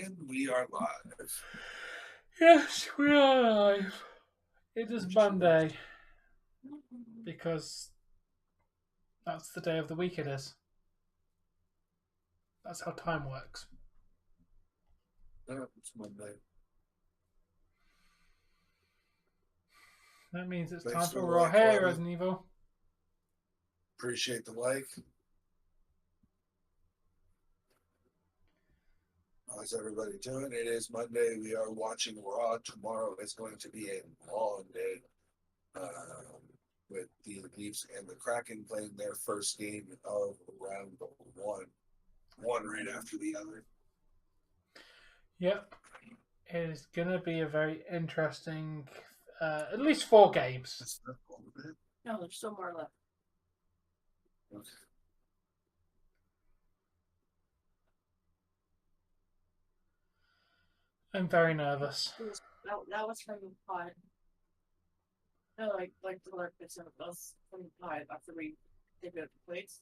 And we are live. Yes, we are live. It is Monday because that's the day of the week it is. That's how time works. Yeah, it's Monday. That means it's Thanks time for for the Raw like, Hair, Robbie. Resident Evil. Appreciate the like. How's everybody doing? It is Monday. We are watching Raw. Tomorrow is going to be a long day with the Leafs and the Kraken playing their first game of round one. One right after the other. Yep. It is going to be a very interesting, at least 4 games. That's not all of it. No, there's still more left. Okay. I'm very nervous. That was from the pod. No, like the Lark bits of us from the pod after we did the plates.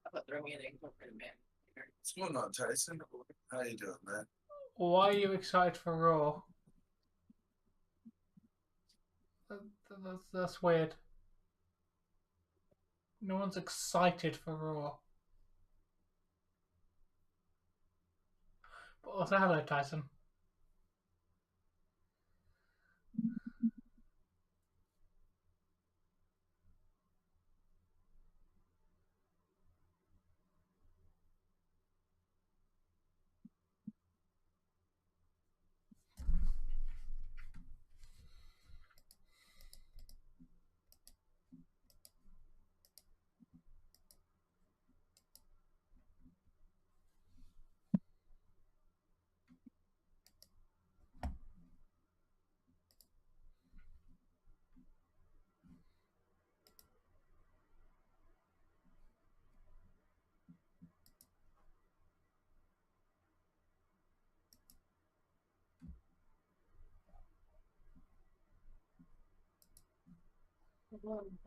I put the remaining over the man. What's going on, Tyson? How you doing, man? Why are you excited for Raw? That's weird. No one's excited for Raw. But also, hello, Tyson.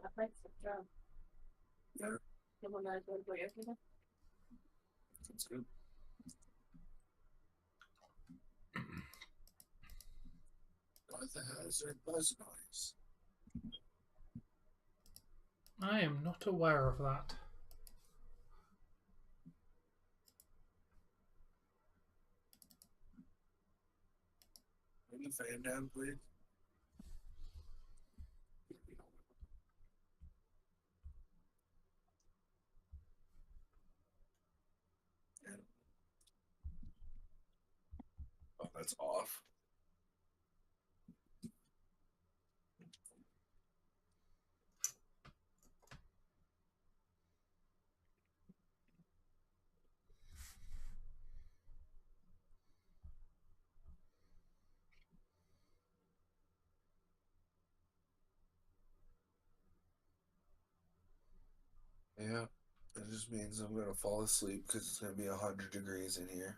That makes the job. Yeah. Someone knows what to yesterday. That's good. What the hell is there buzz noise? I am not aware of that. Bring the fan down, please. Oh, that's off. Yeah, it just means I'm gonna fall asleep because it's gonna be 100 degrees in here.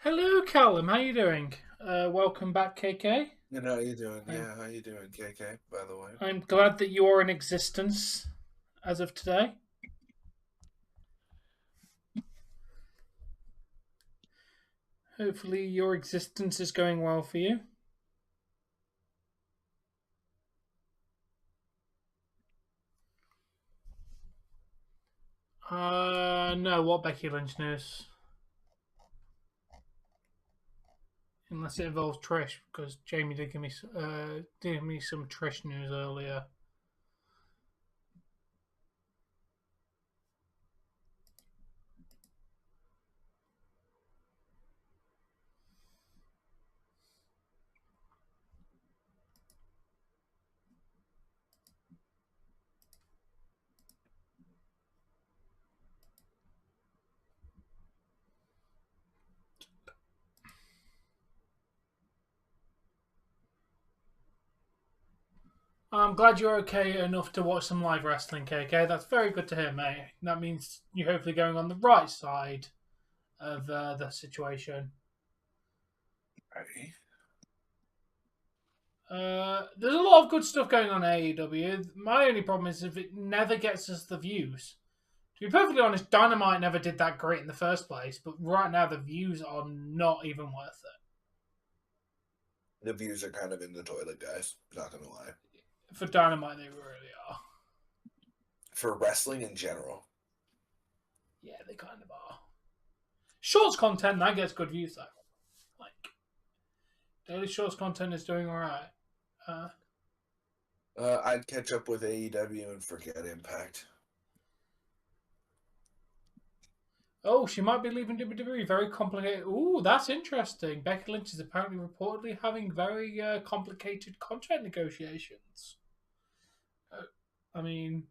Hello, Callum. How you doing? Welcome back, KK. And how you doing? Yeah, how you doing, KK? By the way, I'm glad that you are in existence as of today. Hopefully, your existence is going well for you. No. What Becky Lynch news? Unless it involves Trish, because Jamie did give me some Trish news earlier. I'm glad you're okay enough to watch some live wrestling, KK. That's very good to hear, mate. That means you're hopefully going on the right side of the situation. ready? There's a lot of good stuff going on in AEW. My only problem is if it never gets us the views To be perfectly honest, Dynamite never did that great in the first place, but right now the views are not even worth it. The views are kind of in the toilet, guys. Not gonna lie. For Dynamite, they really are. For wrestling in general. Yeah, they kind of are. Shorts content, that gets good views, though. Like, daily shorts content is doing alright. I'd catch up with AEW and forget Impact. Oh, she might be leaving WWE. Very complicated. Ooh, that's interesting. Becky Lynch is apparently reportedly having very complicated contract negotiations. I mean,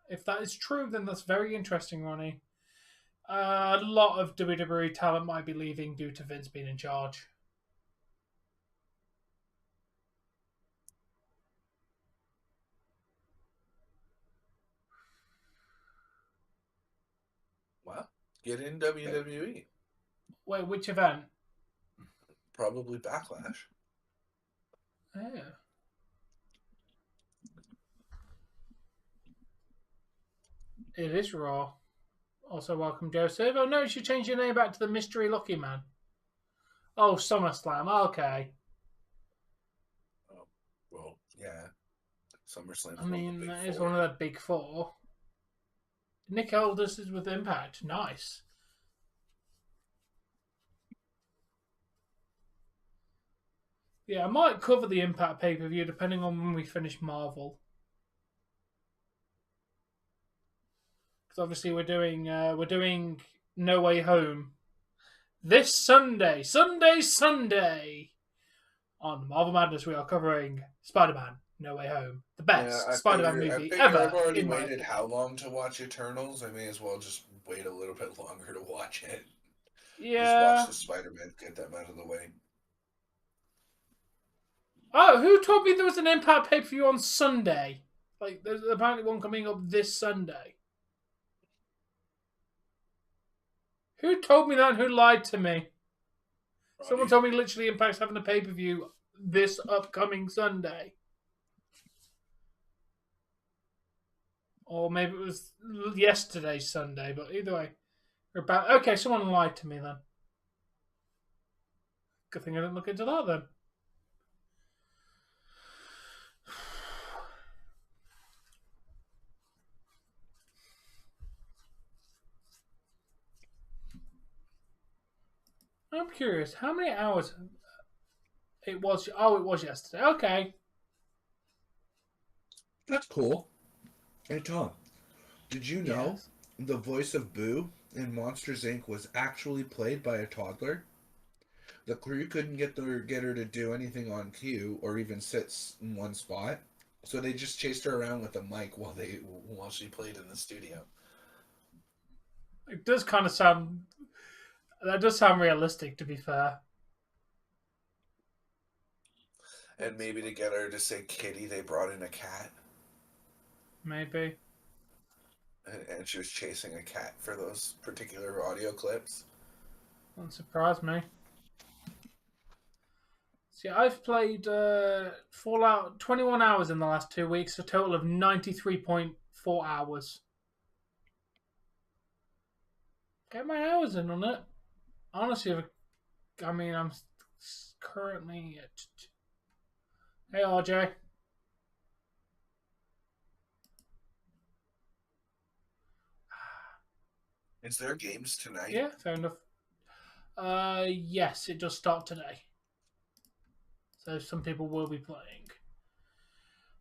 if that is true, then that's very interesting, Ronnie. A lot of WWE talent might be leaving due to Vince being in charge. Well, get in WWE. Wait, which event? Probably Backlash. Yeah. It is Raw. Also, welcome, Joseph. Oh, no, you should change your name back to the Mystery Lucky Man. Oh, SummerSlam. Okay. Oh, well, yeah. SummerSlam. I mean, that is one of the big four. Nick Aldis is with Impact. Nice. Yeah, I might cover the Impact pay-per-view depending on when we finish Marvel. Because obviously we're doing No Way Home this Sunday. Sunday! On Marvel Madness, we are covering Spider-Man No Way Home. The best Spider-Man movie ever. I've already waited how long to watch Eternals? I may as well just wait a little bit longer to watch it. Yeah. Just watch the Spider-Man, get them out of the way. Oh, who told me there was an Impact pay-per-view on Sunday? Like, there's apparently one coming up this Sunday. Who told me that and who lied to me? Someone told me literally Impact's having a pay-per-view this upcoming Sunday. Or maybe it was yesterday's Sunday, but either way. Okay, someone lied to me then. Good thing I didn't look into that then. I'm curious, how many hours it was? Oh, it was yesterday. Okay. That's cool. Hey, Tom, did you know Yes. the voice of Boo in Monsters, Inc. was actually played by a toddler? The crew couldn't get her to do anything on cue or even sit in one spot, so they just chased her around with a mic while she played in the studio. It does kind of sound... That does sound realistic, to be fair. And maybe to get her to say kitty, they brought in a cat. Maybe. And she was chasing a cat for those particular audio clips. Wouldn't surprise me. See, I've played Fallout 21 hours in the last 2 weeks, a total of 93.4 hours. Get my hours in on it. Honestly, I mean, I'm currently at... Hey, RJ. Is there games tonight? Yeah, fair enough. Yes, it does start today. So some people will be playing.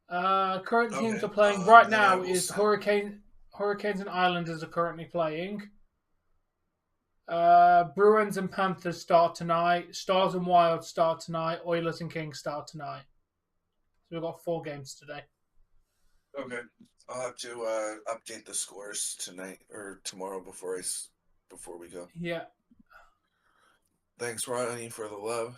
Current teams are playing right now is Hurricanes and Islanders are currently playing. Bruins and Panthers start tonight. Stars and Wild start tonight. Oilers and Kings start tonight. So we've got 4 games today. Okay. I'll have to update the scores tonight or tomorrow before we go. Yeah. Thanks, Ronnie, for the love.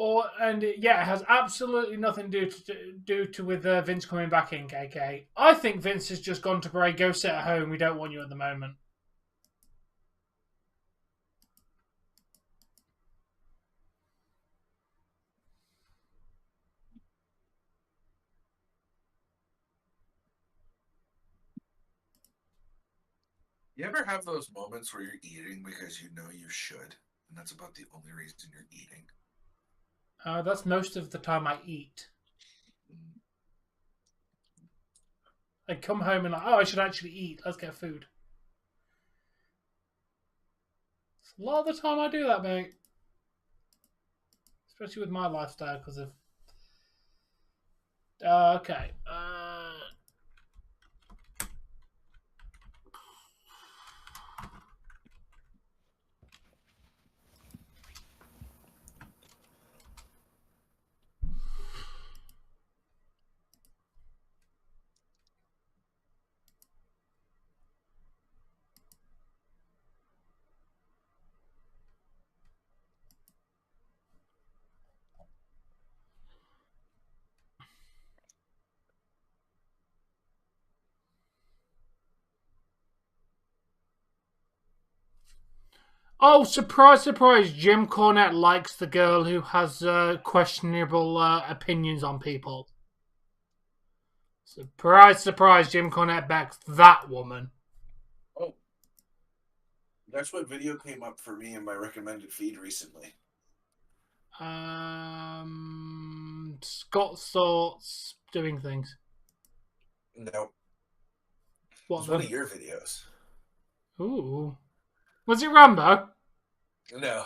It has absolutely nothing to do with Vince coming back in, KK. I think Vince has just gone to Bray, go sit at home, we don't want you at the moment. You ever have those moments where you're eating because you know you should, and that's about the only reason you're eating? That's most of the time I eat. I come home and I should actually eat. Let's get food. A lot of the time I do that, mate. Especially with my lifestyle, because of... okay. Oh, surprise, surprise. Jim Cornette likes the girl who has questionable opinions on people. Surprise, surprise. Jim Cornette backs that woman. Oh. That's what video came up for me in my recommended feed recently. Scott Thoughts doing things. No. What? It's one of your videos. Ooh. Was it Rambo? No.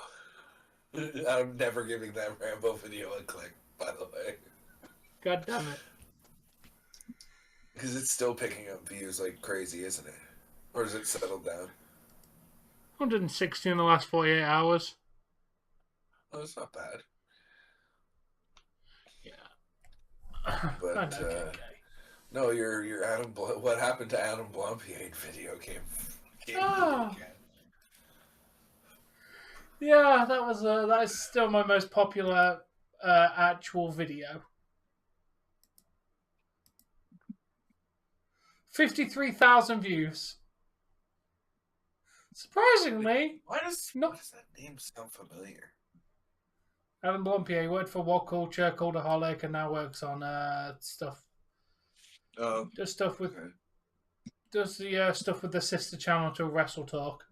I'm never giving that Rambo video a click, by the way. God damn it. Because it's still picking up views like crazy, isn't it? Or has it settled down? 160 in the last 48 hours. Oh, that's not bad. Yeah. But, no, your Adam what happened to Adam Blumpiate video came again. Yeah, that is still my most popular actual video. 53,000 views. Surprisingly, Why does that name sound familiar? Adam Blumpier worked for What Culture, Cultaholic, and now works on stuff. Does stuff with does the stuff with the sister channel to Wrestle Talk.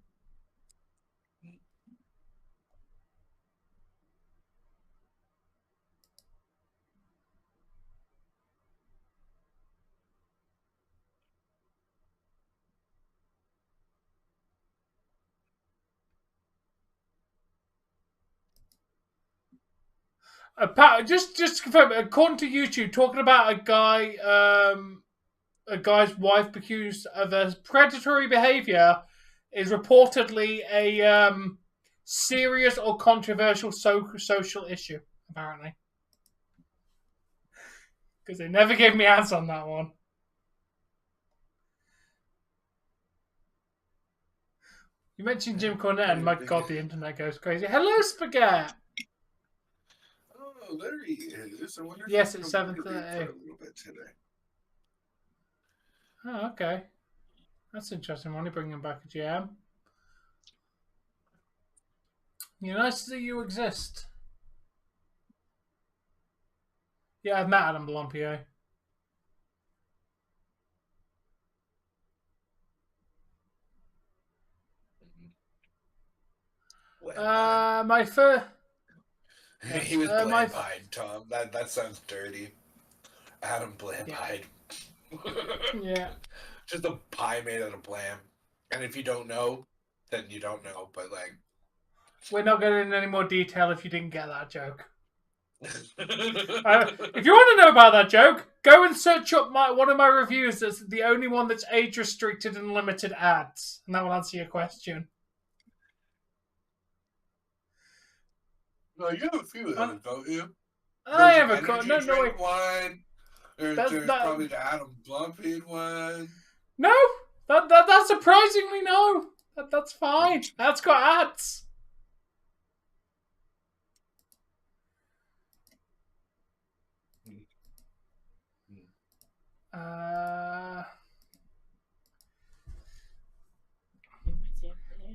Just to confirm, according to YouTube, talking about a guy's wife accused of predatory behavior is reportedly a serious or controversial social issue, apparently. Because they never gave me ads on that one. You mentioned Jim Cornette, and my god, the internet goes crazy. Hello, Spaghetti! Oh, there he is. I wonder if yes, it's it's 7:30. a little bit today. Oh, okay. That's interesting. Only bringing back a GM. Yeah, nice to see you exist. Yeah, I've met Adam Blumpier. My first. He was bland-eyed, Tom. That sounds dirty. Adam bland-eyed. Yeah. Just a pie made out of blam. And if you don't know, then you don't know. But like, we're not going into any more detail if you didn't get that joke. If you want to know about that joke, go and search up one of my reviews. That's the only one that's age restricted and limited ads, and that will answer your question. No, you have a few of them, don't you? I have a no one. There's probably the Adam Blumpied one. No, that's surprisingly no. That's fine. That's got ads.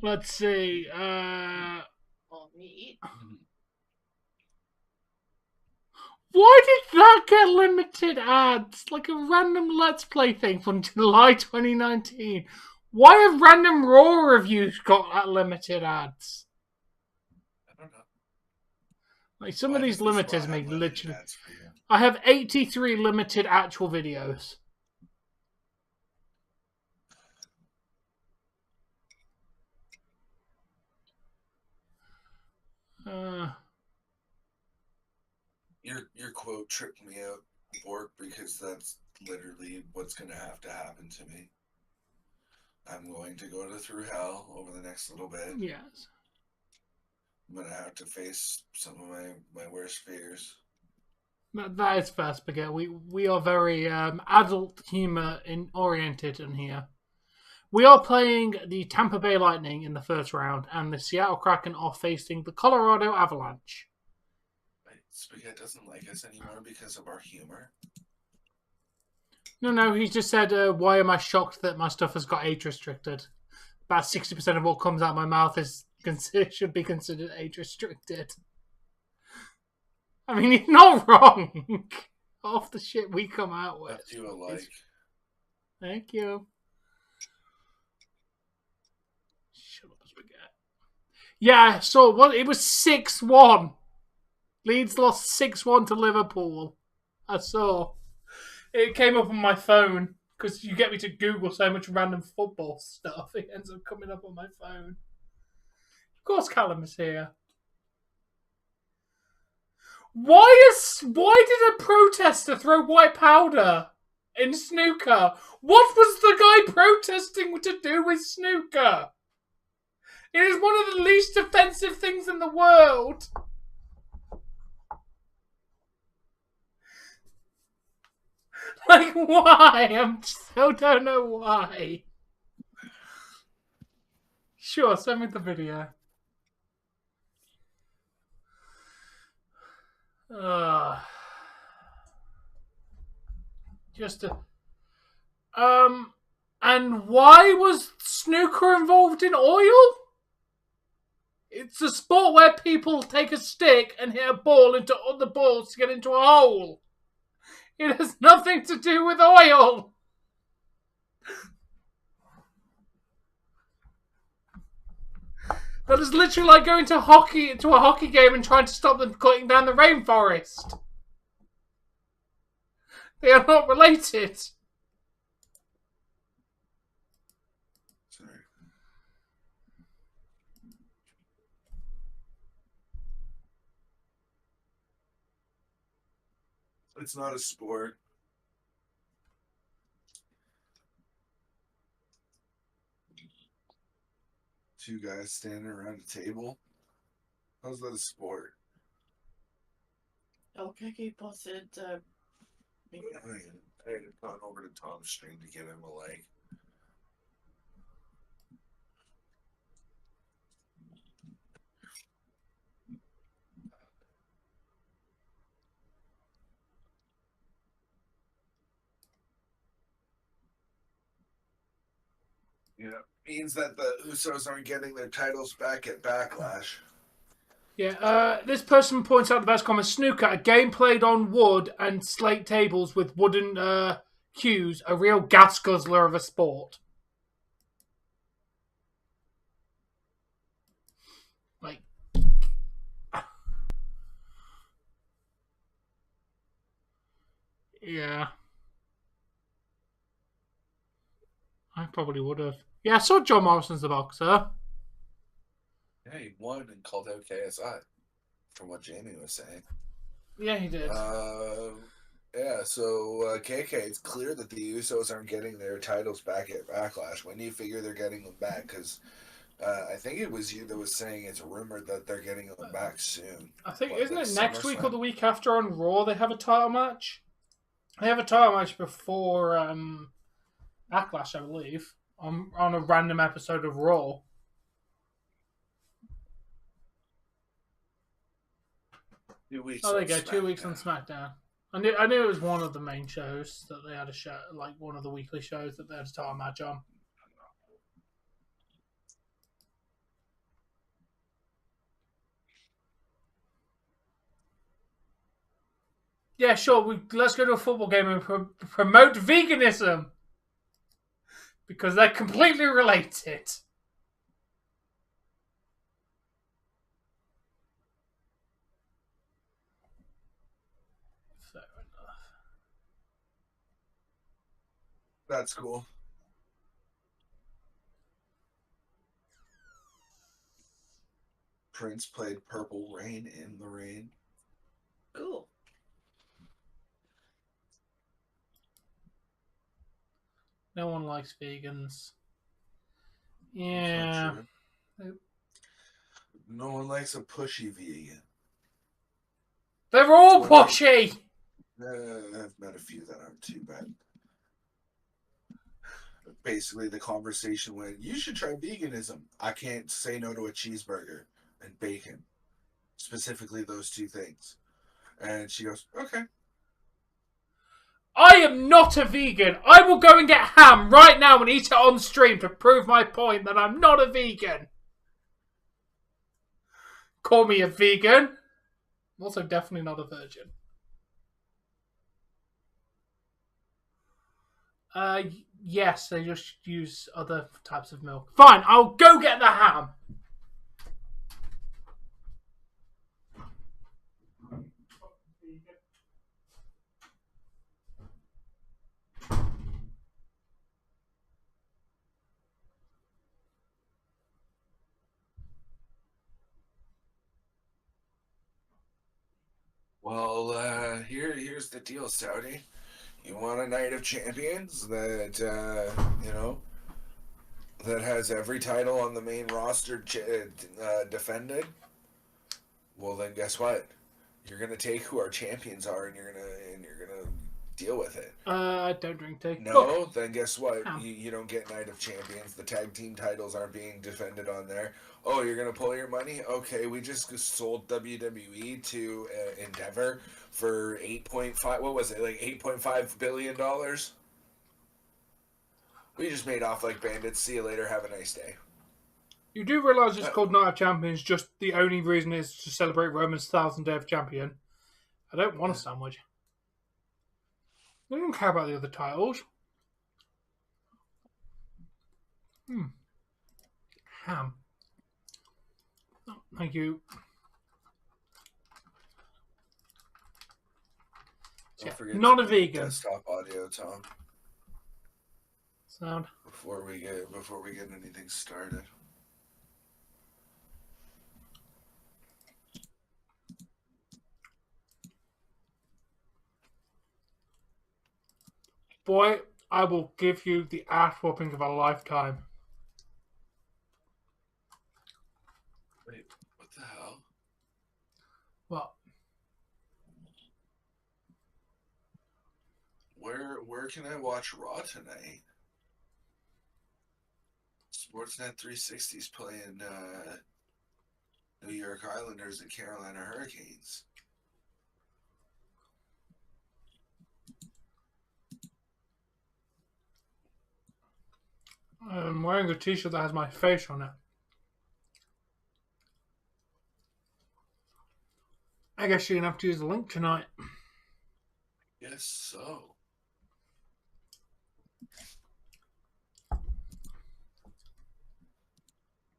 Let's see. Well, meat. Why did that get limited ads? Like a random Let's Play thing from July 2019. Why have random Raw reviews got that limited ads? I don't know. Like some Why of these does this Raw limiters have make limited literally. ads for you? I have 83 limited actual videos. Your quote tripped me out, Bork, because that's literally what's going to happen to me. I'm going to go through hell over the next little bit. Yes. I'm going to have to face some of my worst fears. That is fair, Spaghetti. We are very adult humor oriented in here. We are playing the Tampa Bay Lightning in the first round, and the Seattle Kraken are facing the Colorado Avalanche. Spaghetti doesn't like us anymore because of our humor. No, he just said, why am I shocked that my stuff has got age restricted? About 60% of what comes out of my mouth should be considered age restricted. I mean, he's not wrong. Half the shit we come out with. Left you a like. Thank you. Shut up, Spaghetti. Yeah, so what? It was 6-1. Leeds lost 6-1 to Liverpool. I saw. It came up on my phone because you get me to Google so much random football stuff. It ends up coming up on my phone. Of course, Callum is here. Why did a protester throw white powder in snooker? What was the guy protesting to do with snooker? It is one of the least offensive things in the world. Like, why? I still don't know why. Sure, send me the video. And why was snooker involved in oil? It's a sport where people take a stick and hit a ball into other balls to get into a hole. It has nothing to do with oil. That is literally like going to a hockey game and trying to stop them cutting down the rainforest. They are not related. Sorry. It's not a sport. Two guys standing around a table. How's that a sport? Okay, posted. I had gone over to Tom's stream to give him a like. Yeah, means that the Usos aren't getting their titles back at Backlash. Yeah, this person points out the best comment. Snooker, a game played on wood and slate tables with wooden cues, a real gas guzzler of a sport. Like, yeah. I probably would have. Yeah, I saw John Morrison's the boxer. Yeah, he won and called out KSI, from what Jamie was saying. Yeah, he did. Yeah, so KK, it's clear that the Usos aren't getting their titles back at Backlash. When do you figure they're getting them back? Because I think it was you that was saying it's rumored that they're getting them back soon. I think, What, isn't like it next week or SummerSlam? the week after on Raw they have a title match? They have a title match before Backlash, I believe, on a random episode of Raw. Two weeks. Oh, there on you go. 2 weeks SmackDown. on SmackDown. I knew it was one of the main shows that they had a show, like one of the weekly shows that they had a title match on. Yeah, sure. Let's go to a football game and promote veganism because they're completely related. Fair enough. That's cool. Prince played Purple Rain in the Rain. Cool. No one likes vegans. That's Yeah. not true. No one likes a pushy vegan. They're all pushy! I've met a few that aren't too bad. Basically, the conversation went, you should try veganism. I can't say no to a cheeseburger and bacon. Specifically those two things. And she goes, okay. I am not a vegan. I will go and get ham right now and eat it on stream to prove my point that I'm not a vegan. Call me a vegan. I'm also definitely not a virgin. Yes, they just use other types of milk. Fine, I'll go get the ham. Well, here's the deal, Saudi. You want a night of champions that, that has every title on the main roster defended? Well, then guess what? You're gonna take who our champions are, and you're gonna deal with it. I don't drink tea. No, then guess what? How? You don't get Night of Champions. The tag team titles aren't being defended on there. Oh, you're gonna pull your money? Okay, we just sold WWE to Endeavor for 8.5. What was it? Like $8.5 billion. We just made off like bandits. See you later. Have a nice day. You do realise it's called Night of Champions, just the only reason is to celebrate Roman's 1,000th day of champion. I don't want a sandwich. I don't care about the other titles. Ham. Oh, thank you. Don't Yeah, forget not to a vegan. Desktop audio, Tom. Sound. Before we get anything started. Boy, I will give you the ass whooping of a lifetime. Wait, what the hell? What? Where can I watch Raw tonight? Sportsnet 360's playing New York Islanders and Carolina Hurricanes. I'm wearing a t-shirt that has my face on it. I guess you're going to have to use the link tonight. Yes, so.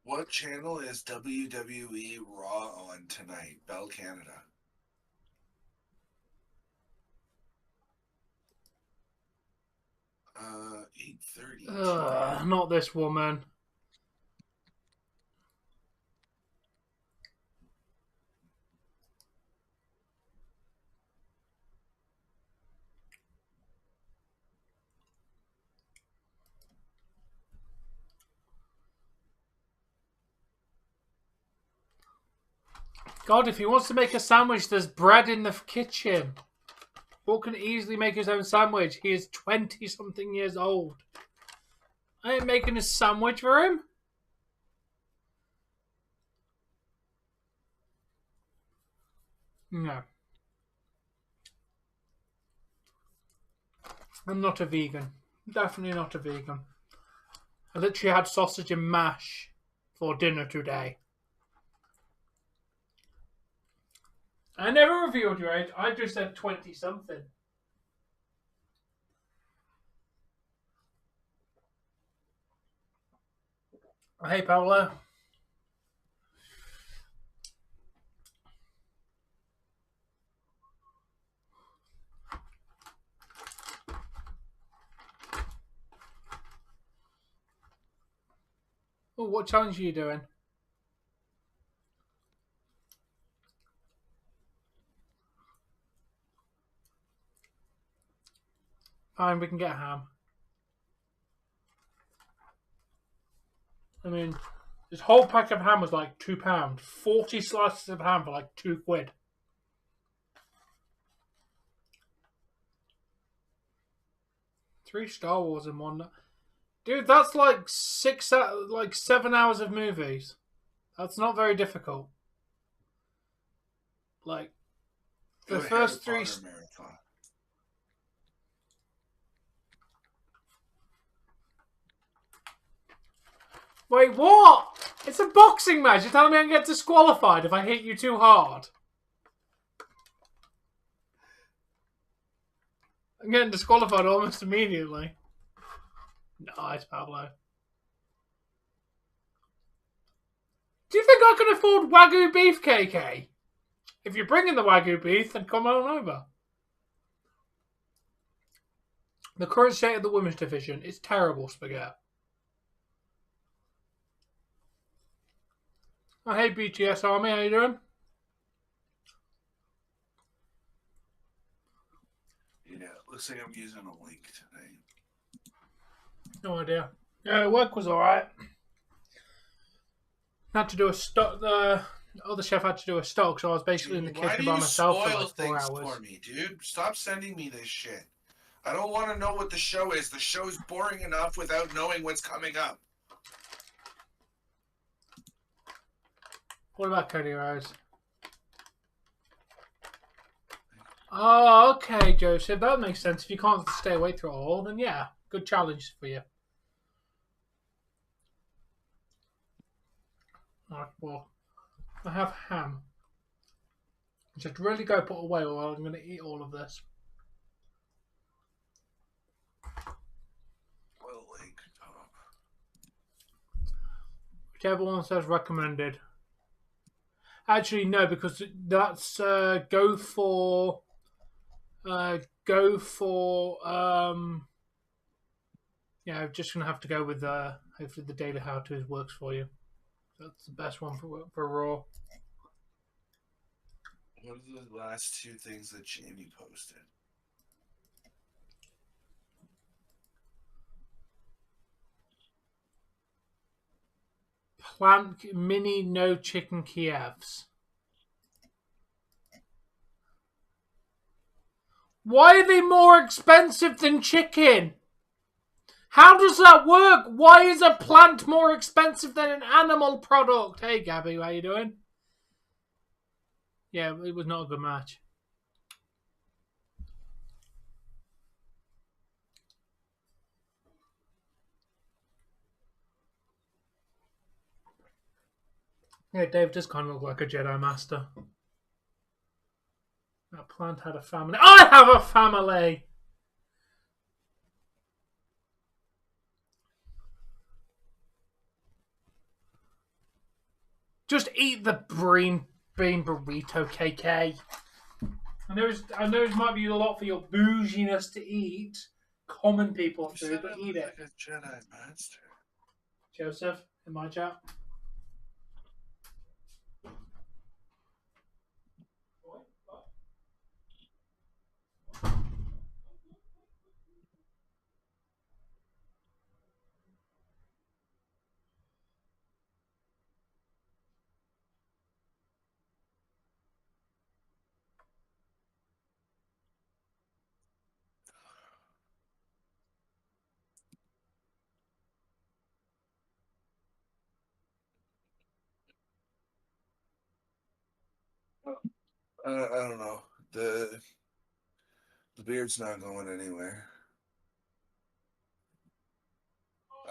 What channel is WWE Raw on tonight? Bell Canada. Uh, 8:30. Not this woman. God, if he wants to make a sandwich, there's bread in the kitchen. Paul can easily make his own sandwich. He is 20-something years old. I ain't making a sandwich for him. No. I'm not a vegan. Definitely not a vegan. I literally had sausage and mash for dinner today. I never revealed your age. I just said 20-something. Hey, Paolo. Oh, what challenge are you doing? Fine, we can get ham. I mean, this whole pack of ham was like £2. 40 slices of ham for like £2. 3 Star Wars in one. Dude, that's like 7 hours of movies. That's not very difficult. Like the first three. Marathon. Wait, what? It's a boxing match. You're telling me I can get disqualified if I hit you too hard? I'm getting disqualified almost immediately. Nice, Pablo. Do you think I can afford Wagyu beef, KK? If you're bringing the Wagyu beef, then come on over. The current state of the women's division is terrible, Spaghetti. Oh, hey, BTS Army, how you doing? Yeah, looks like I'm using a link tonight. No idea. Yeah, work was alright. Had to do a stock. The other chef had to do a stock, so I was basically in the kitchen by myself for like 4 hours. For me, dude? Stop sending me this shit. I don't want to know what the show is. The show's boring enough without knowing what's coming up. What about Cody Rhodes? Oh, okay, Joseph. That makes sense. If you can't stay awake through it all, then yeah, good challenge for you. Alright, well, I have ham. Just really go put away or I'm going to eat all of this. Well, like, Whichever one says recommended. Actually, no, because that's go for. Yeah, I'm just gonna have to go with hopefully the daily how to works for you. That's the best one for Raw. what are the last 2 things that Jamie posted? Plant mini no chicken Kievs. Why are they more expensive than chicken? How does that work? Why is a plant more expensive than an animal product? Hey, Gabby, how you doing? Yeah, it was not a good match. Yeah, Dave does kind of look like a Jedi Master. That plant had a family. I have a family! Just eat the bean burrito, KK. I know it might be a lot for your bouginess to eat. Common people food, but eat it. Like a Jedi Master. Joseph, in my chat. I don't know. The beard's not going anywhere.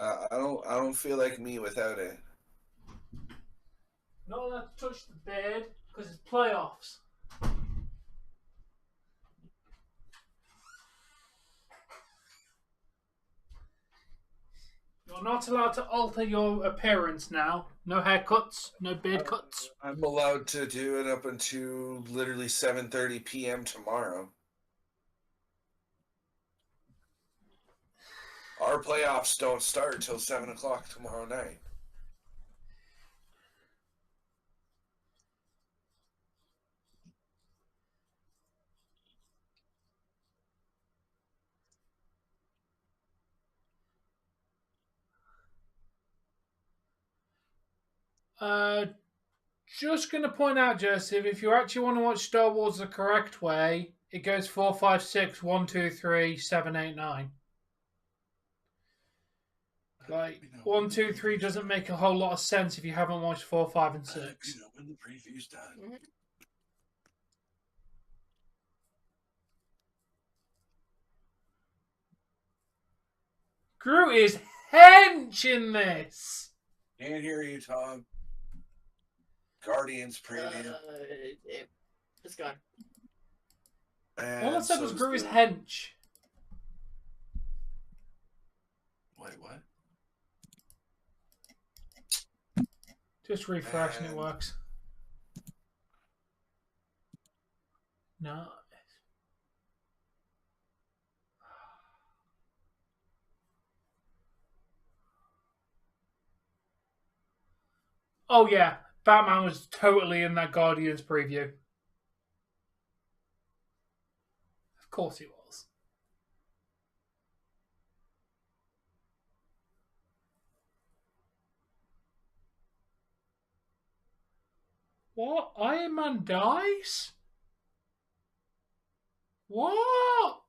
I don't feel like me without it. Not allowed to touch the bed because it's playoffs. You're not allowed to alter your appearance now. No haircuts, no beard cuts. I'm allowed to do it up until literally 7:30 p.m. tomorrow. Our playoffs don't start till 7 o'clock tomorrow night. Just going to point out, Joseph, if you actually want to watch Star Wars the correct way, it goes 4, 5, 6, 1, 2, 3, 7, 8, 9. Like, 1, 2, 3 doesn't make a whole lot of sense if you haven't watched 4, 5, and 6. When the preview's done. Groot is hench in this. Can't hear you, Tom. Guardians preview. It's gone. All I said was Groot is hench. Wait, what? Just refresh and it works. No. Oh yeah, Batman was totally in that Guardians preview. Of course he was. What? Iron Man dies? What?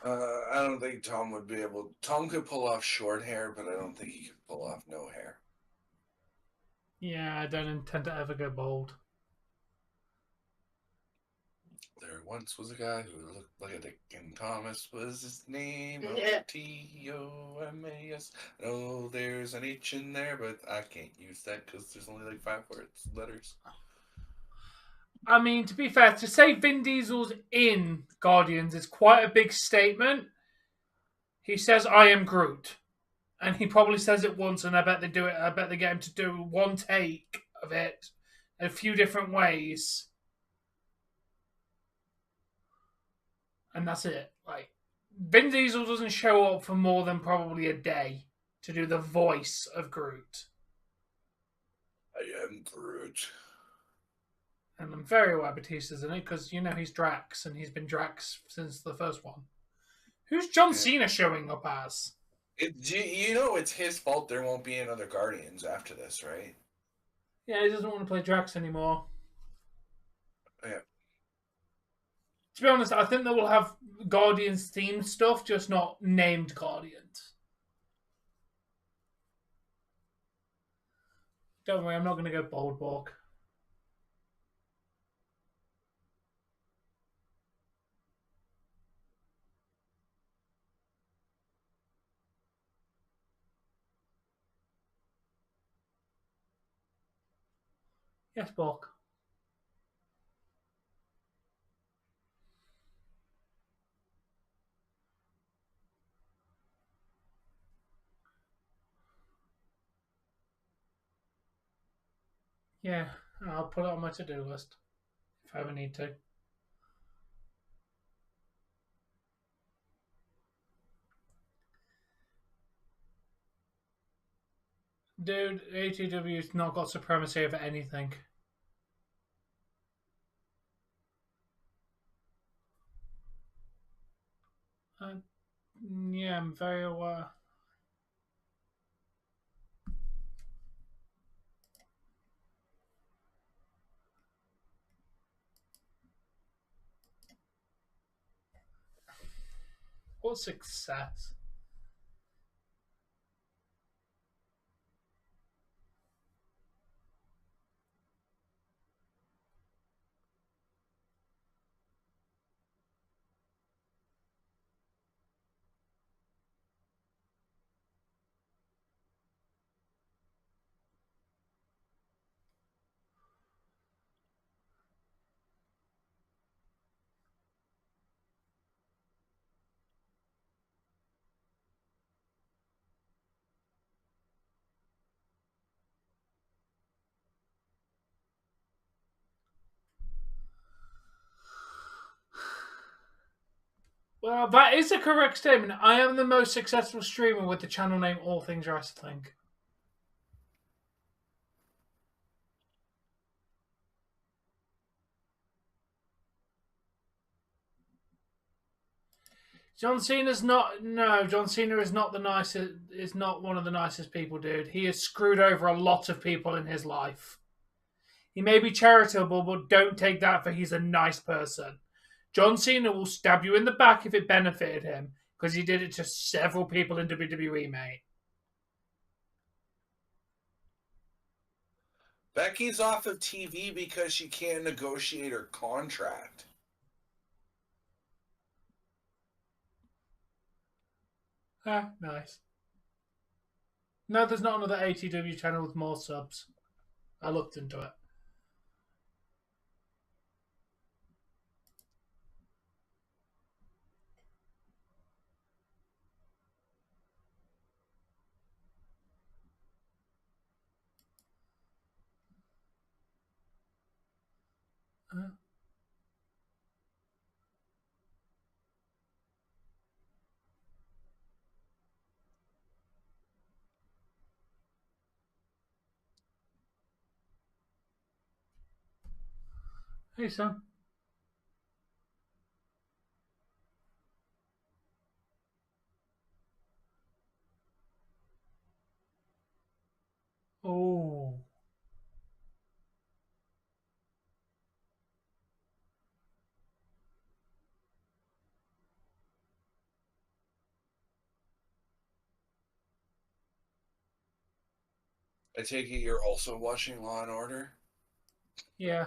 I don't think Tom would be able. Tom could pull off short hair, but I don't think he could pull off no hair. Yeah, I don't intend to ever go bald. There once was a guy who looked like a Dick, and Thomas was his name. Yeah. Tomas. No, there's an H in there, but I can't use that because there's only like 5 letters. I mean, to be fair, to say Vin Diesel's in Guardians is quite a big statement. He says, "I am Groot." And he probably says it once, and I bet they do it. I bet they get him to do one take of it a few different ways. And that's it. Like, Vin Diesel doesn't show up for more than probably a day to do the voice of Groot. I am Groot. And I'm very aware Batista's in it because, you know, he's Drax, and he's been Drax since the first one. Who's John Cena showing up as? You know it's his fault there won't be another Guardians after this, right? Yeah, he doesn't want to play Drax anymore. Yeah. To be honest, I think they will have Guardians themed stuff, just not named Guardians. Don't worry, I'm not going to go bold balk. Yes, balk. Yeah, I'll put it on my to-do list if I ever need to. Dude, ATW's not got supremacy over anything. Yeah, I'm very aware. What success? Well, that is a correct statement. I am the most successful streamer with the channel name All Things Wrestling. John Cena's not. No, John Cena is not the nicest. Is not one of the nicest people, dude. He has screwed over a lot of people in his life. He may be charitable, but don't take that for he's a nice person. John Cena will stab you in the back if it benefited him, because he did it to several people in WWE, mate. Becky's off of TV because she can't negotiate her contract. Ah, nice. No, there's not another ATW channel with more subs. I looked into it. Hey, son. Oh. I take it you're also watching Law and Order? Yeah.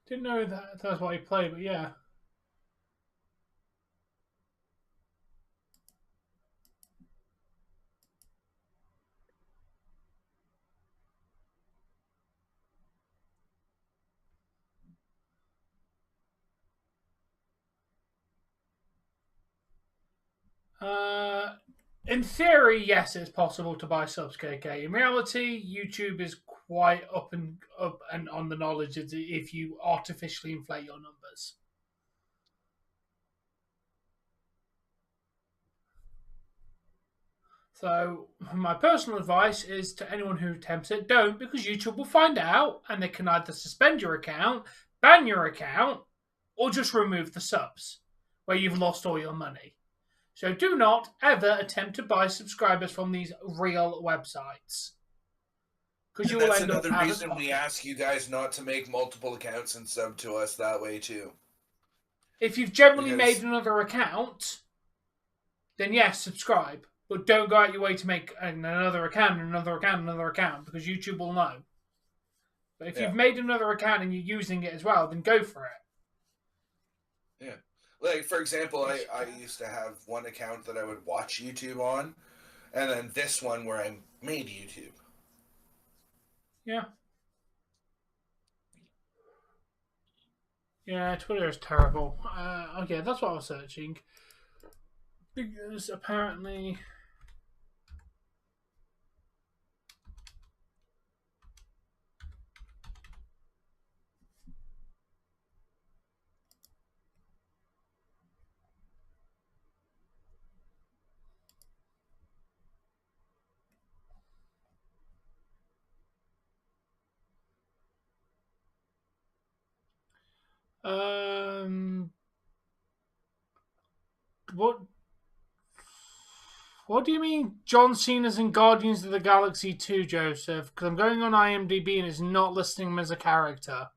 Didn't know that's what he played, but yeah. In theory, yes, it's possible to buy subs, KK. In reality, YouTube is quite up and on the knowledge if you artificially inflate your numbers. So, my personal advice is to anyone who attempts it, don't, because YouTube will find out and they can either suspend your account, ban your account, or just remove the subs where you've lost all your money. So do not ever attempt to buy subscribers from these real websites. Because you will That's end up another out of reason pocket. we ask you guys not to make multiple accounts and sub to us that way too. If you've generally Because- made another account, then yes, subscribe. But don't go out your way to make another account, another account, another account, because YouTube will know. But if you've made another account and you're using it as well, then go for it. Yeah. Like, for example, I used to have one account that I would watch YouTube on, and then this one where I made YouTube. Yeah. Yeah, Twitter is terrible. Okay, that's what I was searching. Because apparently... What? What do you mean John Cena's in Guardians of the Galaxy 2, Joseph? Because I'm going on IMDb and it's not listing him as a character.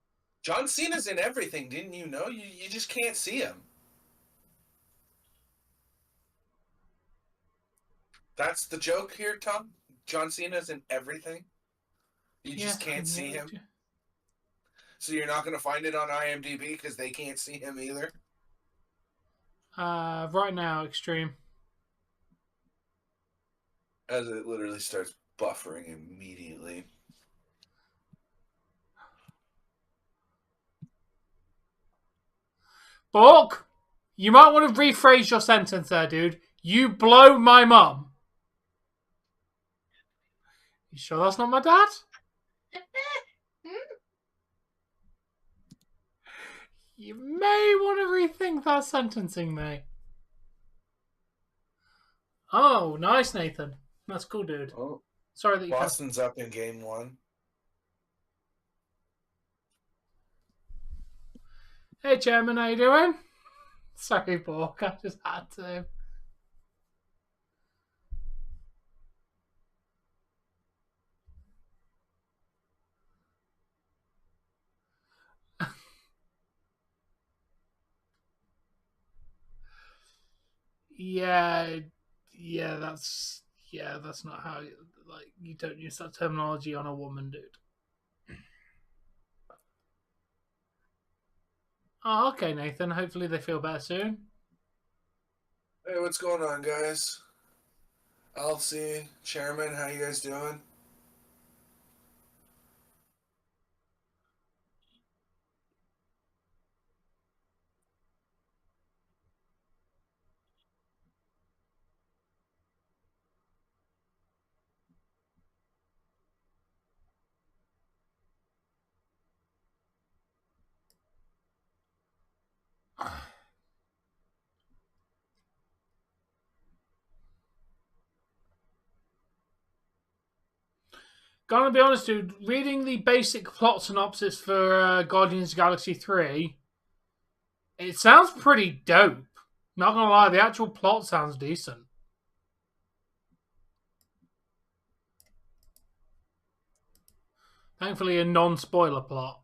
John Cena's in everything, didn't you know? You just can't see him. That's the joke here, Tom. John Cena's in everything. You just can't see him. So you're not going to find it on IMDb because they can't see him either? Right now, Extreme. As it literally starts buffering immediately. Bork, you might want to rephrase your sentence there, dude. You blow my mum. You sure that's not my dad? You may want to rethink that sentencing, mate. Oh, nice, Nathan. That's cool, dude. Oh, sorry that you. Boston's up in game 1. Hey, Chairman, how you doing? Sorry, Bork. I just had to. Yeah, that's not how you don't use that terminology on a woman, dude. Oh, okay, Nathan. Hopefully they feel better soon. Hey, what's going on, guys? Elsie, Chairman, how you guys doing? Gonna be honest, dude. Reading the basic plot synopsis for Guardians of the Galaxy 3, it sounds pretty dope. Not gonna lie, the actual plot sounds decent. Thankfully, a non-spoiler plot.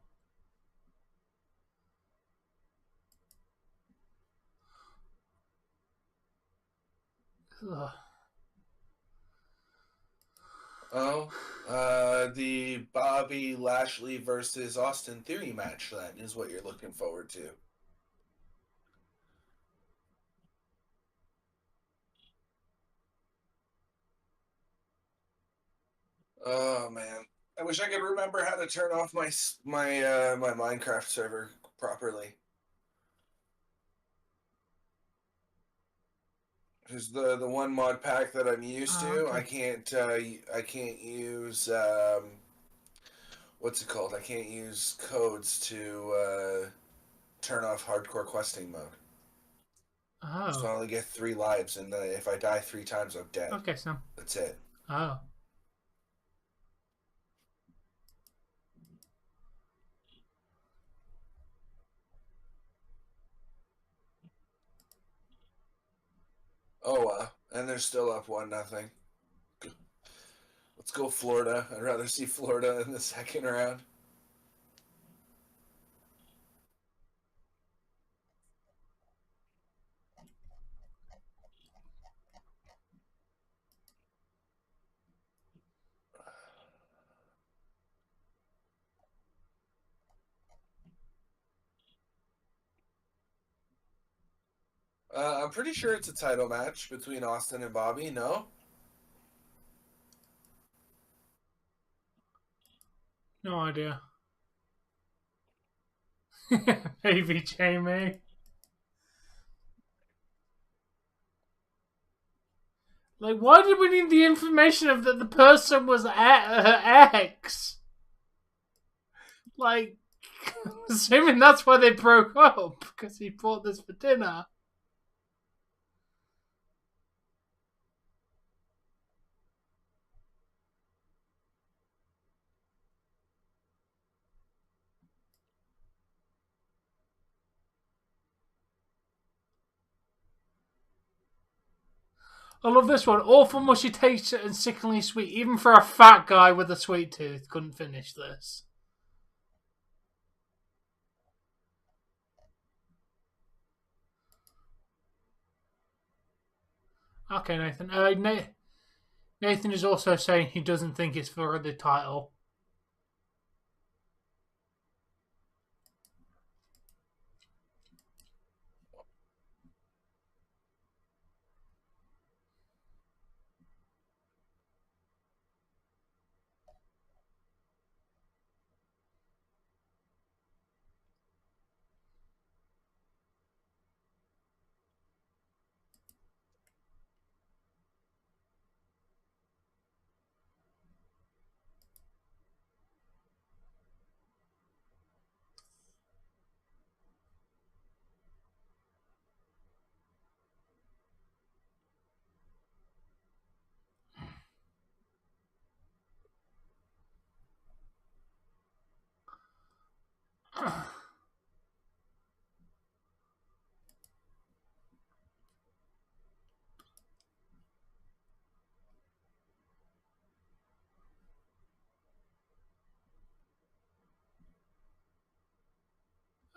Ugh. Oh, the Bobby Lashley versus Austin Theory match, then, is what you're looking forward to. Oh, man. I wish I could remember how to turn off my Minecraft server properly. Because the one mod pack that I'm used to, Okay. I can't use what's it called? I can't use codes to turn off hardcore questing mode. Oh. So I only get 3 lives, and if I die 3 times, I'm dead. Okay, Sam. That's it. Oh. Oh, and they're still up 1-0. Let's go Florida. I'd rather see Florida in the second round. I'm pretty sure it's a title match between Austin and Bobby, no? No idea. Maybe Jamie. Like, why did we need the information of that the person was her ex? Like, assuming that's why they broke up, because he bought this for dinner. I love this one. Awful, mushy taste and sickeningly sweet. Even for a fat guy with a sweet tooth, couldn't finish this. Okay, Nathan. Nathan is also saying he doesn't think it's for the title.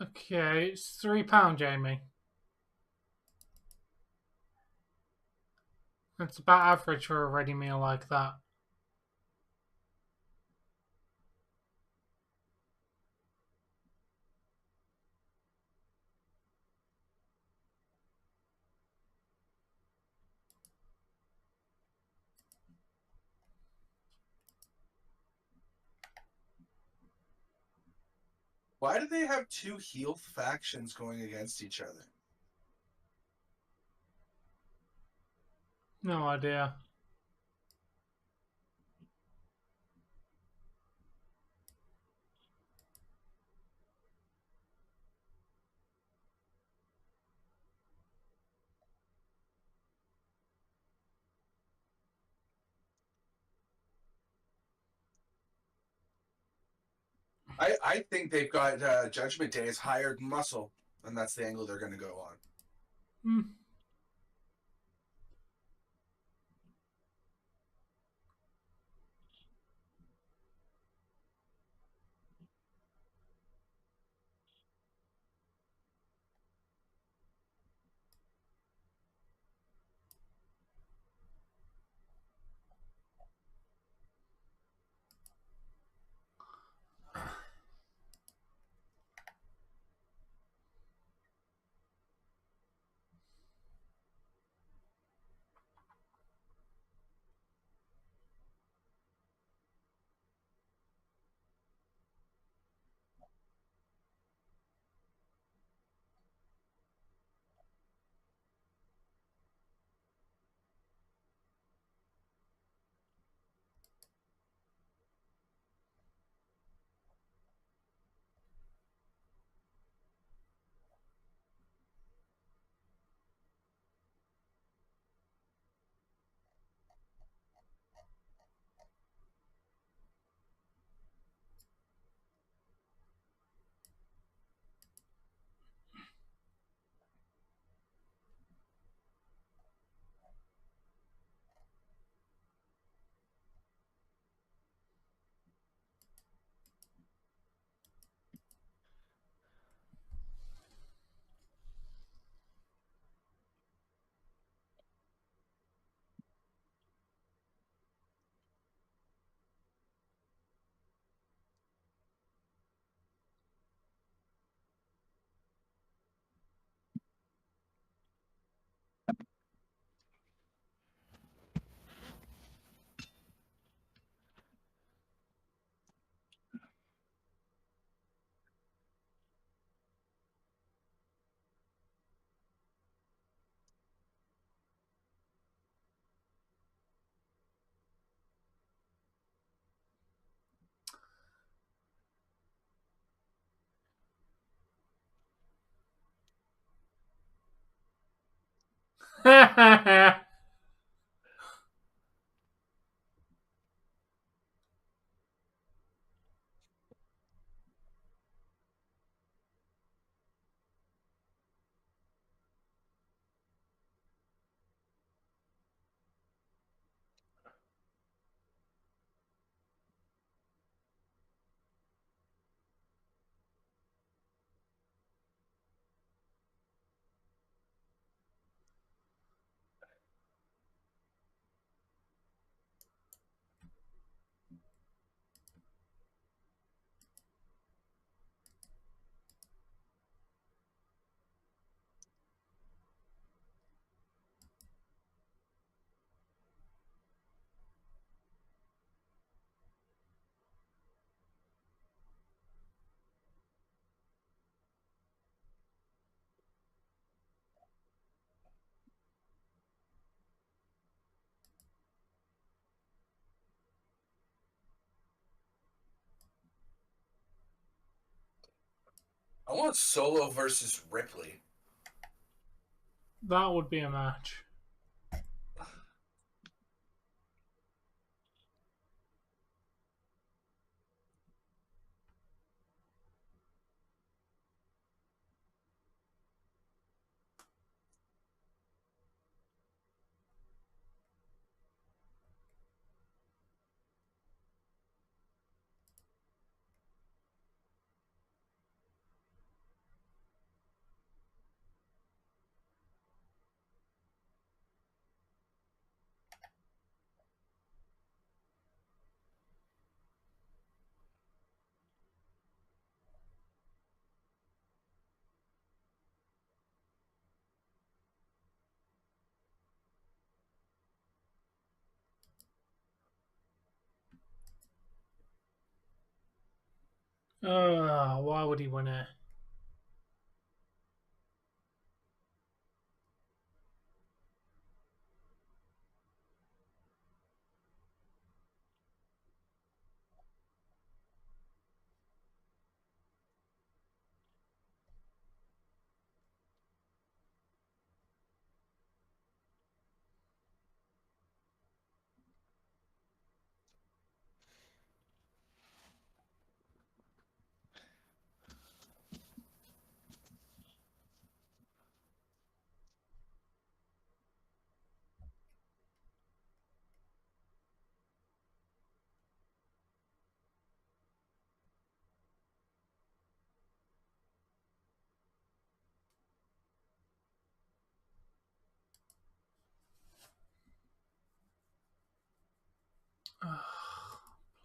Okay, it's £3, Jamie. That's about average for a ready meal like that. Why do they have two heel factions going against each other? No idea. I think they've got Judgment Day as hired muscle, and that's the angle they're going to go on. Hmm. I want Solo versus Ripley. That would be a match. Why would he win it?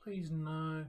Please no.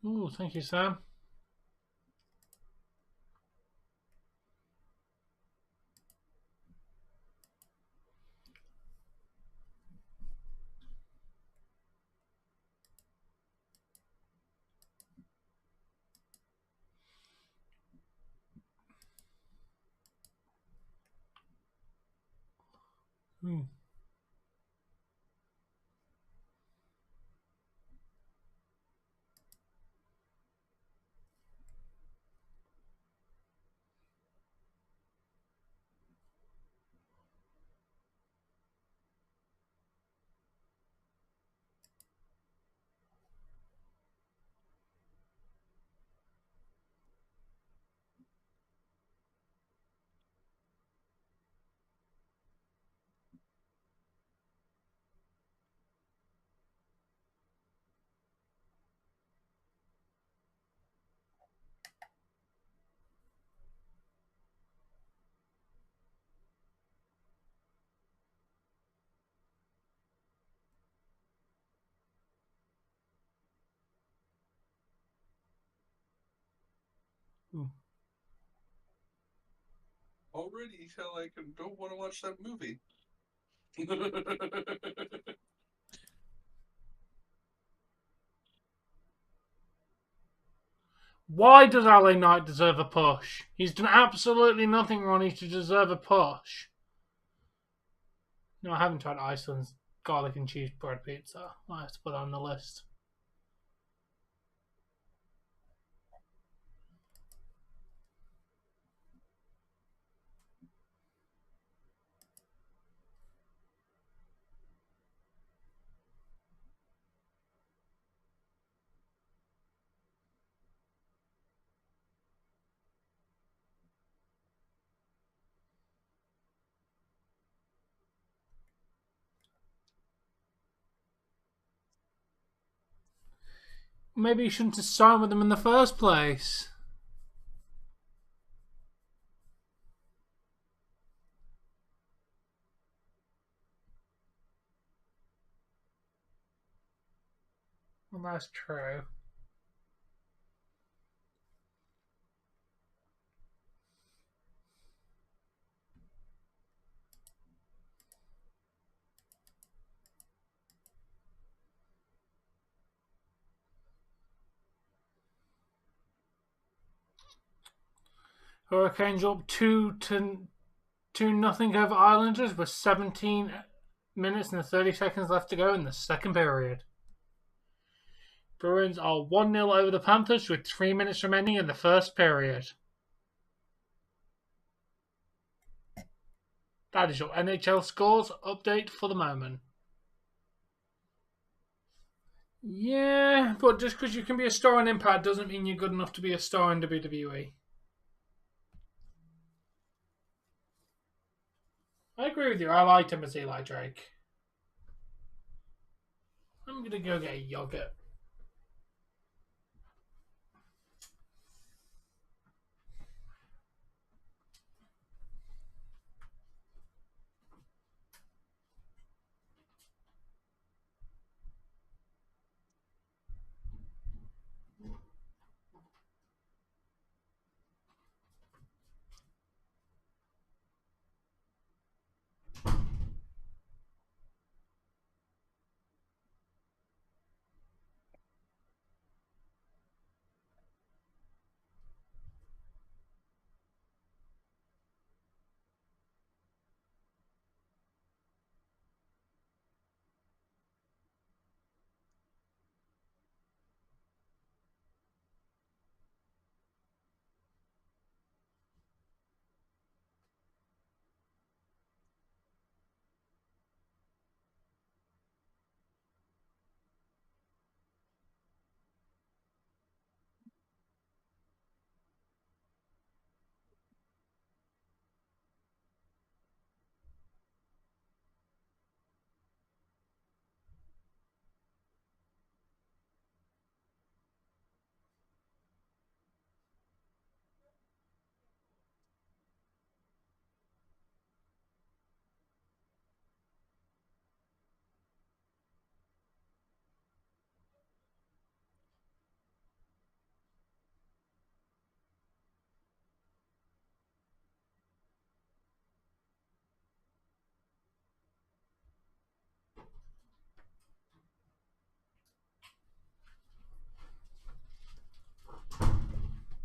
Ooh, thank you, Sam. Hmm. Already, you feel like I don't want to watch that movie. Why does LA Knight deserve a push? He's done absolutely nothing wrong to deserve a push. No, I haven't tried Iceland's garlic and cheese bread pizza. I have to put that on the list. Maybe you shouldn't have signed with them in the first place. Well, that's true. Hurricanes up 2-0 over Islanders with 17 minutes and 30 seconds left to go in the second period. Bruins are 1-0 over the Panthers with 3 minutes remaining in the first period. That is your NHL scores update for the moment. Yeah, but just because you can be a star on Impact doesn't mean you're good enough to be a star in WWE. I agree with you. I liked him as Eli Drake. I'm going to go get a yogurt.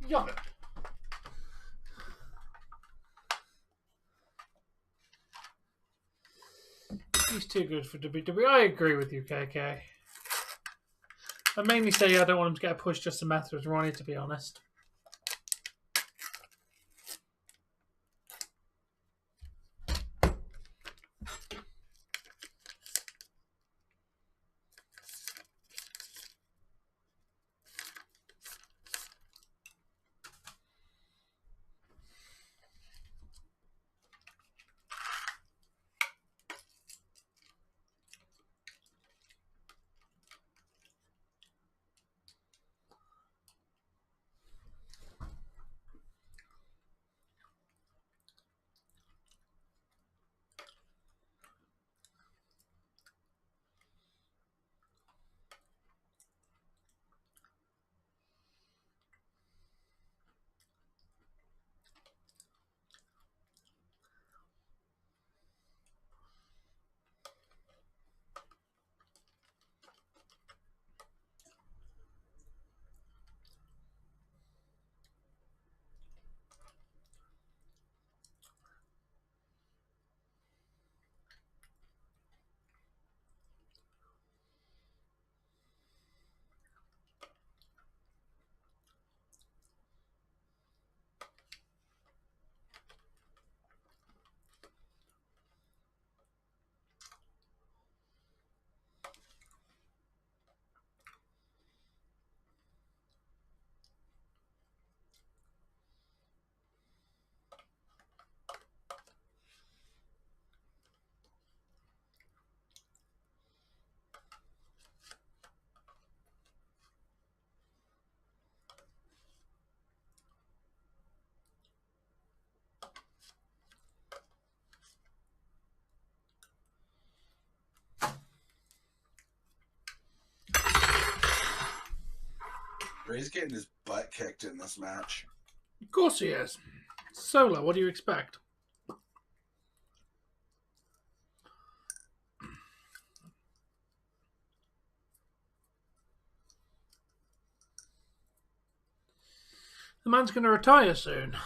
Yogurt. He's too good for WWE. I agree with you, KK. That made me say I don't want him to get a push just to mess with Ronnie, to be honest. Ray's getting his butt kicked in this match. Of course he is. Solo, what do you expect? The man's going to retire soon.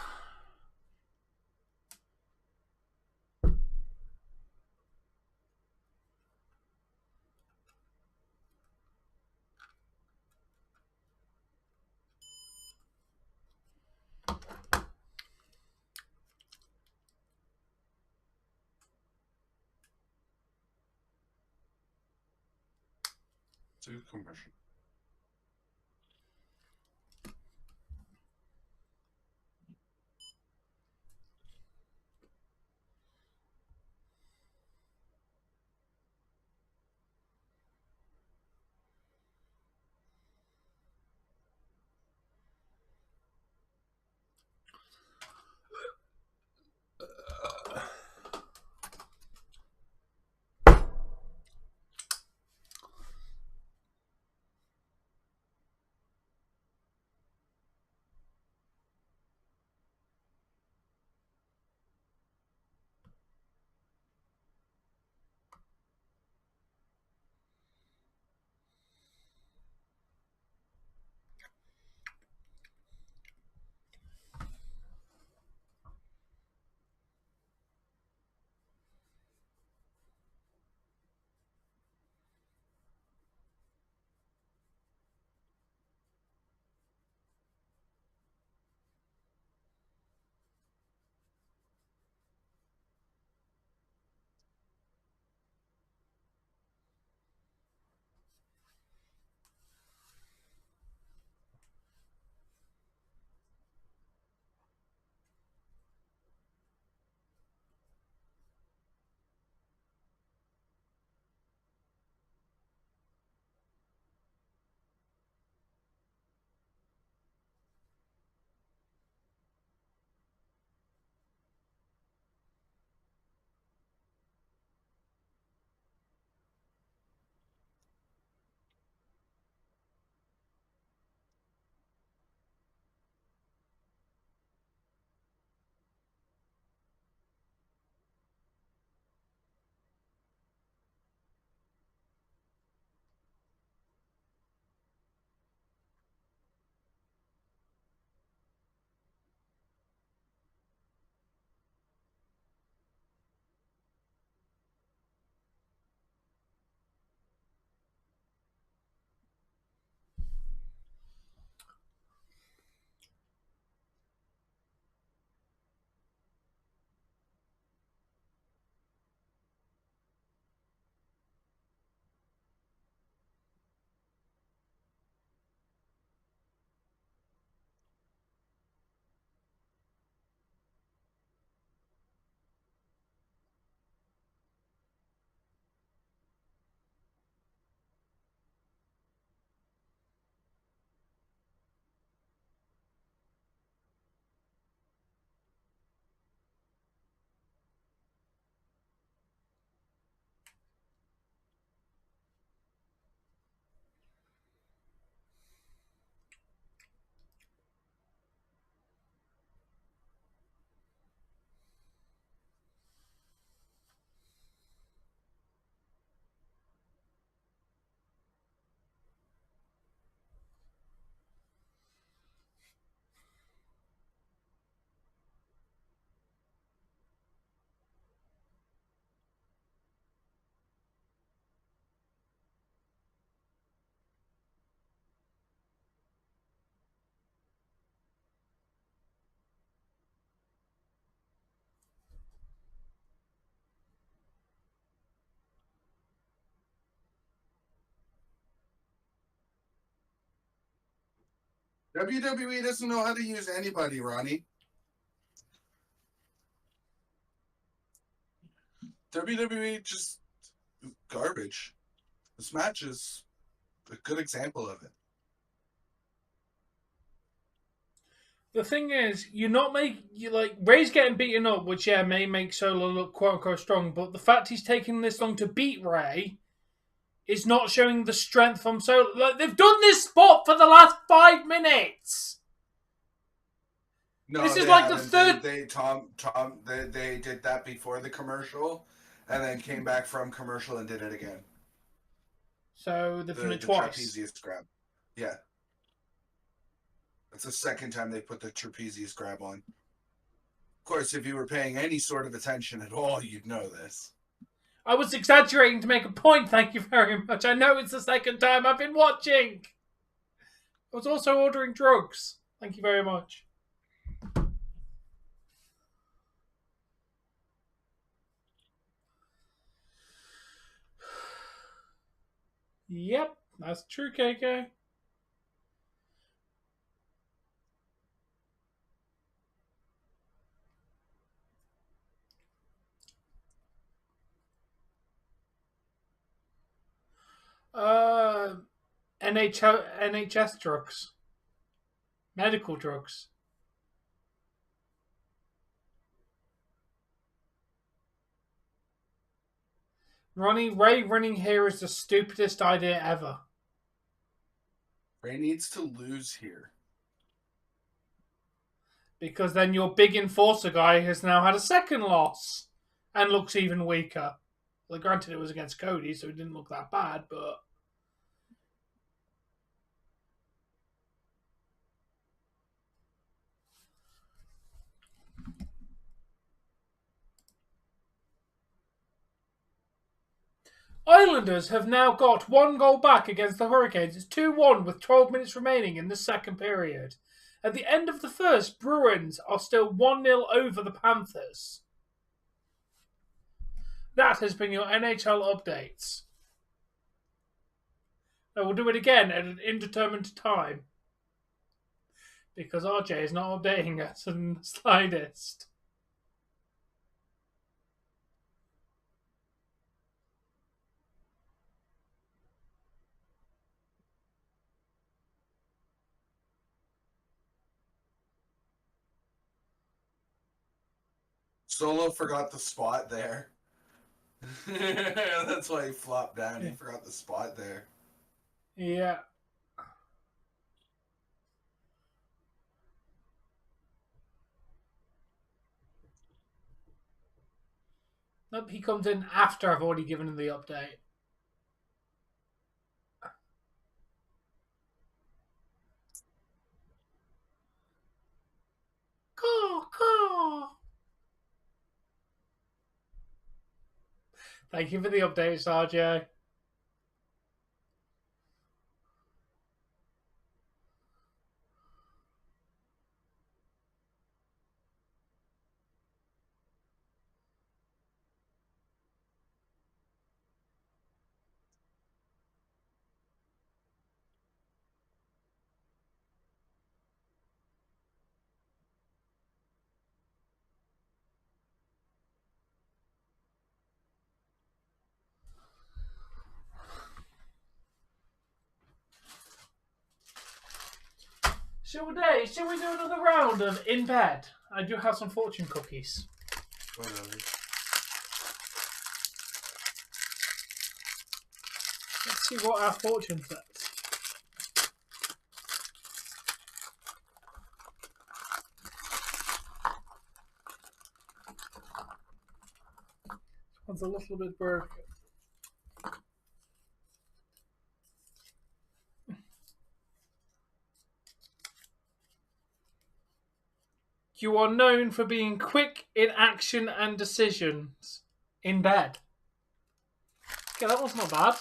It's a good commercial. WWE doesn't know how to use anybody, Ronnie. WWE just garbage. This match is a good example of it. The thing is, you're not Ray's getting beaten up, which may make Solo look quote unquote strong, but the fact he's taking this long to beat Ray is not showing the strength from Solo. Like, they've done this spot for the last 5 minutes. No, This is they like the haven't. third. They did that before the commercial, and then came back from commercial and did it again. So they've done The it twice. trapezius grab. Yeah. That's the second time they put the trapezius grab on. Of course, if you were paying any sort of attention at all, you'd know this. I was exaggerating to make a point, thank you very much. I know it's the second time I've been watching. I was also ordering drugs. Thank you very much. Yep, that's true, KK. NHS drugs. Medical drugs. Ray running here is the stupidest idea ever. Ray needs to lose here. Because then your big enforcer guy has now had a second loss and looks even weaker. Well, granted, it was against Cody, so it didn't look that bad, but... Islanders have now got 1 goal back against the Hurricanes. It's 2-1 with 12 minutes remaining in the second period. At the end of the first, Bruins are still 1-0 over the Panthers. That has been your NHL updates. Now we'll do it again at an indeterminate time. Because RJ is not updating us in the slightest. Solo forgot the spot there. That's why he flopped down. He forgot the spot there. Yeah. Nope, he comes in after I've already given him the update. Caw. Thank you for the updates, RJ. Shall we do another round of In Bed? I do have some fortune cookies. Whatever. Let's see what our fortune says. This one's a little bit broken. You are known for being quick in action and decisions. In bed. Okay, that one's not bad.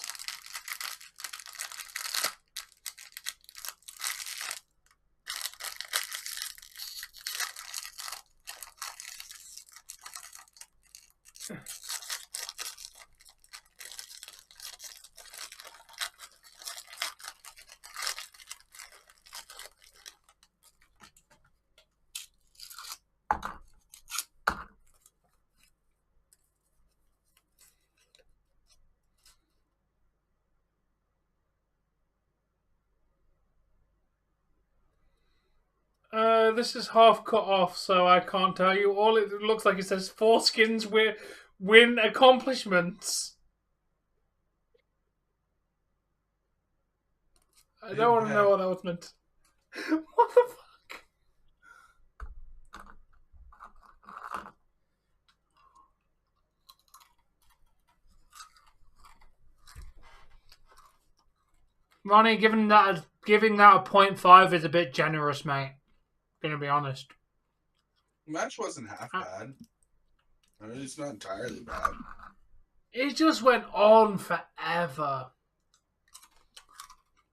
This is half cut off, so I can't tell you. All it looks like it says foreskins win accomplishments. I don't want to know what that was meant. What the fuck? Ronnie, giving that a 0.5 is a bit generous, mate. Gonna be honest. The match wasn't half bad. I mean, it's not entirely bad. It just went on forever.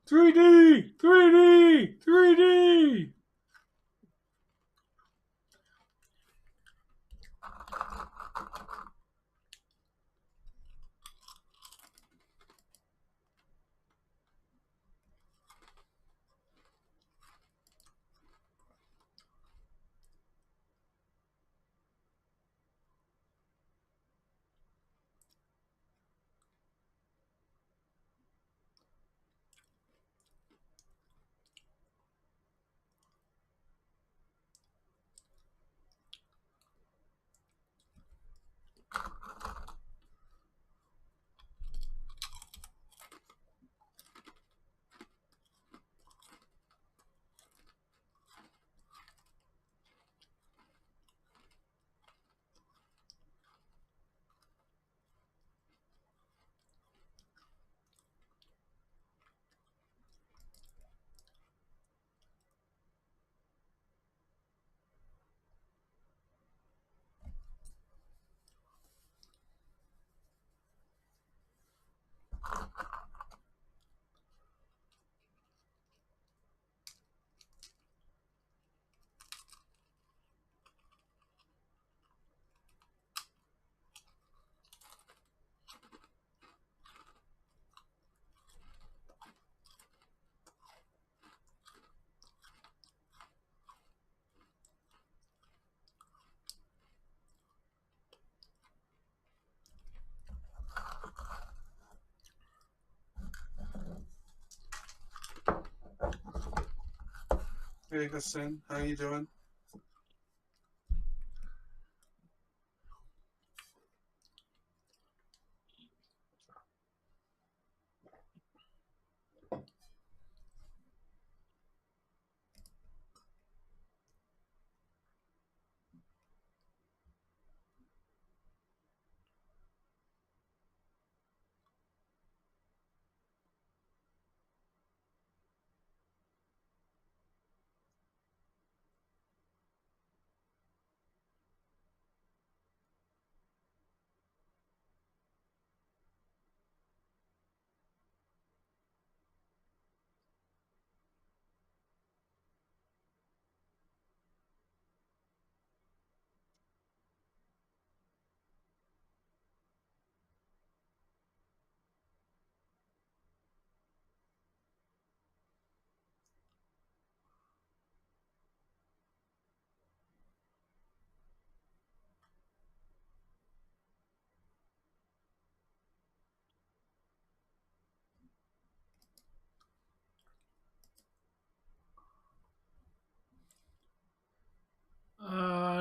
3D! 3D! 3D! Hey, Hassan, how you doing?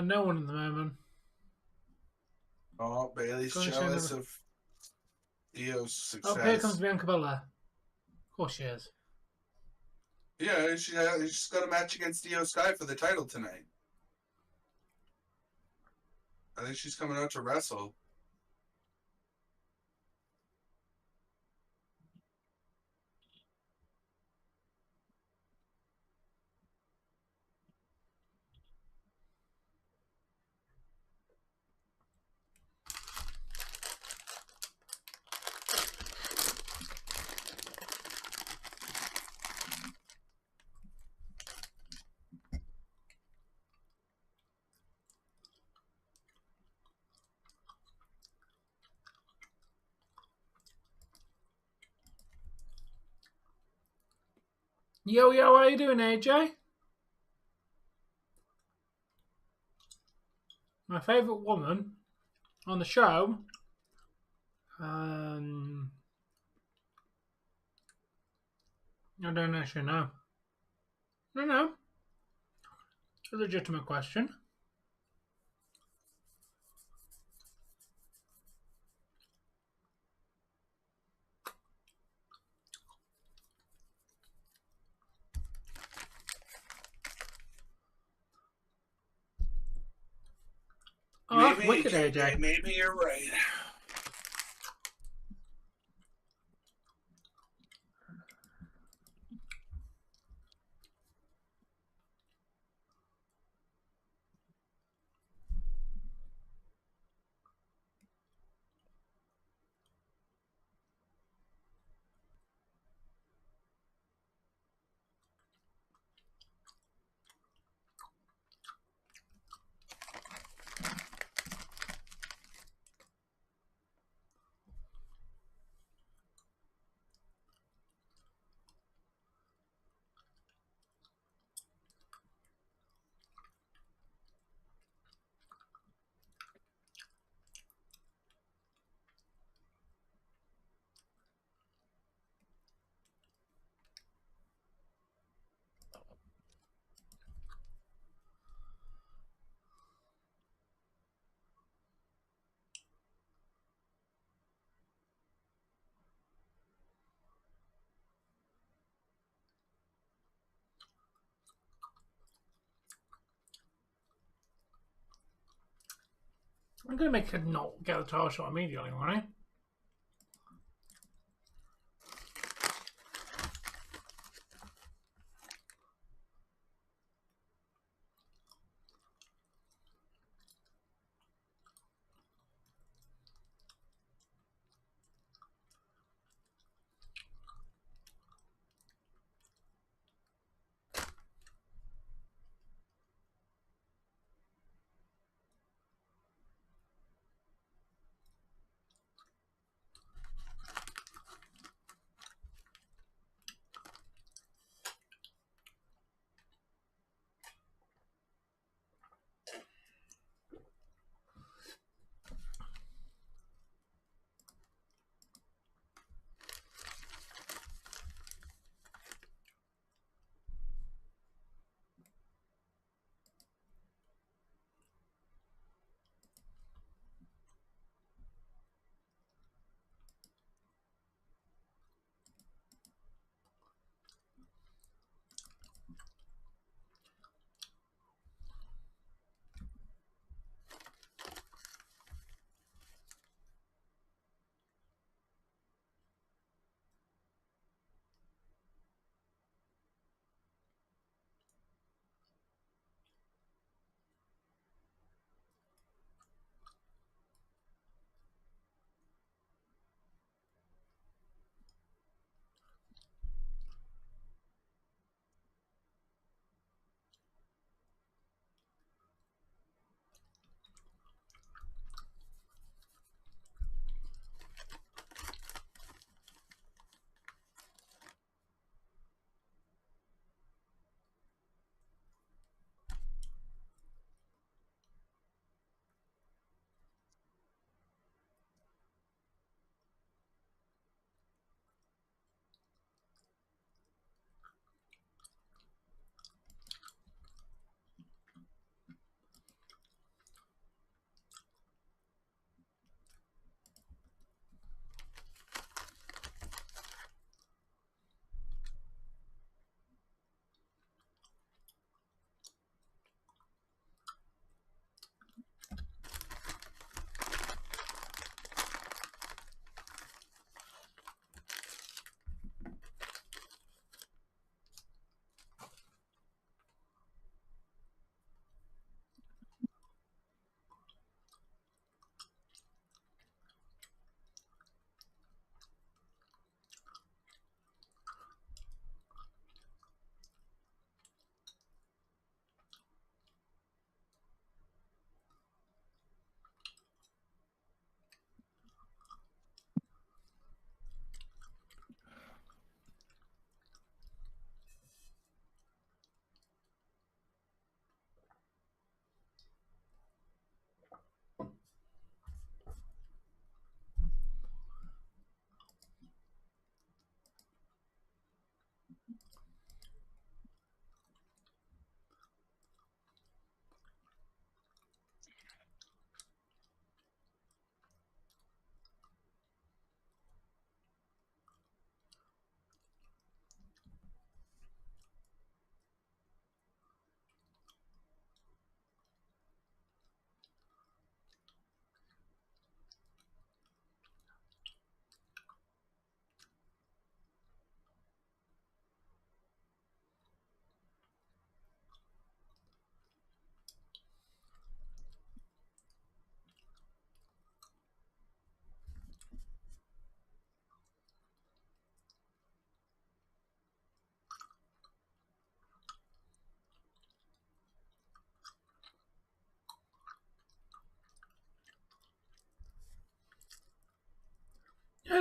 No one at the moment. Oh, Bailey's Gosh, I jealous never- of Io's Oh, success. here comes Bianca Belair. Of course she is. Yeah, she's got a match against Io Sky for the title tonight. I think she's coming out to wrestle. Yo, how are you doing, AJ? My favourite woman on the show. I don't actually know. No. It's a legitimate question. That's wicked, AJ. Maybe you're right. I'm going to make it not get the title shot immediately, right?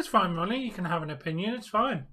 It's fine, Ronnie. You can have an opinion. It's fine.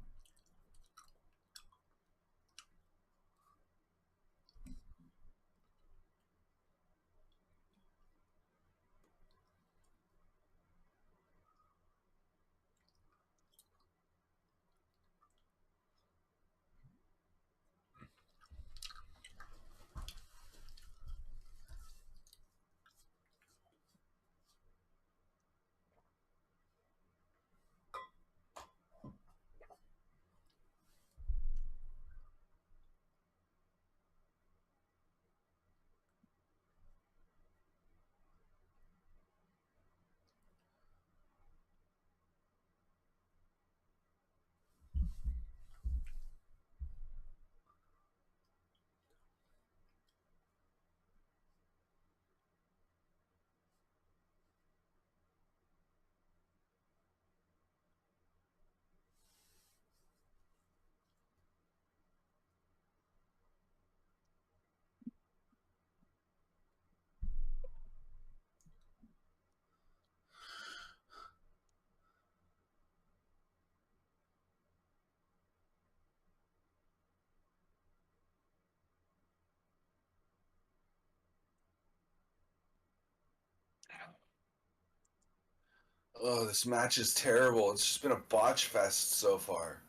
Oh, this match is terrible. It's just been a botch fest so far.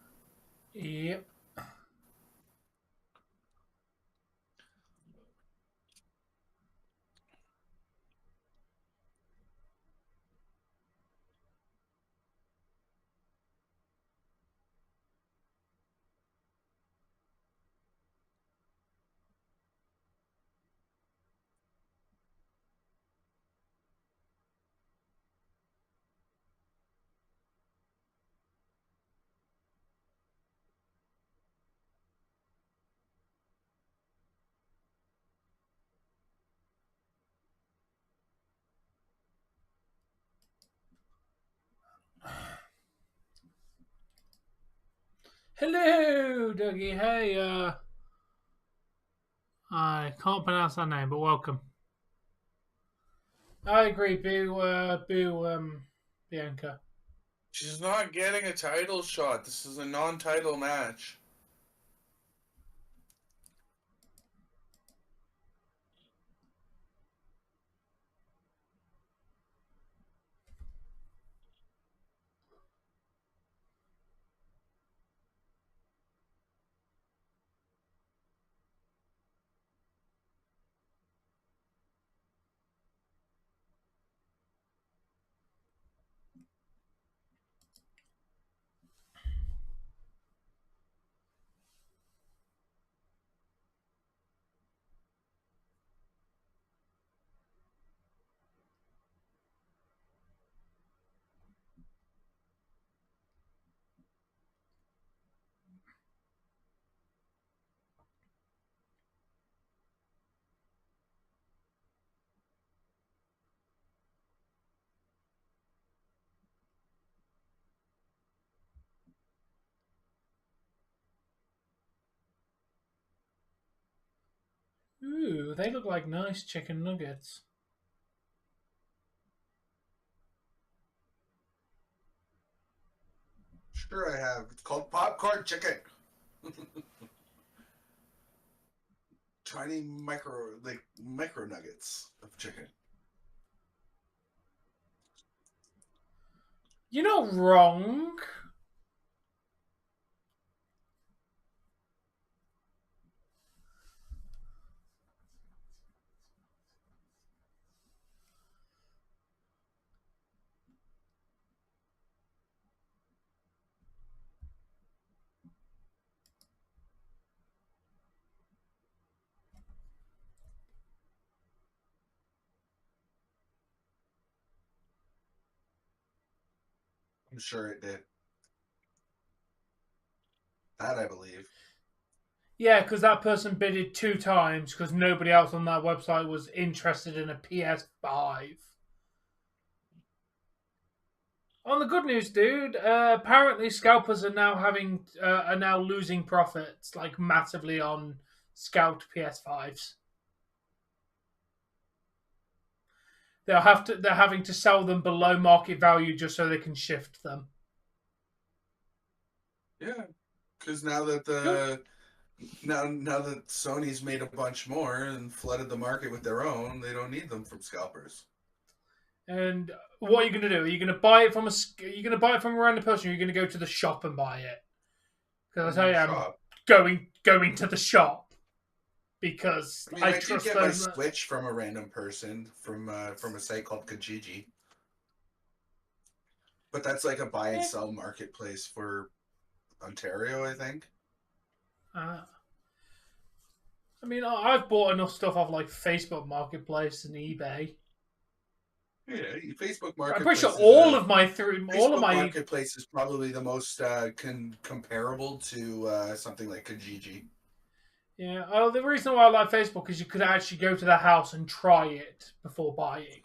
Yep. Hello, Dougie. Hey, I can't pronounce that name, but welcome. I agree, Bianca. She's not getting a title shot. This is a non-title match. Ooh, they look like nice chicken nuggets. Sure, I have. It's called popcorn chicken. Tiny micro nuggets of chicken. You're not wrong. I'm sure it did. That I believe. Yeah, because that person bidded 2 times because nobody else on that website was interested in a PS5. On the good news, dude, apparently scalpers are now losing profits like massively on scalped PS5s. They're having to sell them below market value just so they can shift them. Yeah, because now that now that Sony's made a bunch more and flooded the market with their own, they don't need them from scalpers. And what are you going to do? Are you going to buy it from a random person, or are you going to go to the shop and buy it? Because I tell you, I'm going to the shop because I mean, I did trust get my those. Switch from a random person from a site called Kijiji, but that's like a buy and sell marketplace for Ontario, I think. I mean, I've bought enough stuff off like Facebook Marketplace and eBay. Yeah, Facebook Marketplace. I'm pretty sure all of my Marketplace is probably the most comparable to something like Kijiji. Yeah. Oh, the reason why I like Facebook is you could actually go to the house and try it before buying.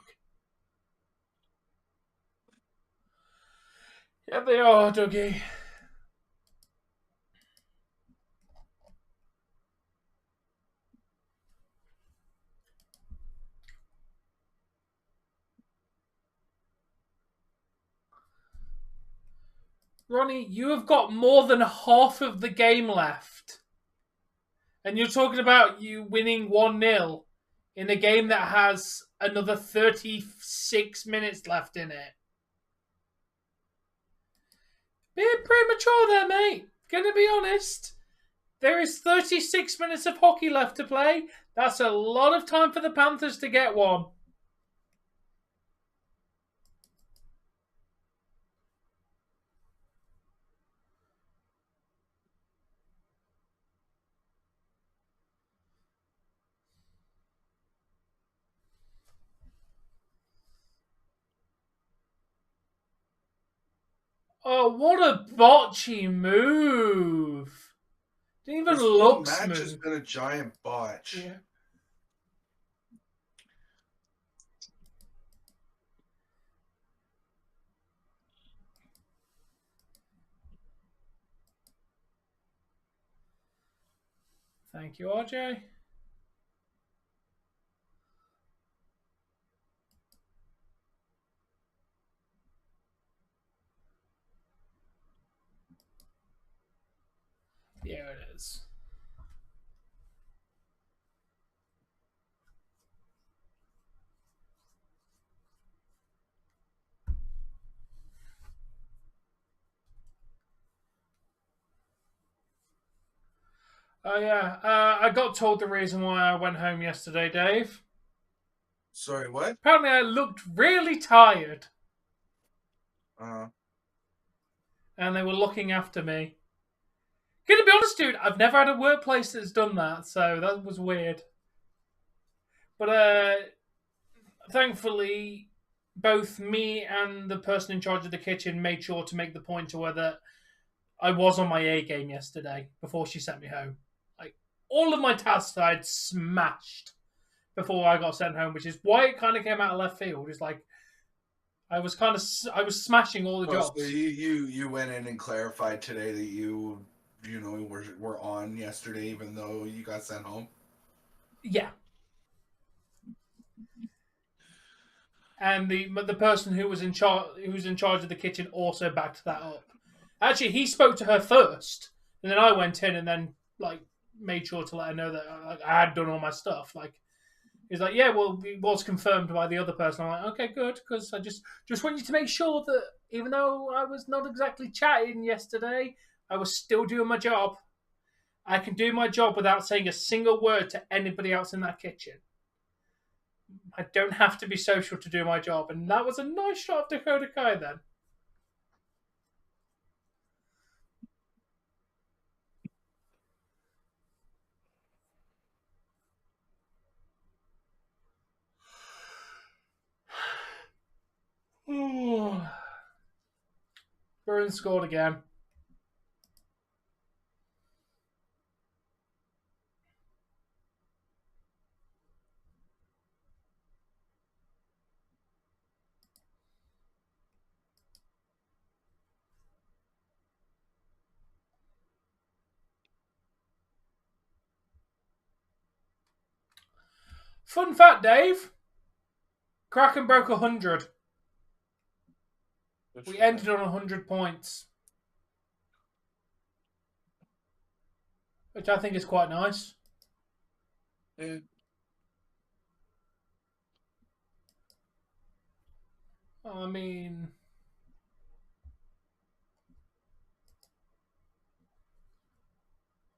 Yeah, they are, Dougie. Ronnie, you have got more than half of the game left. And you're talking about you winning 1-0 in a game that has another 36 minutes left in it. Being premature there, mate. Gonna be honest. There is 36 minutes of hockey left to play. That's a lot of time for the Panthers to get one. Oh, what a botchy move. Didn't even look smooth. This match has been a giant botch. Yeah. Thank you, RJ. Here it is. Oh, yeah. I got told the reason why I went home yesterday, Dave. Sorry, what? Apparently I looked really tired. And they were looking after me. Gonna be honest, dude, I've never had a workplace that's done that, so that was weird. But thankfully, both me and the person in charge of the kitchen made sure to make the point to her that I was on my A game yesterday before she sent me home. Like, all of my tasks I'd smashed before I got sent home, which is why it kind of came out of left field. It's like I was smashing all the jobs. So you went in and clarified today that you were on yesterday, even though you got sent home. Yeah. And the person who was in charge of the kitchen also backed that up. Actually, he spoke to her first, and then I went in and then made sure to let her know that I had done all my stuff. He's like, yeah, well, it was confirmed by the other person. I'm like, okay, good, because I just want you to make sure that even though I was not exactly chatting yesterday, I was still doing my job. I can do my job without saying a single word to anybody else in that kitchen. I don't have to be social to do my job. And that was a nice shot of Dakota Kai then. Burns scored again. Fun fact, Dave. Kraken broke 100. We ended on 100 points. which I think is quite nice. Yeah. I mean,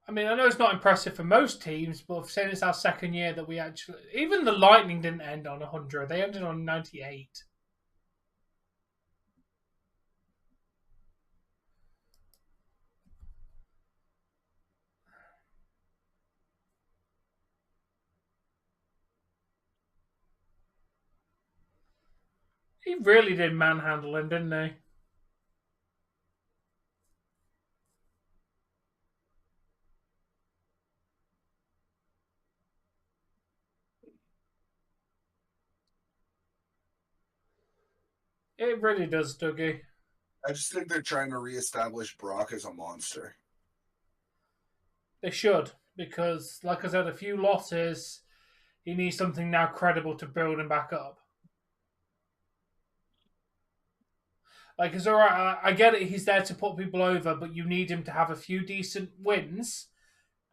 I know it's not impressive for most teams, but saying it's our second year that we actually... Even the Lightning didn't end on 100. They ended on 98. He really did manhandle him, didn't he? It really does, Dougie. I just think they're trying to reestablish Brock as a monster. They should, because, like I said, a few losses, he needs something now credible to build him back up. Like, it's alright, I get it, he's there to put people over, but you need him to have a few decent wins,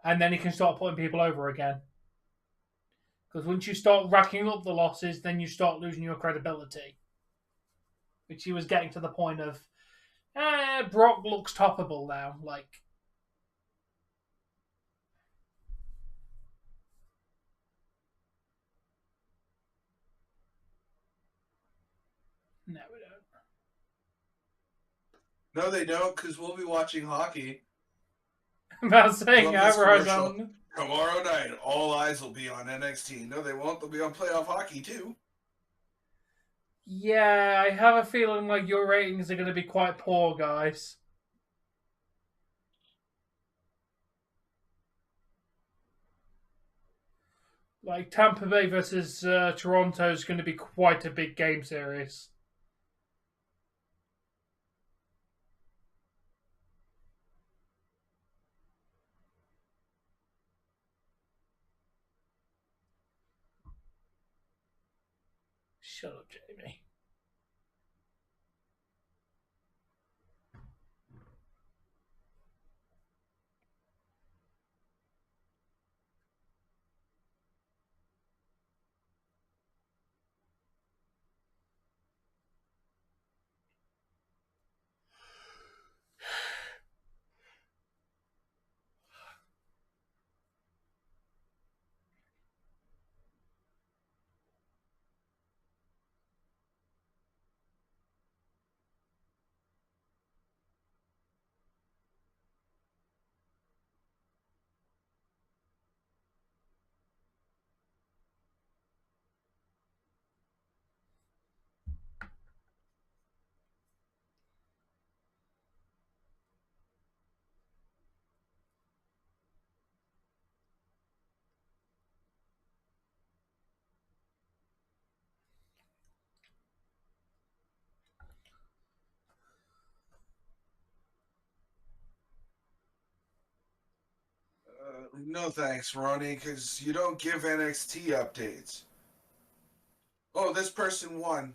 and then he can start putting people over again. Because once you start racking up the losses, then you start losing your credibility. Which he was getting to the point of, Brock looks toppable now. Like, no, we don't. No, they don't, because we'll be watching hockey. About saying Love this Alvarez commercial. on. Tomorrow night, all eyes will be on NXT. No, they won't. They'll be on playoff hockey, too. Yeah, I have a feeling like your ratings are going to be quite poor, guys. Like, Tampa Bay versus Toronto is going to be quite a big game series. Shut up, Jamie. No thanks, Ronnie, because you don't give NXT updates. Oh, this person won.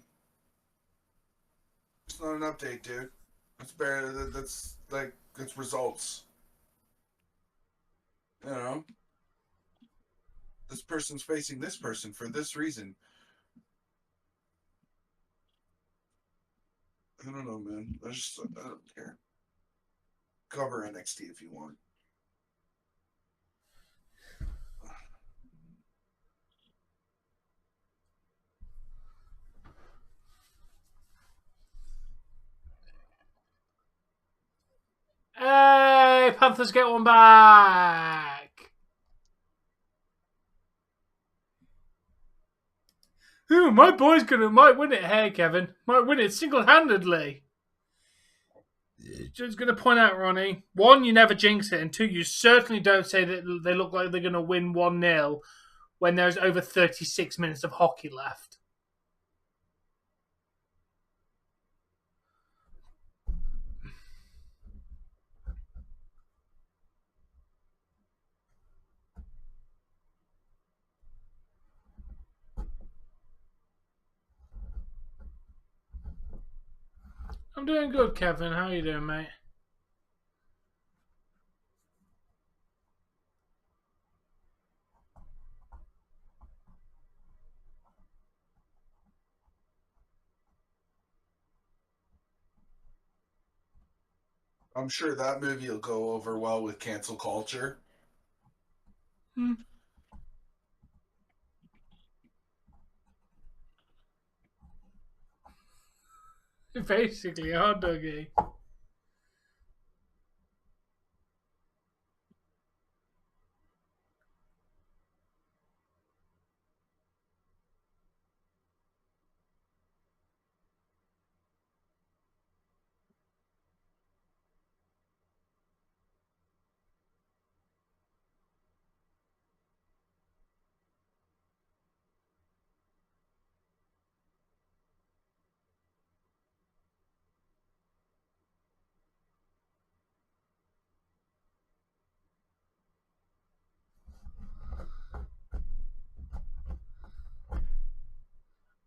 It's not an update, dude. That's better. That's like, it's results. You know? This person's facing this person for this reason. I don't know, man. I don't care. Cover NXT if you want. Hey, Panthers get one back. Ooh, my boy's might win it. Hey, Kevin, might win it single-handedly. Just going to point out, Ronnie, one, you never jinx it, and two, you certainly don't say that they look like they're going to win 1-0 when there's over 36 minutes of hockey left. I'm doing good, Kevin. How you doing, mate? I'm sure that movie will go over well with cancel culture. Basically, a hot doggy.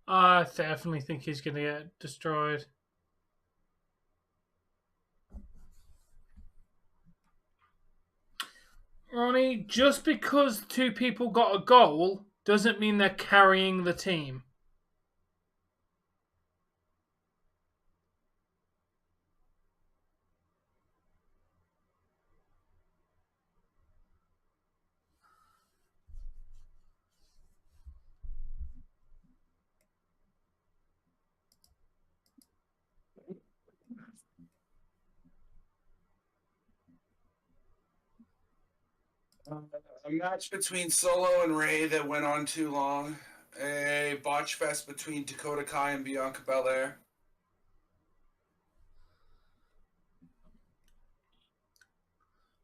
I definitely think he's going to get destroyed. Ronnie, just because two people got a goal doesn't mean they're carrying the team. A match between Solo and Ray that went on too long. A botch fest between Dakota Kai and Bianca Belair.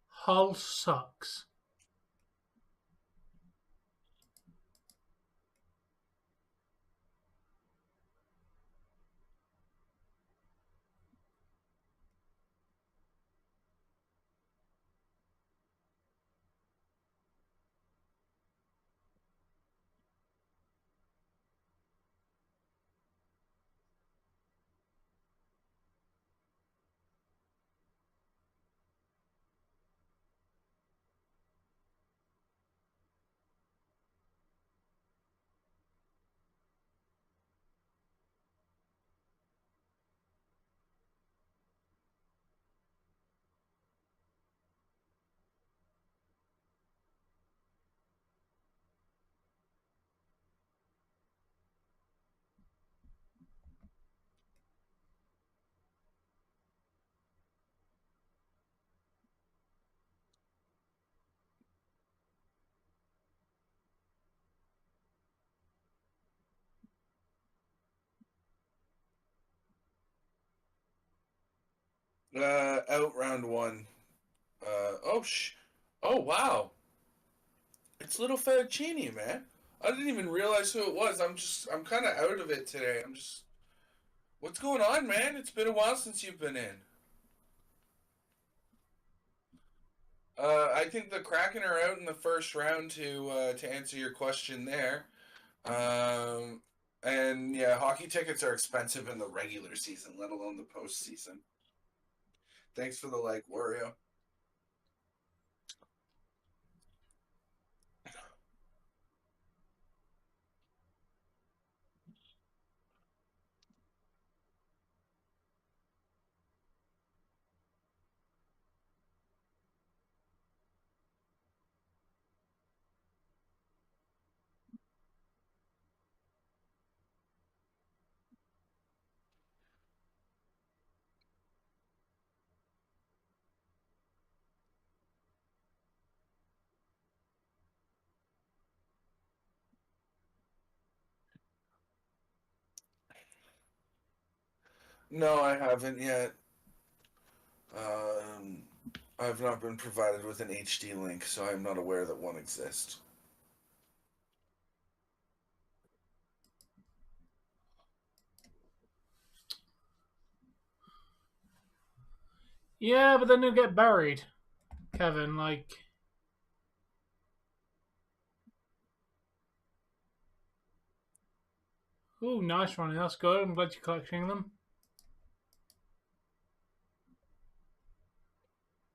Hull sucks. Out round one. Oh, wow. It's Little Fettuccine, man. I didn't even realize who it was. I'm kind of out of it today. What's going on, man? It's been a while since you've been in. I think the Kraken are out in the first round to answer your question there. And yeah, hockey tickets are expensive in the regular season, let alone the postseason. Thanks for the like, Wario. No, I haven't yet. Um, I've not been provided with an HD link, so I'm not aware that one exists. Yeah, but then you'll get buried, Kevin. Like, ooh, nice, Ronnie. That's good. I'm glad you're collecting them.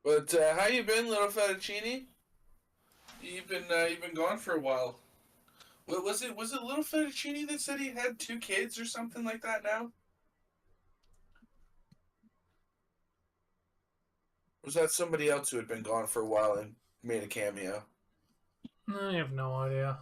But how you been, Little Fettuccine? You've been gone for a while. What was it? Was it Little Fettuccine that said he had 2 kids or something like that now? Was that somebody else who had been gone for a while and made a cameo? I have no idea.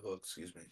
Oh, excuse me.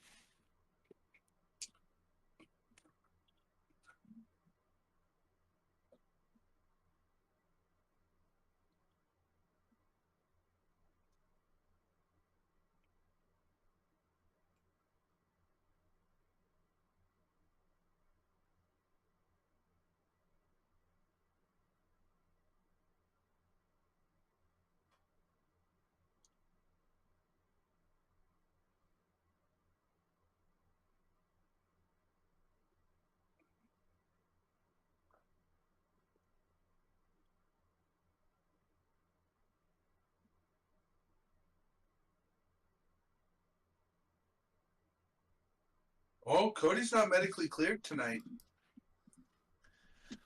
Oh, Cody's not medically cleared tonight.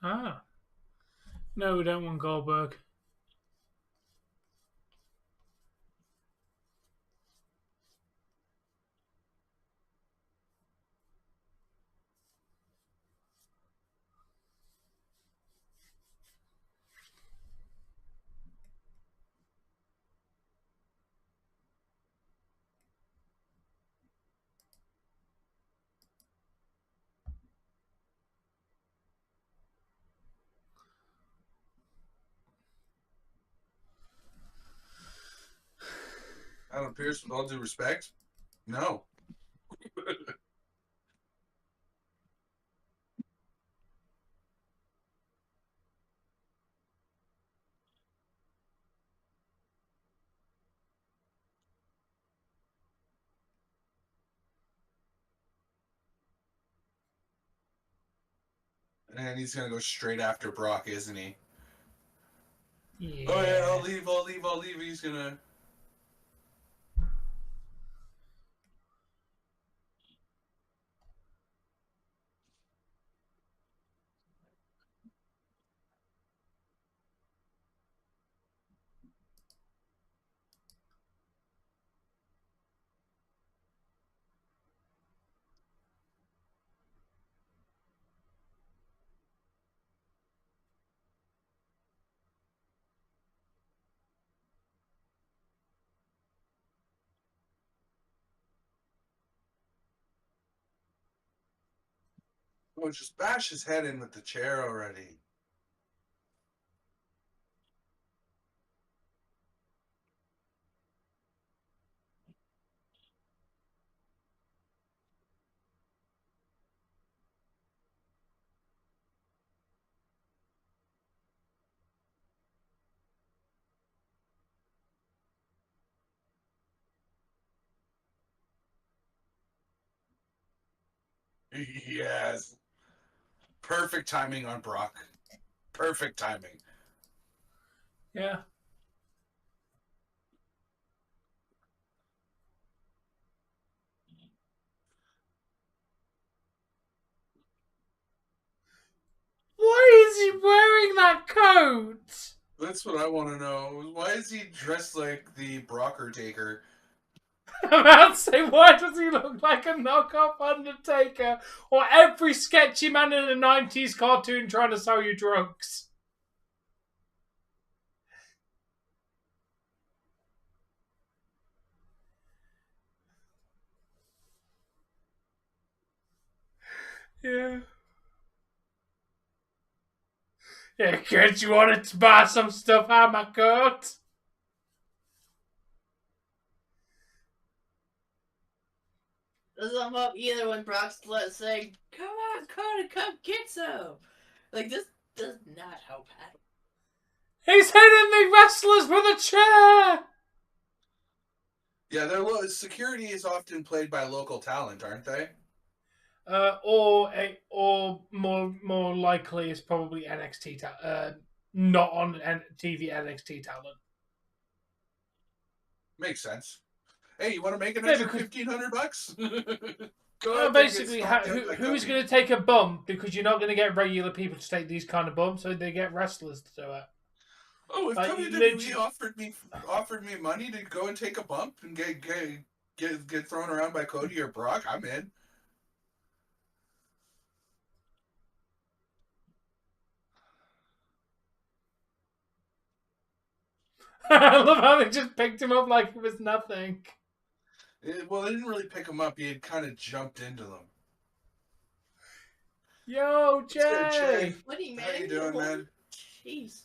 Ah. No, we don't want Goldberg. Adam Pearce, with all due respect, no. And he's gonna go straight after Brock, isn't he? Yeah. Oh yeah, I'll leave. He's gonna. Oh, just bash his head in with the chair already. Yes. Perfect timing on Brock. Perfect timing. Yeah. Why is he wearing that coat? That's what I want to know. Why is he dressed like the Brocker Taker? I'm about to say, why does he look like a knockoff Undertaker or every sketchy man in a 90s cartoon trying to sell you drugs? Yeah. Yeah, kid, you wanted to buy some stuff out of my coat? Doesn't come up either when Brock's saying, "Come on, Cody, come get some." Like, this does not help at all. He's hitting the wrestlers with a chair! Yeah, security is often played by local talent, aren't they? Or more likely, it's probably NXT not on TV NXT talent. Makes sense. Hey, you want to make an Yeah, extra because- $1,500? Go ahead, Basically, get stomped out by who's Cody. going to take a bump? Because you're not going to get regular people to take these kind of bumps, so they get wrestlers to do it. Oh, if Like, WWE literally- offered me money to go and take a bump and get thrown around by Cody or Brock, I'm in. I love how they just picked him up like it was nothing. Well, they didn't really pick him up. He had kind of jumped into them. Yo, What's good, Jay! Jay? What are you, man? How you doing, man? Jeez.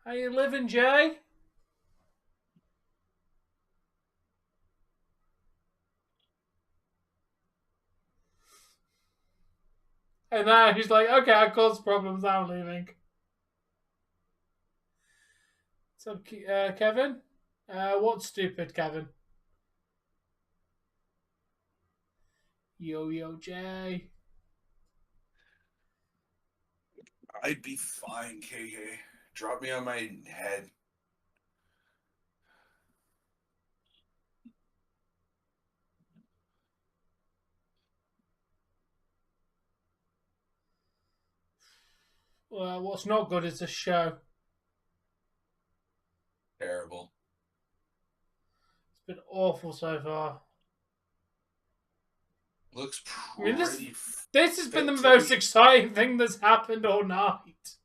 How you living, Jay? And now he's like, okay, I caused problems, I'm leaving. So, Kevin? What's stupid, Kevin? Yo, Jay. I'd be fine, KK. Drop me on my head. Well, what's not good is the show. Terrible. It's been awful so far. Looks I mean, pretty. this has been the fit, most too. exciting thing that's happened all night.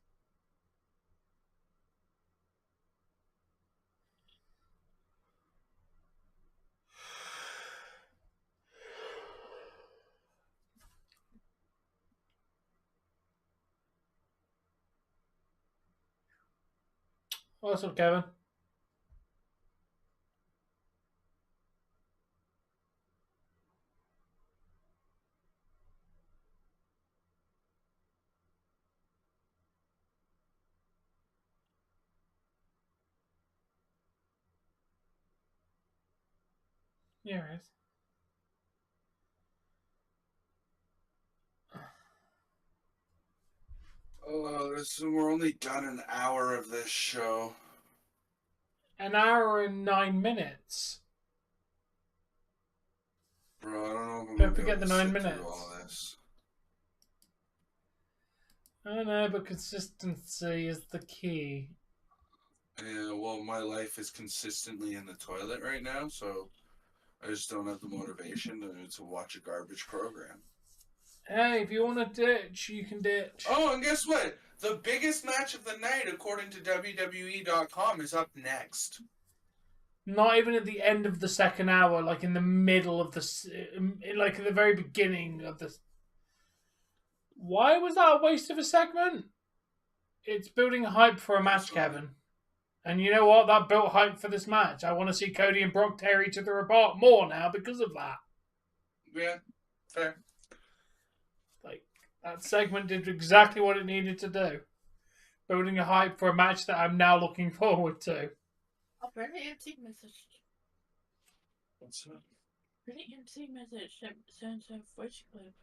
What's up, Kevin? Yeah, it is. Oh, we're only done an hour of this show. An hour and 9 minutes. Bro, I don't know if I'm Don't gonna be forget able the to 9 sit through minutes. all this. I know, but consistency is the key. Yeah, well, my life is consistently in the toilet right now, so I just don't have the motivation to watch a garbage program. Hey, if you want to ditch, you can ditch. Oh, and guess what? The biggest match of the night, according to WWE.com, is up next. Not even at the end of the second hour, like in the middle of like at the very beginning of the. Why was that a waste of a segment? It's building hype for a match, Kevin. And you know what? That built hype for this match. I want to see Cody and Brock tear each other apart more now because of that. Yeah, fair. Like, that segment did exactly what it needed to do. Building a hype for a match that I'm now looking forward to. Oh, Brittany MC message. What's up? Brittany MC message sends a voice clip.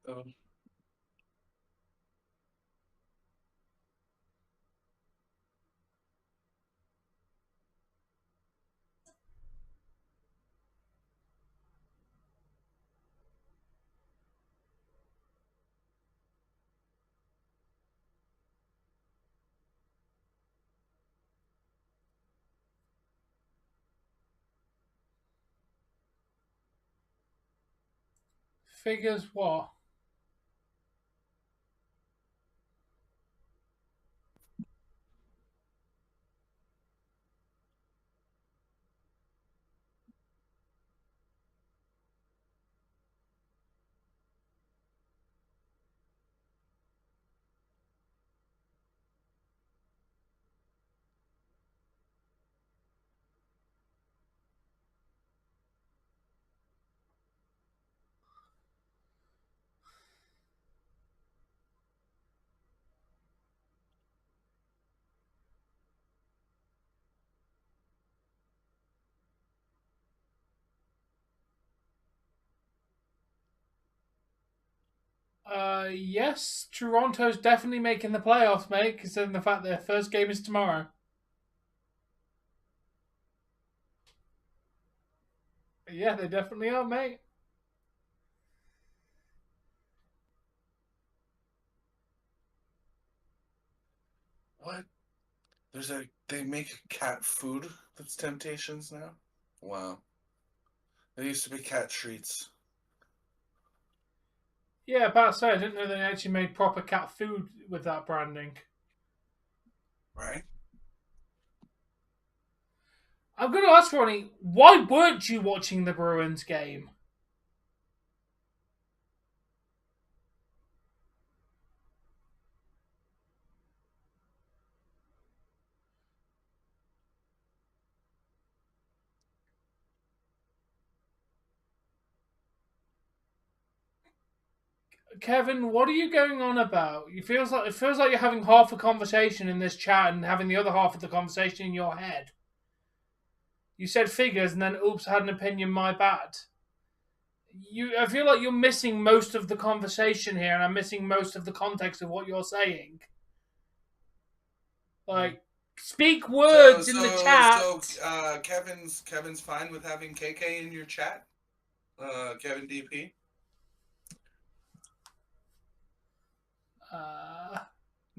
Oh. Figures what? Yes, Toronto's definitely making the playoffs, mate, considering the fact their first game is tomorrow. Yeah, they definitely are, mate. What? They make cat food that's Temptations now? Wow. There used to be cat treats. Yeah, about to say, I didn't know they actually made proper cat food with that branding. Right? I'm going to ask Ronnie, why weren't you watching the Bruins game? Kevin, what are you going on about? It feels like you're having half a conversation in this chat and having the other half of the conversation in your head. You said figures and then, oops, I had an opinion, my bad. I feel like you're missing most of the conversation here, and I'm missing most of the context of what you're saying. Like, speak words in the chat. So Kevin's fine with having KK in your chat? Kevin DP?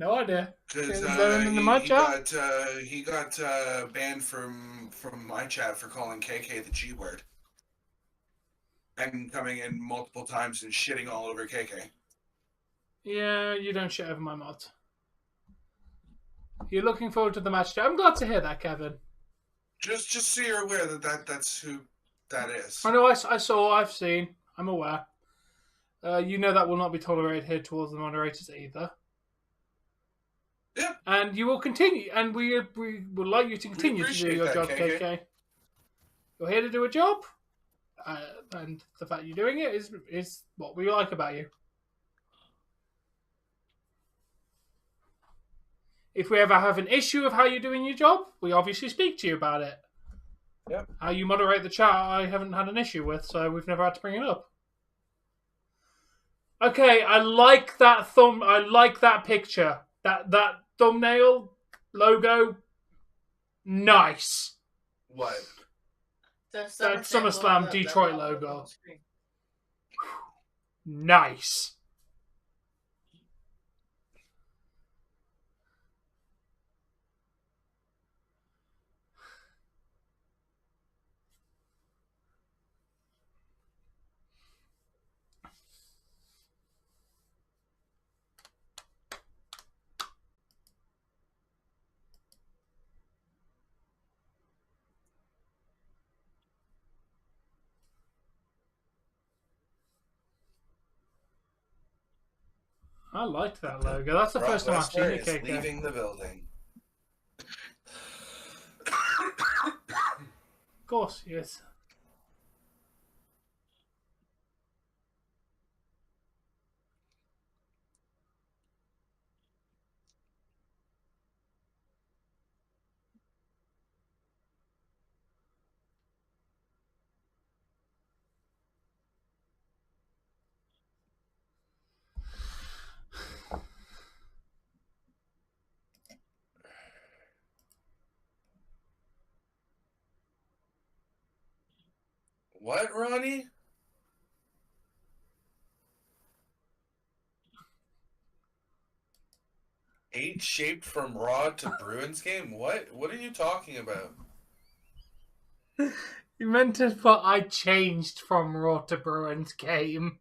No idea. Because he got banned from my chat for calling KK the G word. And coming in multiple times and shitting all over KK. Yeah, you don't shit over my mod. You're looking forward to the match. I'm glad to hear that, Kevin. Just so you're aware that's who that is. I know. I've seen. I'm aware. You know that will not be tolerated here towards the moderators either. Yeah. And you will continue, and we would like you to continue to do your job, KK. You're here to do a job, and the fact you're doing it is what we like about you. If we ever have an issue of how you're doing your job, we obviously speak to you about it. Yep. How you moderate the chat, I haven't had an issue with, so we've never had to bring it up. Okay, I like that I like that picture. That thumbnail logo. Nice. What? That SummerSlam Detroit logo. Nice. I liked that logo. That's the first time I've seen it, KK. Leaving the building. Of course, yes. What, Ronnie? Eight shaped from Raw to Bruins game? What? What are you talking about? You meant to put I changed from Raw to Bruins game.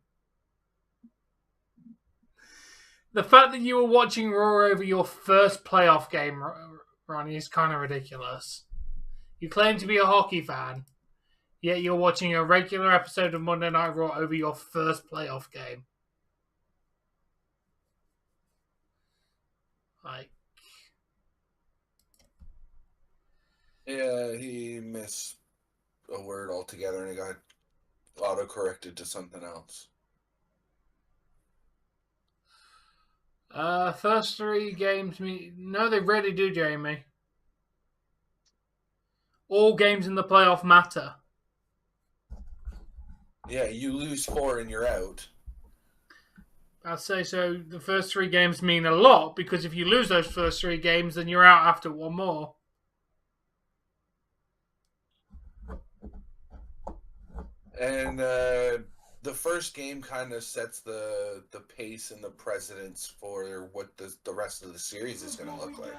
The fact that you were watching Raw over your first playoff game, Ronnie, is kind of ridiculous. You claim to be a hockey fan, yet you're watching a regular episode of Monday Night Raw over your first playoff game. Like, yeah, he missed a word altogether and it got auto-corrected to something else. First three games... No, they rarely do, Jamie. All games in the playoff matter. Yeah, you lose 4 and you're out. I'd say so. The first three games mean a lot, because if you lose those first three games, then you're out after one more. And the first game kind of sets the pace and the precedence for what the rest of the series is going to look like.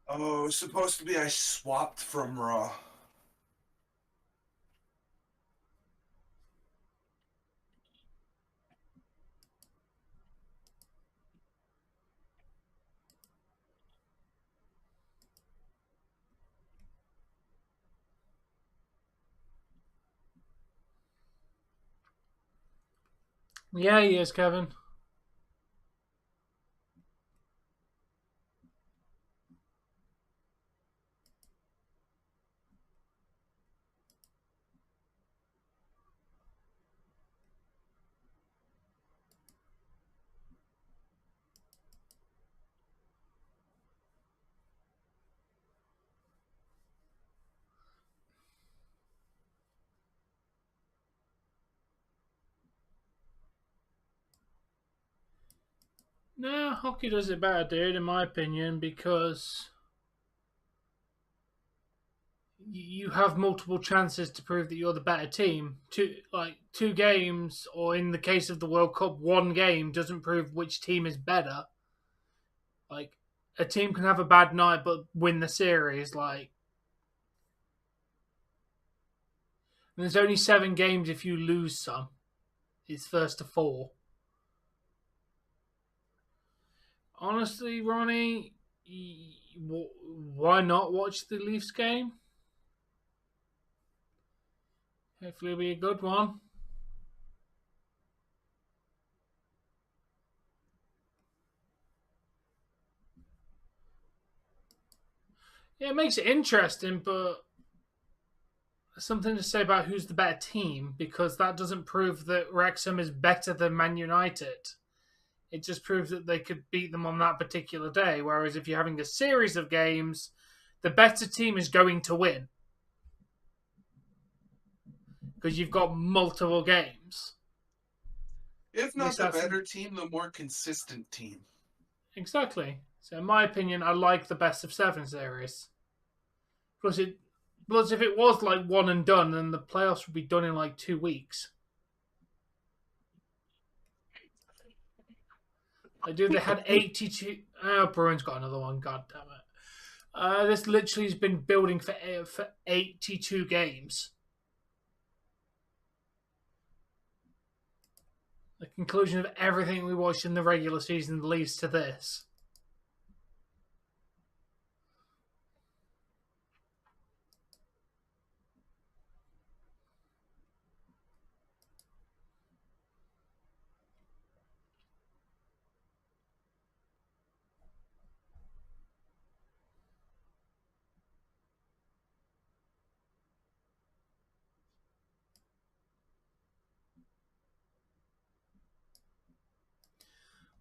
Oh, it was supposed to be I swapped from Raw. Yeah, he is, Kevin. No, hockey does it better, dude, in my opinion, because you have multiple chances to prove that you're the better team. Two games, or in the case of the World Cup, one game doesn't prove which team is better. Like, a team can have a bad night but win the series. Like, and there's only 7 games if you lose some. It's first to 4. Honestly, Ronnie, why not watch the Leafs game? Hopefully it'll be a good one. Yeah, it makes it interesting, but something to say about who's the better team, because that doesn't prove that Wrexham is better than Man United. It just proves that they could beat them on that particular day. Whereas if you're having a series of games, the better team is going to win. Because you've got multiple games. If not the better team, the more consistent team. Exactly. So in my opinion, I like the best of 7 series. Plus, if it was like one and done, then the playoffs would be done in like 2 weeks. They had 82. Bruins got another one. God damn it! This literally has been building for 82 games. The conclusion of everything we watched in the regular season leads to this.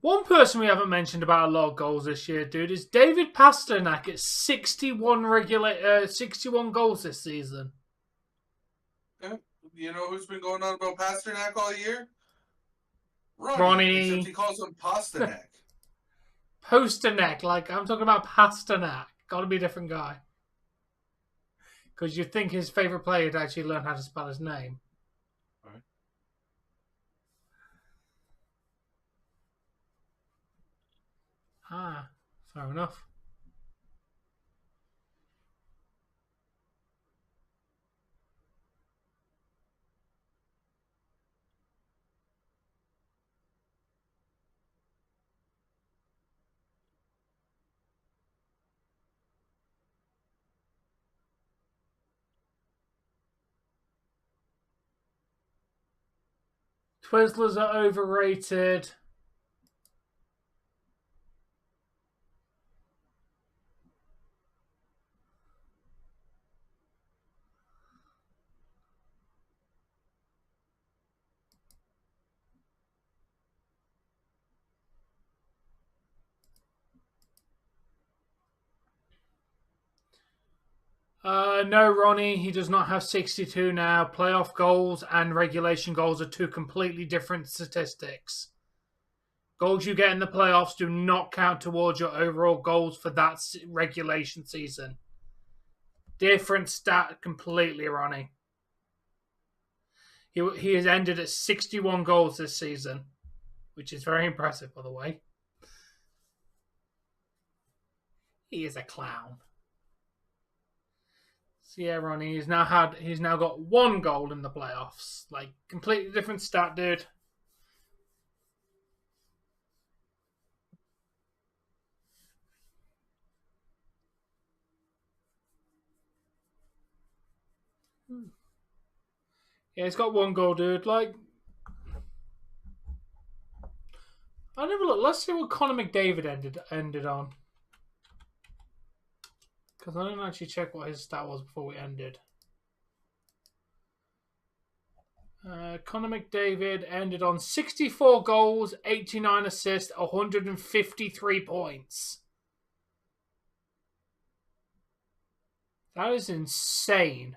One person we haven't mentioned about a lot of goals this year, dude, is David Pasternak at 61 goals this season. Yeah. You know who's been going on about Pasternak all year? Ronnie. Except he calls him Pasternak. Posternak, like I'm talking about Pasternak. Gotta be a different guy. Because you'd think his favourite player would actually learn how to spell his name. Right. Ah, fair enough. Twizzlers are overrated. No, Ronnie, he does not have 62 now. Playoff goals and regulation goals are two completely different statistics. Goals you get in the playoffs do not count towards your overall goals for that regulation season. Different stat completely, Ronnie. He has ended at 61 goals this season, which is very impressive, by the way. He is a clown. So yeah, Ronnie, he's now got 1 goal in the playoffs. Like, completely different stat, dude. Yeah, he's got 1 goal, dude. Like, I never look. Let's see what Conor McDavid ended on. Because I didn't actually check what his stat was before we ended. Conor McDavid ended on 64 goals, 89 assists, 153 points. That is insane.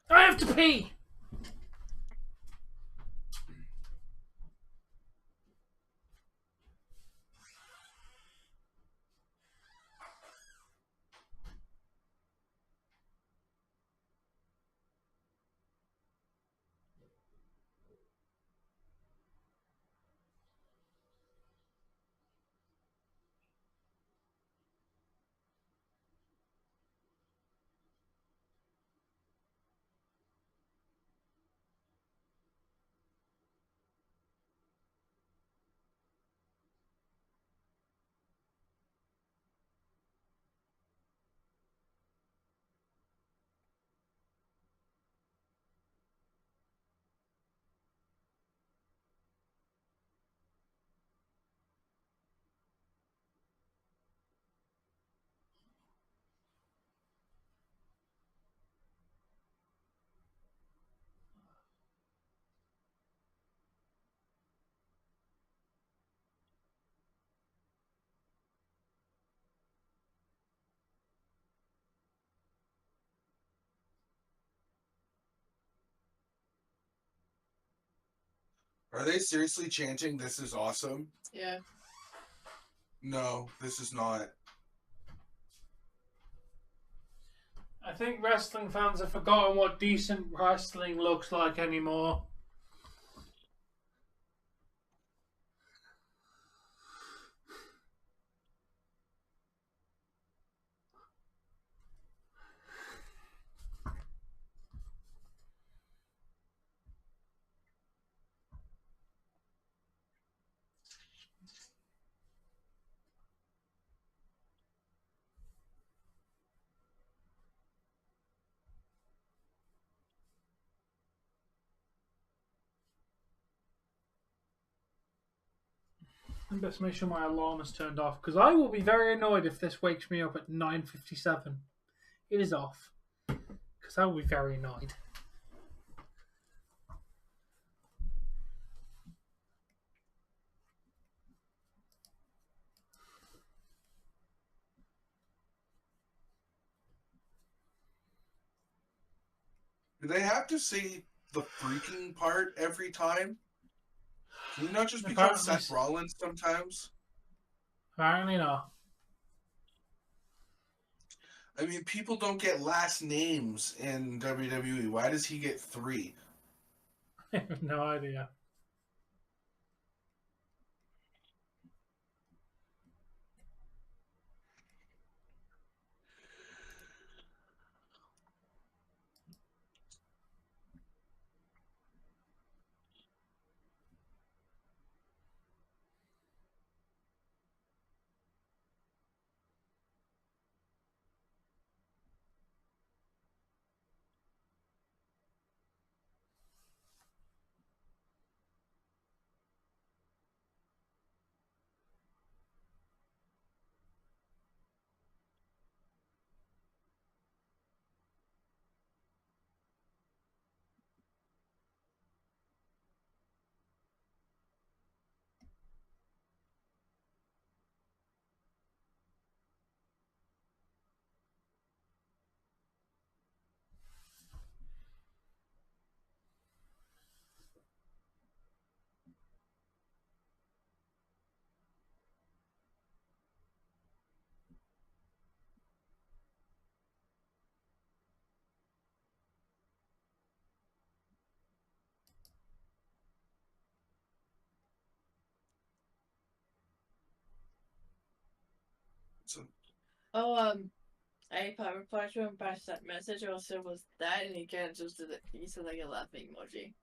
I have to pee! Are they seriously chanting "This is awesome"? Yeah. No, this is not. I think wrestling fans have forgotten what decent wrestling looks like anymore. I best make sure my alarm is turned off, because I will be very annoyed if this wakes me up at 9:57. It is off, because I will be very annoyed. Do they have to say the freaking part every time? Can you not just become Apparently- Seth Rollins sometimes? Apparently not. I mean, people don't get last names in WWE. Why does he get 3? I have no idea. Oh, I replied to him past that message. I also was that, and he kind of just did it. He said like a laughing emoji.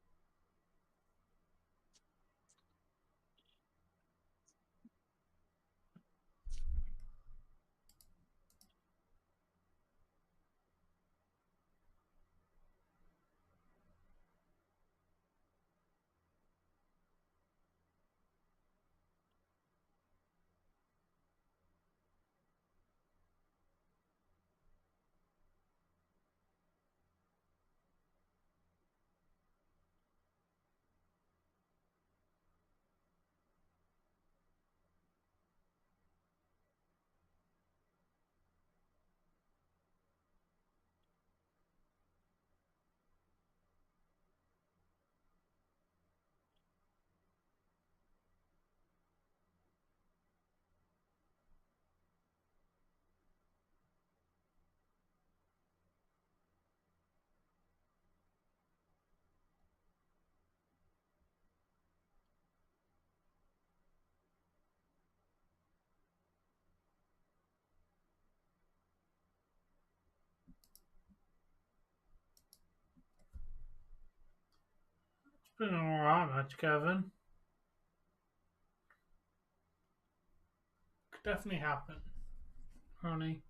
It's been an alright match, Kevin. Could definitely happen, honey.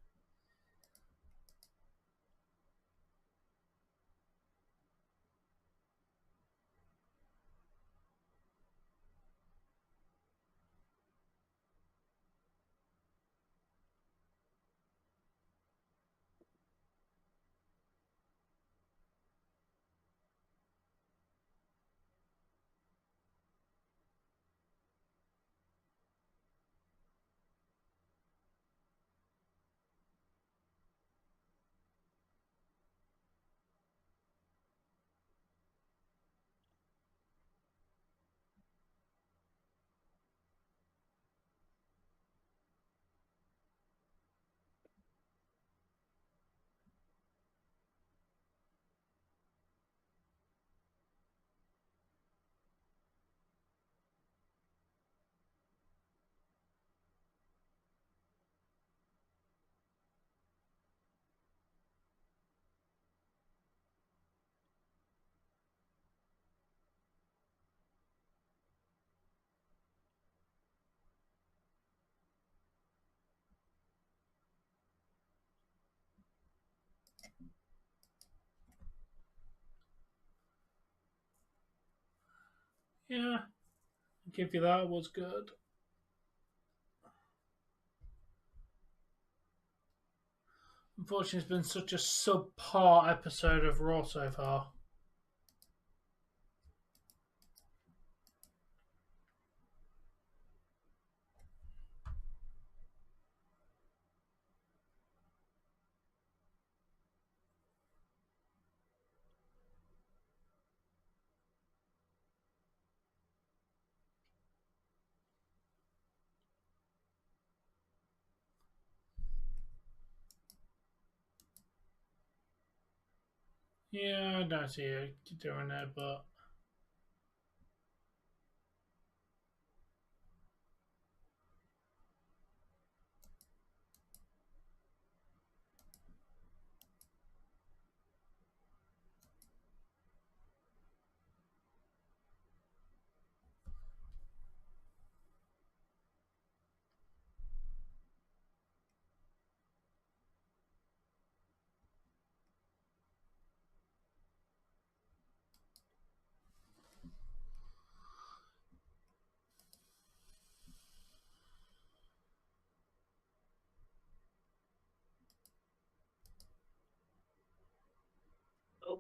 Yeah, I'll give you that. It was good. Unfortunately, it's been such a subpar episode of Raw so far. Yeah, I don't see you doing it, but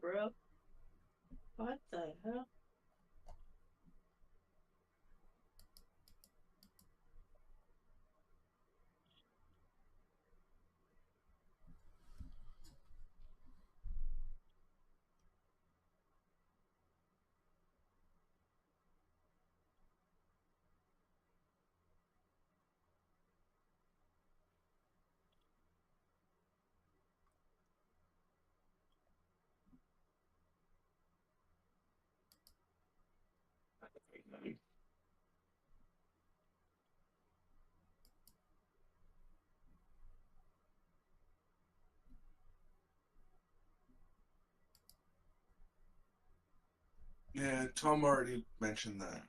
bro. What the hell? Yeah, Tom already mentioned that.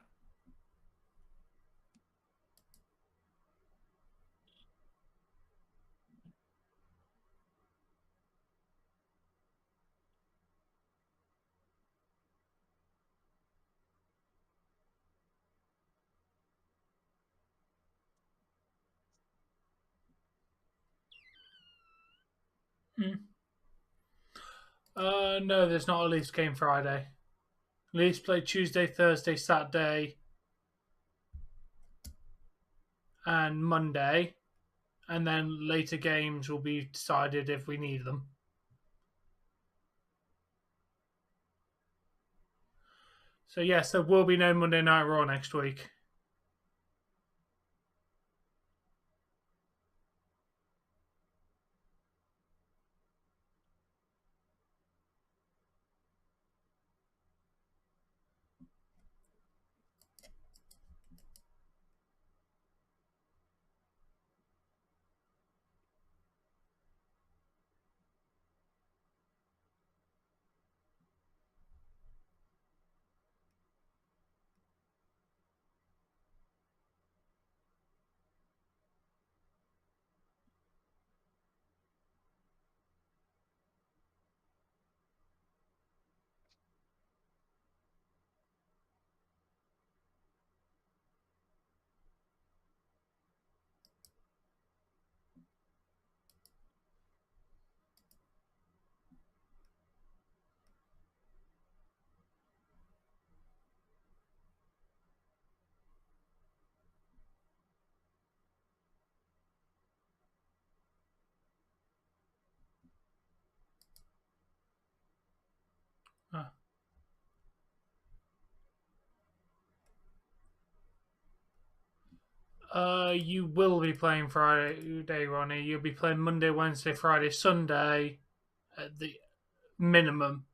No, there's not a Leafs game Friday. Leafs play Tuesday, Thursday, Saturday, and Monday, and then later games will be decided if we need them. So yes, there will be no Monday Night Raw next week. You will be playing Friday, Ronnie. You'll be playing Monday, Wednesday, Friday, Sunday at the minimum.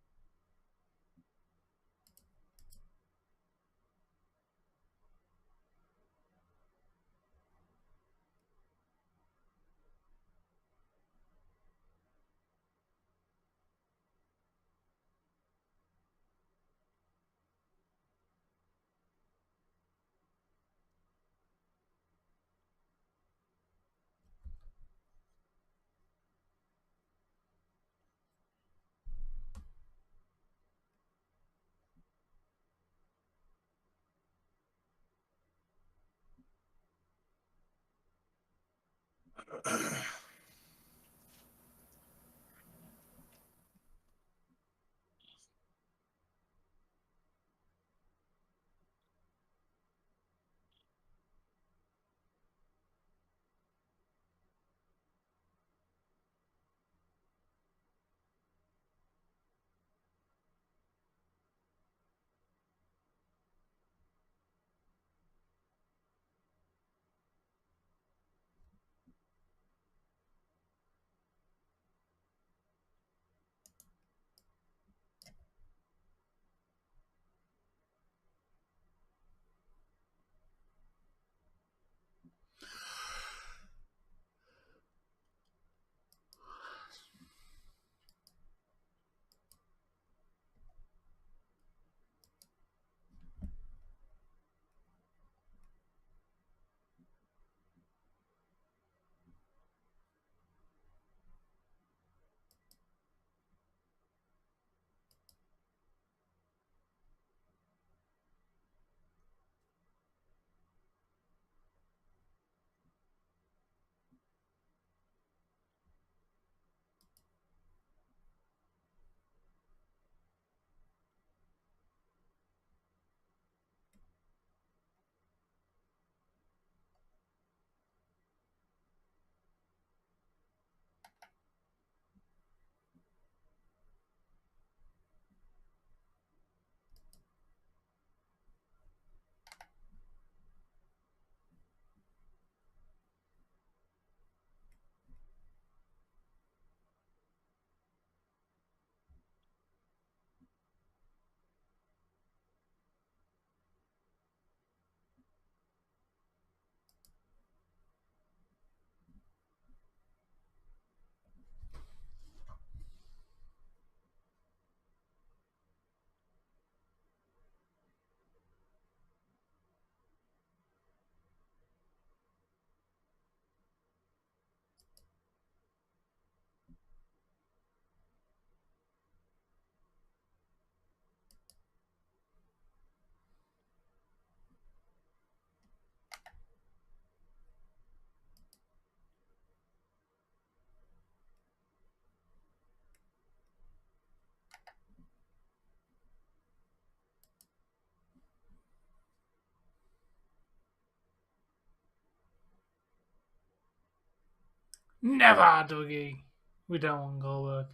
Never, Dougie. We don't want Goldberg.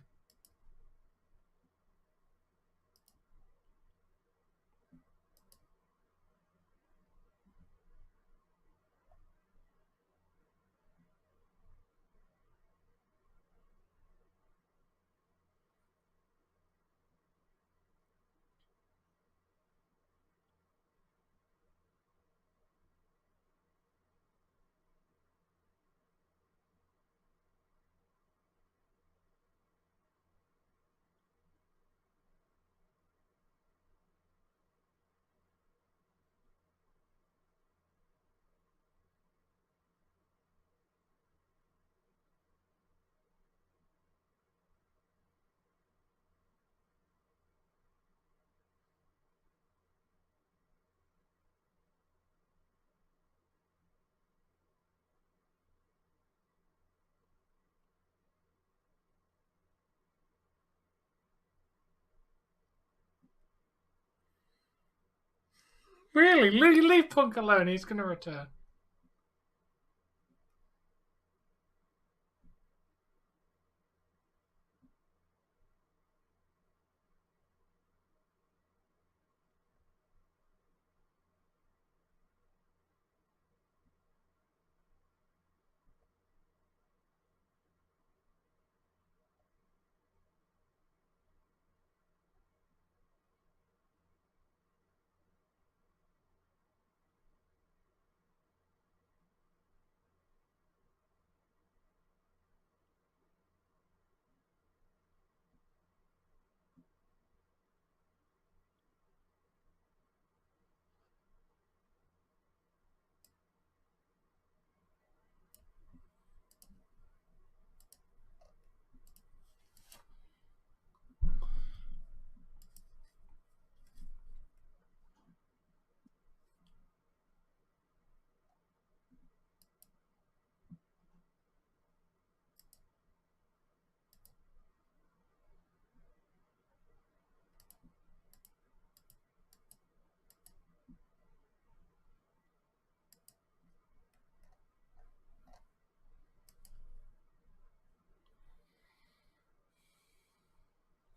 Really? Leave Punk alone. He's going to return.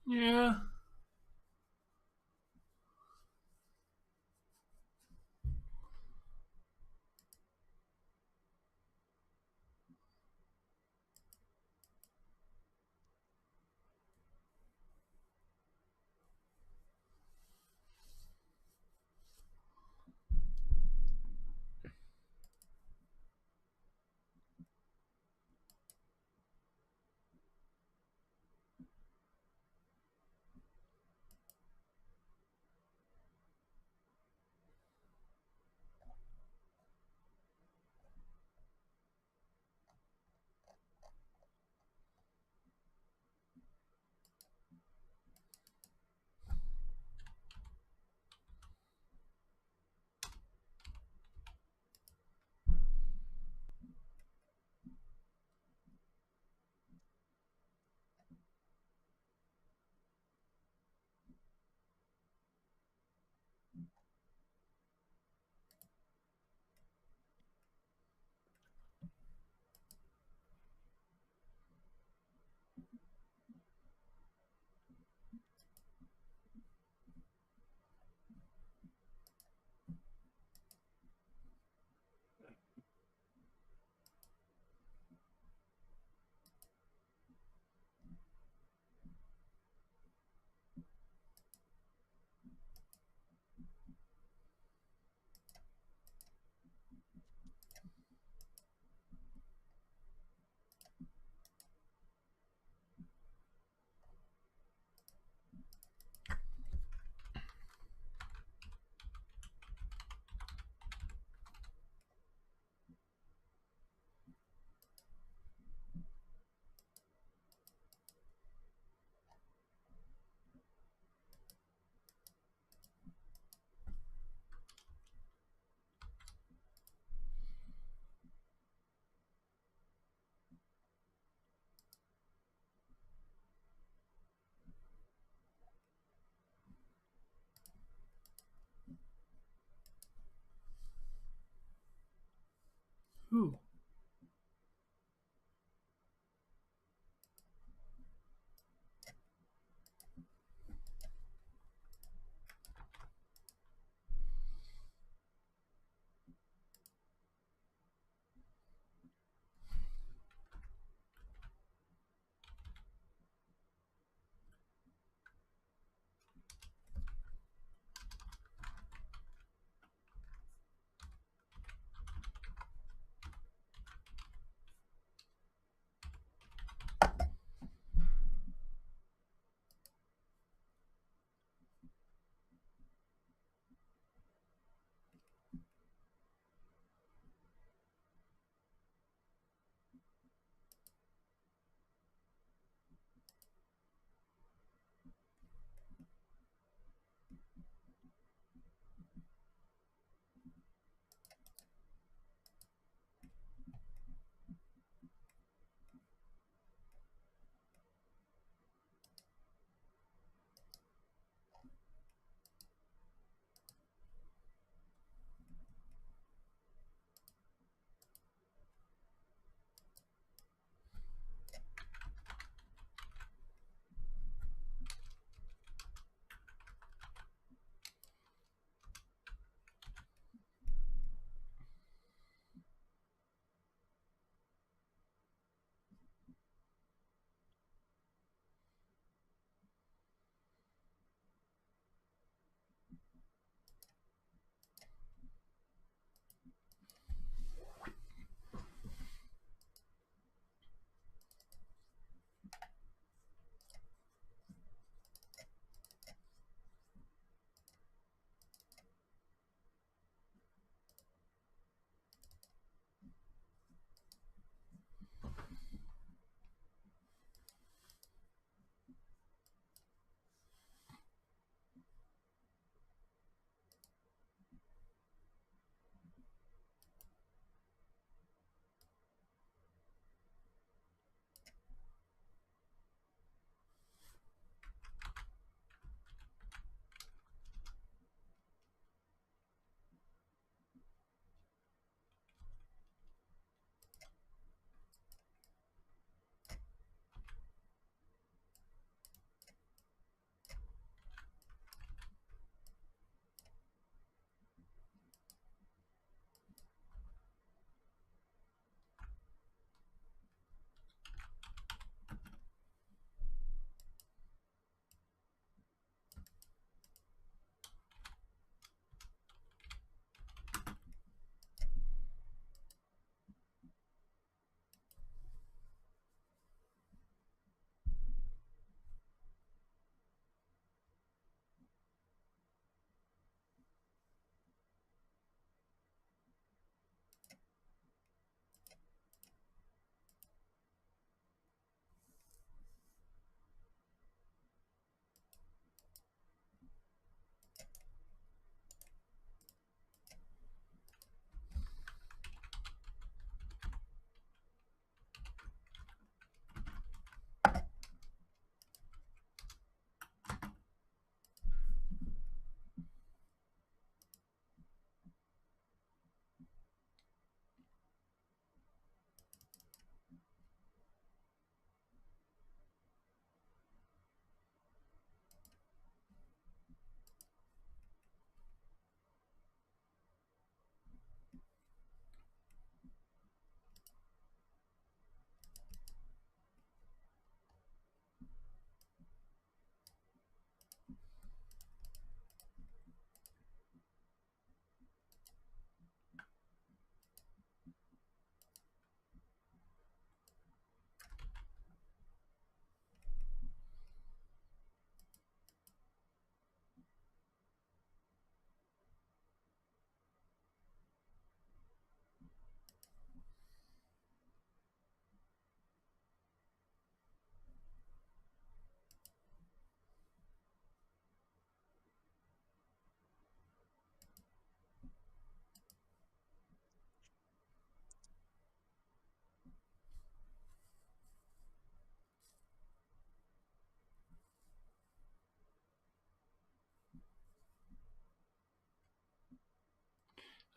Yeah.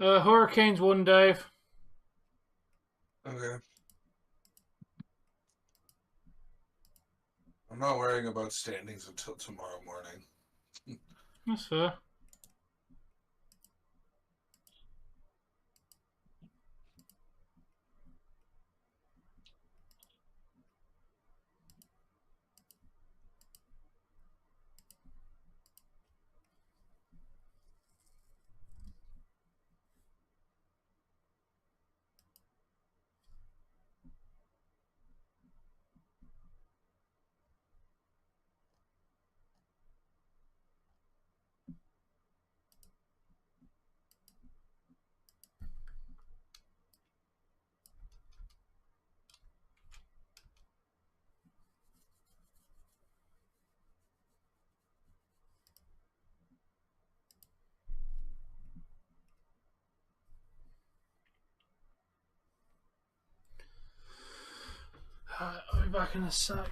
Hurricanes won, Dave. Okay. I'm not worrying about standings until tomorrow morning. That's fair. I'll be back in a sec.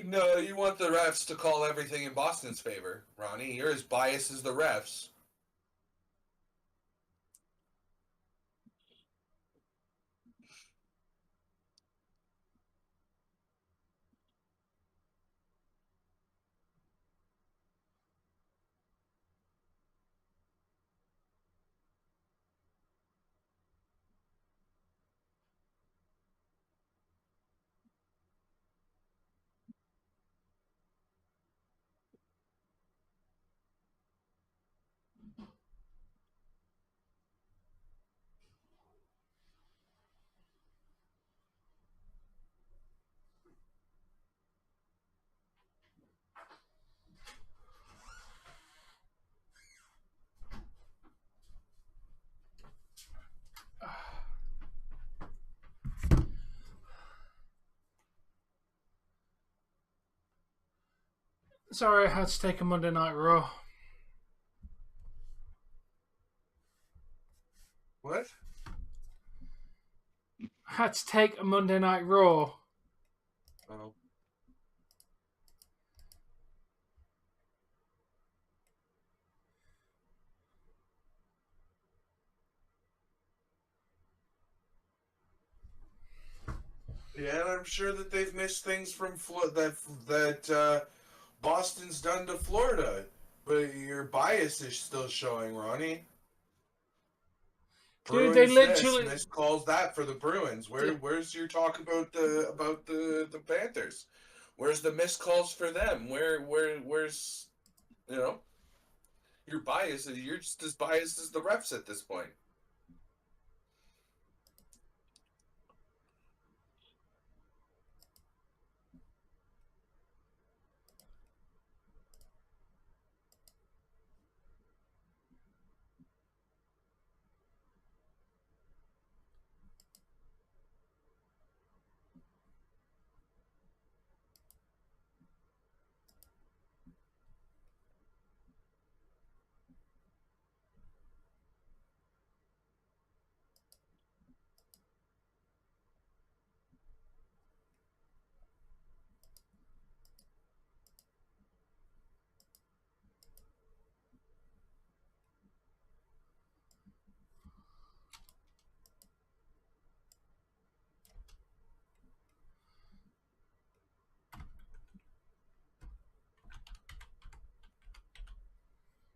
No, you want the refs to call everything in Boston's favor, Ronnie. You're as biased as the refs. Sorry, I had to take a Monday Night Raw. What? I had to take a Monday Night Raw. Oh. Yeah, and I'm sure that they've missed things from Boston's done to Florida, but your bias is still showing, Ronnie. Dude, they Bruins literally this, missed calls that for the Bruins. Where's your talk about the Panthers? Where's the missed calls for them? Where's your bias? You're just as biased as the refs at this point.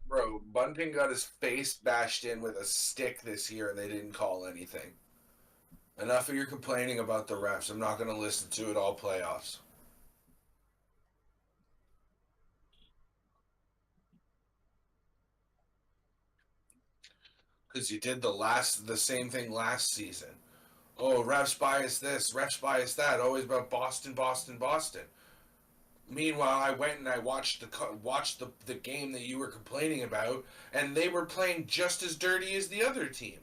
Bro, Bunting got his face bashed in with a stick this year and they didn't call anything. Enough of your complaining about the refs. I'm not going to listen to it all playoffs. Because you did the same thing last season. Oh, refs bias this, refs bias that. Always about Boston, Boston, Boston. Meanwhile, I went and I watched the game that you were complaining about, and they were playing just as dirty as the other team.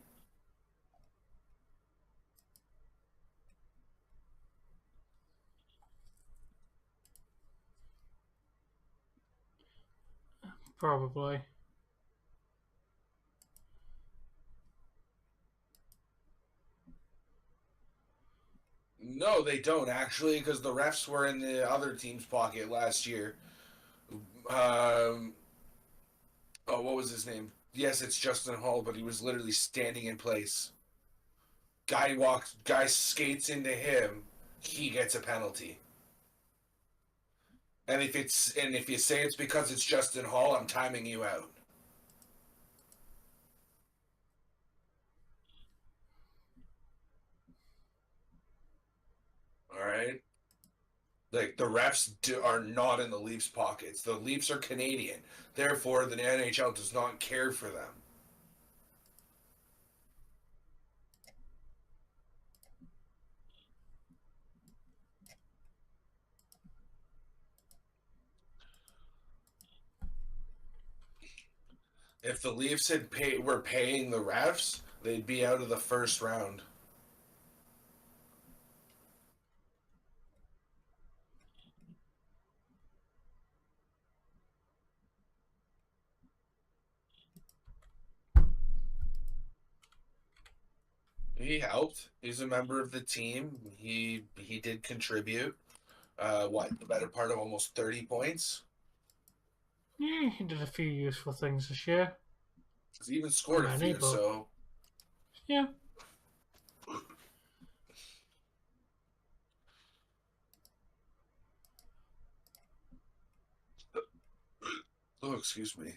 probably. No, they don't actually, because the refs were in the other team's pocket last year. What was his name? Yes, it's Justin Hall, but he was literally standing in place. Guy skates into him, he gets a penalty. And if you say it's because it's Justin Hall, I'm timing you out. All right. Like the refs are not in the Leafs' pockets. The Leafs are Canadian, therefore the NHL does not care for them. If the Leafs were paying the refs, they'd be out of the first round. He helped. He's a member of the team. He did contribute. The better part of almost 30 points? Yeah, he did a few useful things this year. He even scored a Many, few, but- so... Yeah. Oh, excuse me.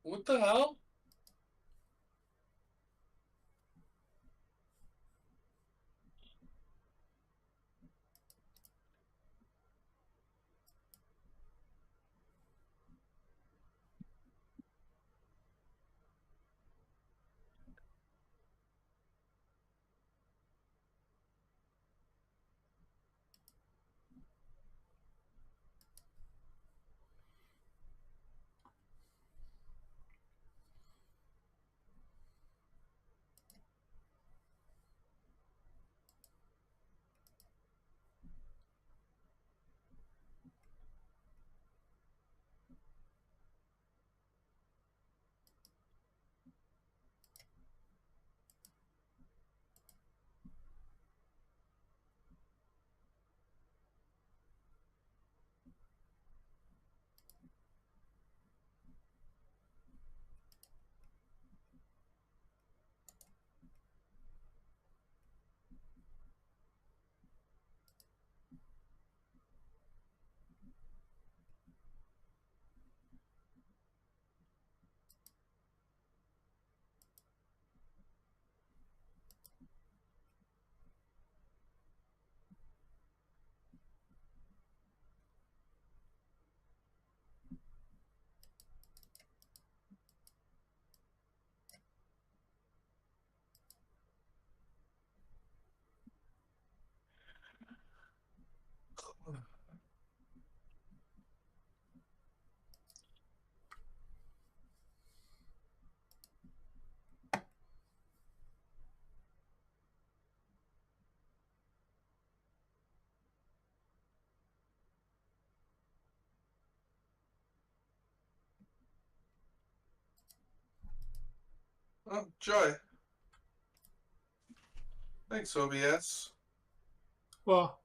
What the hell? Oh, Joy. Thanks, OBS. Well,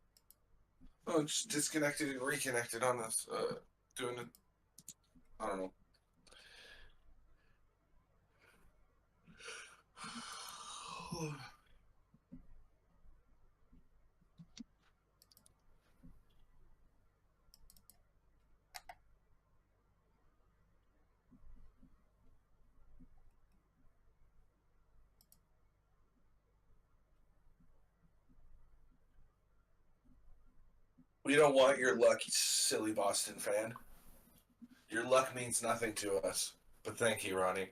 Oh, just disconnected and reconnected on this. Doing it. I don't know. We don't want your luck, you silly Boston fan. Your luck means nothing to us. But thank you, Ronnie.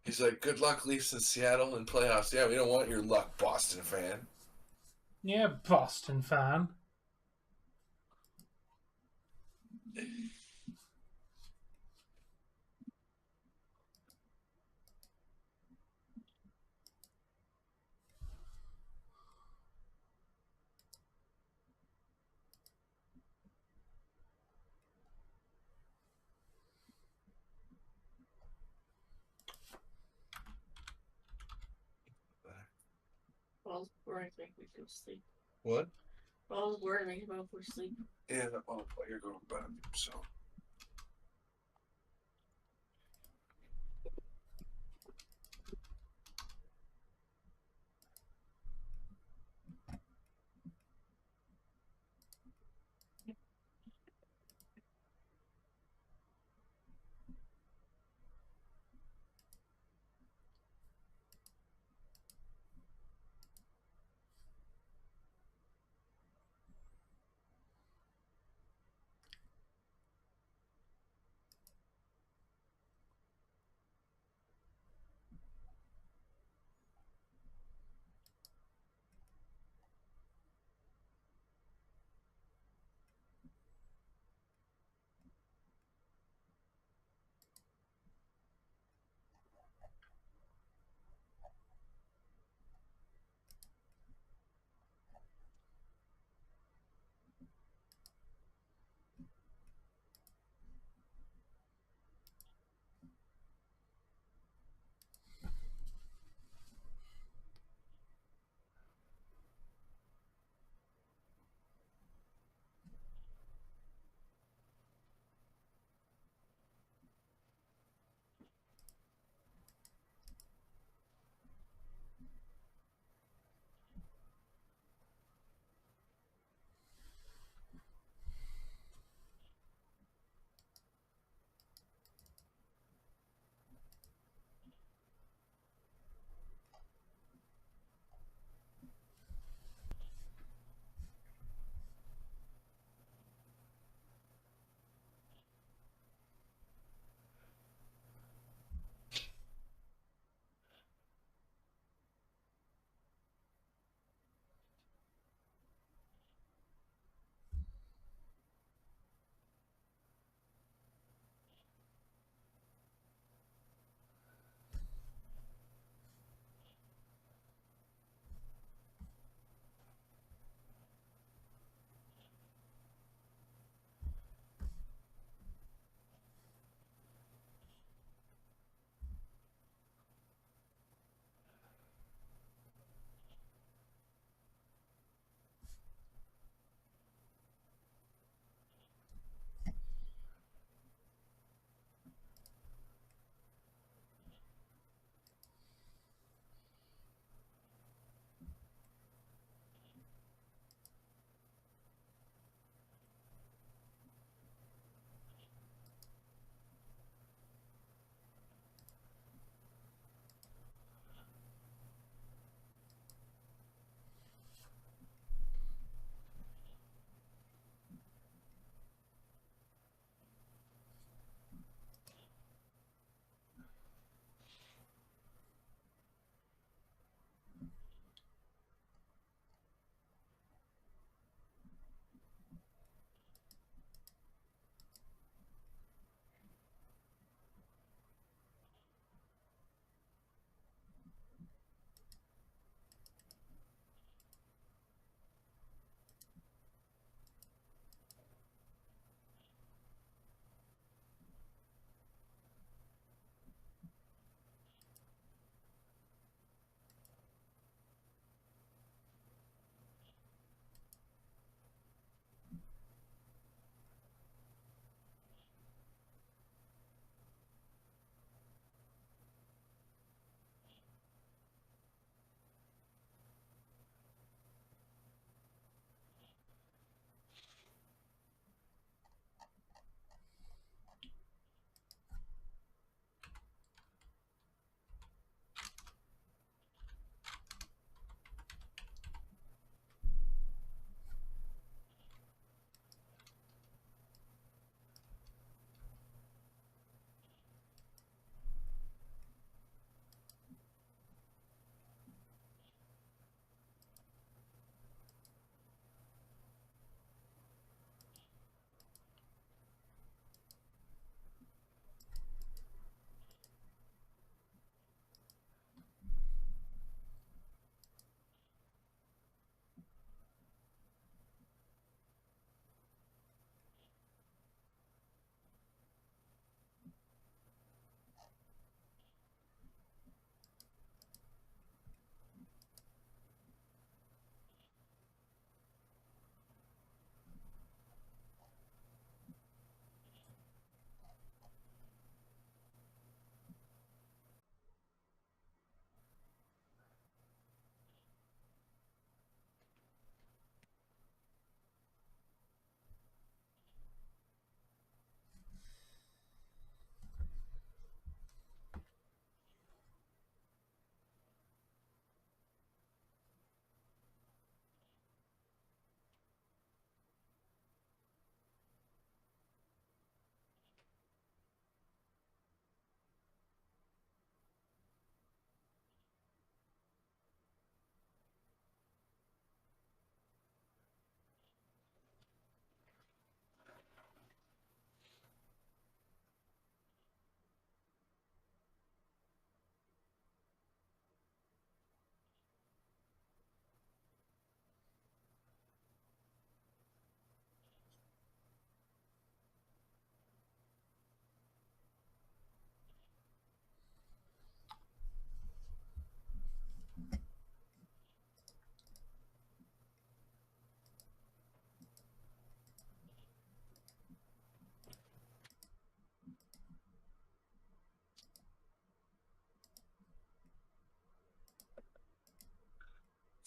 He's like, good luck, Leafs in Seattle in playoffs. Yeah, we don't want your luck, Boston fan. yeah, Boston fan. Ball's boring, make me go sleep. What? Ball's boring, make me go for sleep. Yeah, oh, you're going to bed, so.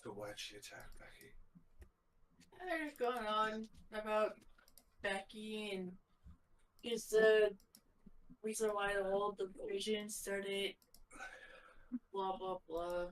But why'd she attack Becky? There's going on about Becky and is the reason why the whole division started. Blah blah blah.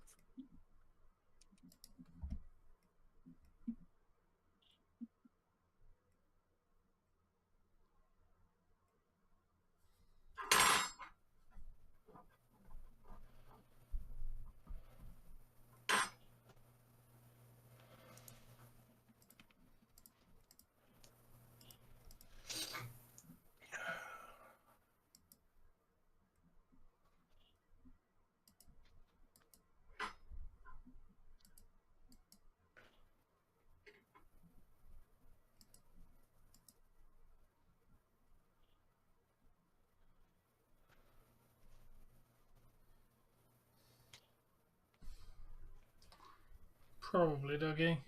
Probably, Dougie.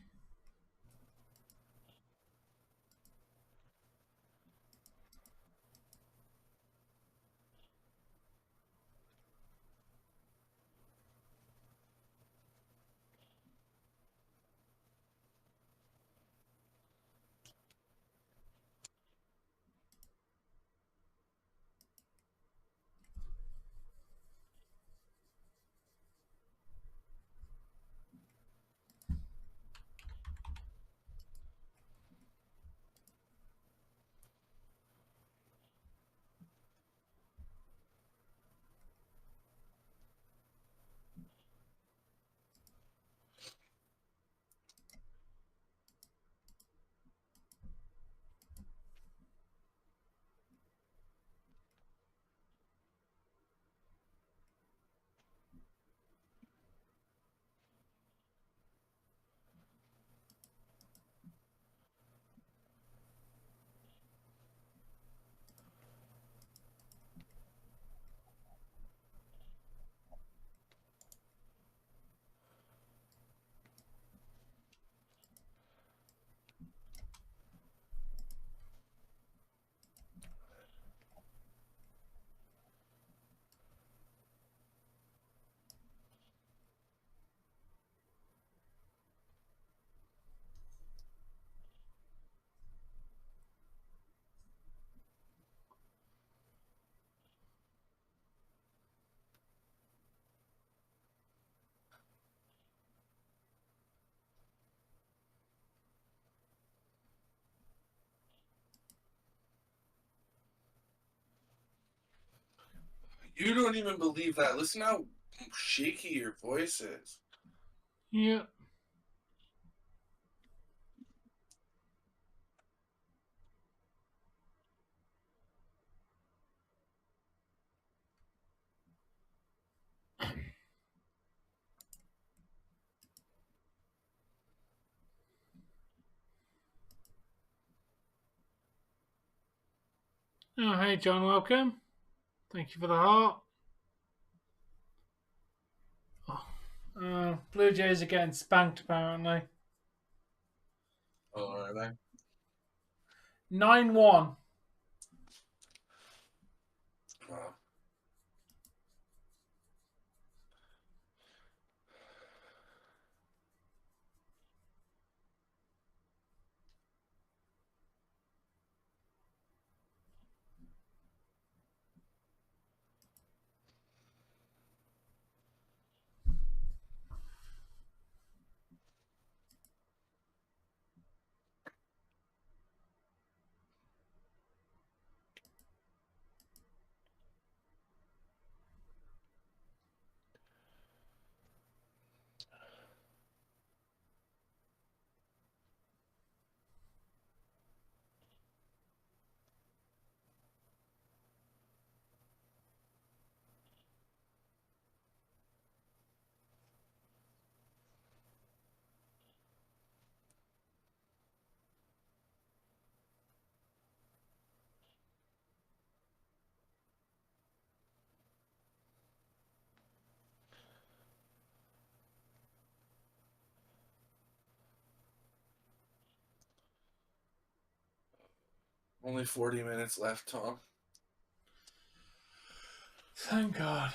You don't even believe that. Listen how shaky your voice is. Yeah. Oh, hey, John, welcome. Thank you for the heart. Blue Jays are getting spanked, apparently. Oh, are they? 9-1. Wow. Only 40 minutes left, Tom. Thank God.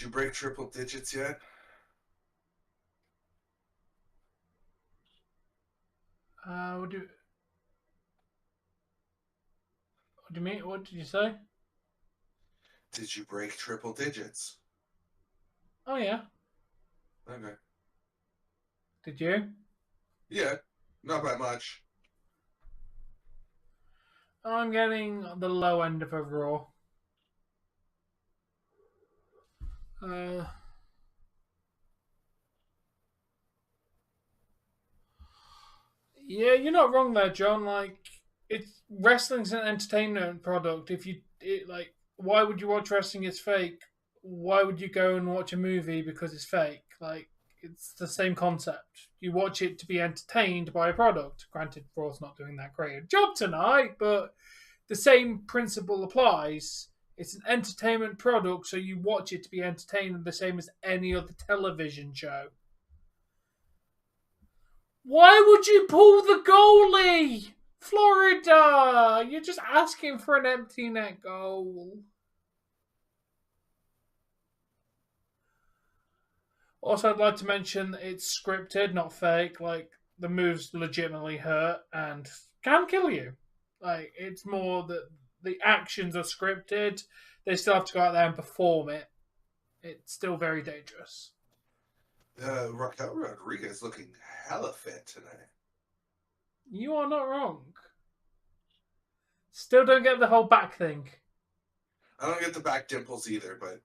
Did you break triple digits yet? What do you mean? What did you say? Did you break triple digits? Oh yeah. Okay. Did you? Yeah, not by much. I'm getting the low end of a Raw. Yeah, you're not wrong there, John. Like, it's wrestling's an entertainment product. Why would you watch wrestling? It's fake. Why would you go and watch a movie because it's fake? Like, it's the same concept. You watch it to be entertained by a product. Granted, Raw's not doing that great a job tonight, but the same principle applies. It's an entertainment product, so you watch it to be entertained, the same as any other television show. Why would you pull the goalie? Florida! You're just asking for an empty net goal. Also, I'd like to mention it's scripted, not fake. Like, the moves legitimately hurt and can kill you. Like, it's more that the actions are scripted. They still have to go out there and perform it. It's still very dangerous. Raquel Rodriguez looking hella fit tonight. You are not wrong. Still don't get the whole back thing. I don't get the back dimples either, but...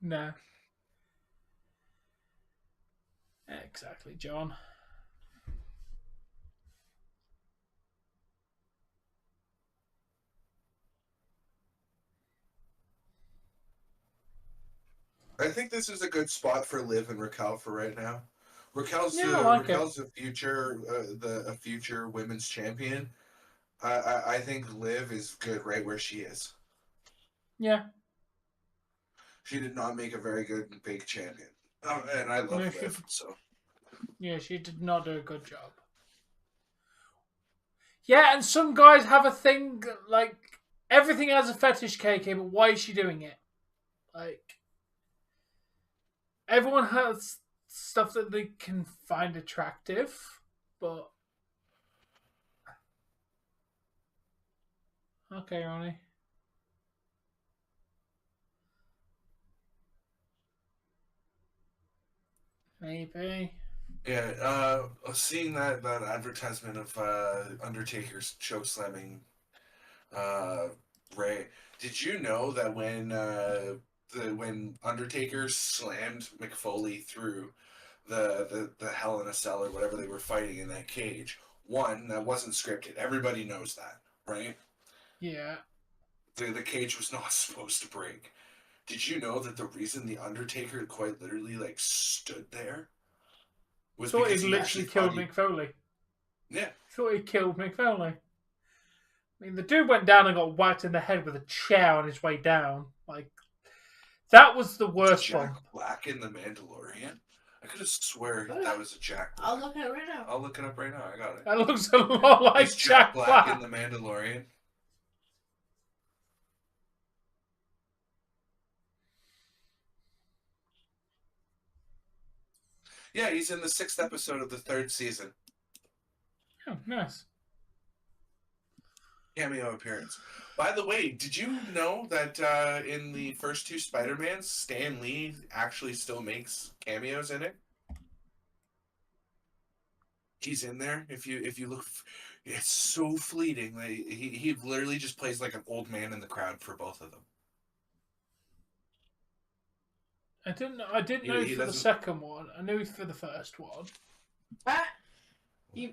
No. Exactly, John. I think this is a good spot for Liv and Raquel for right now. Raquel's a future women's champion. I think Liv is good right where she is. Yeah. She did not make a very good big champion. And I love Liv, so. Yeah, she did not do a good job. Yeah, and some guys have a thing, like, everything has a fetish, KK, but why is she doing it? Like, everyone has stuff that they can find attractive, but... Okay, Ronnie. Maybe. Yeah, seeing that advertisement of Undertaker's choke slamming Ray. Did you know that when Undertaker slammed McFoley through the Hell in a Cell or whatever they were fighting in that cage, one, that wasn't scripted. Everybody knows that, right? Yeah. The cage was not supposed to break. Did you know that the reason the Undertaker quite literally like stood there was Thought because he literally killed Mick Foley. Yeah. Thought he killed Mick Foley. I mean, the dude went down and got whacked in the head with a chair on his way down. Like, that was the worst Jack one. Black in The Mandalorian? I could have swear that was a Jack Black. I'll look at it right now. I'll look it up right now. I got it. That looks a lot like Is Jack Black. in The Mandalorian? Yeah, he's in the 6th episode of the 3rd season. Oh, nice. Cameo appearance. By the way, did you know that in the first 2 Spider-Mans, Stan Lee actually still makes cameos in it? He's in there. If you look, it's so fleeting. Like, he literally just plays like an old man in the crowd for both of them. I didn't know for the second one. I knew for the first one. You.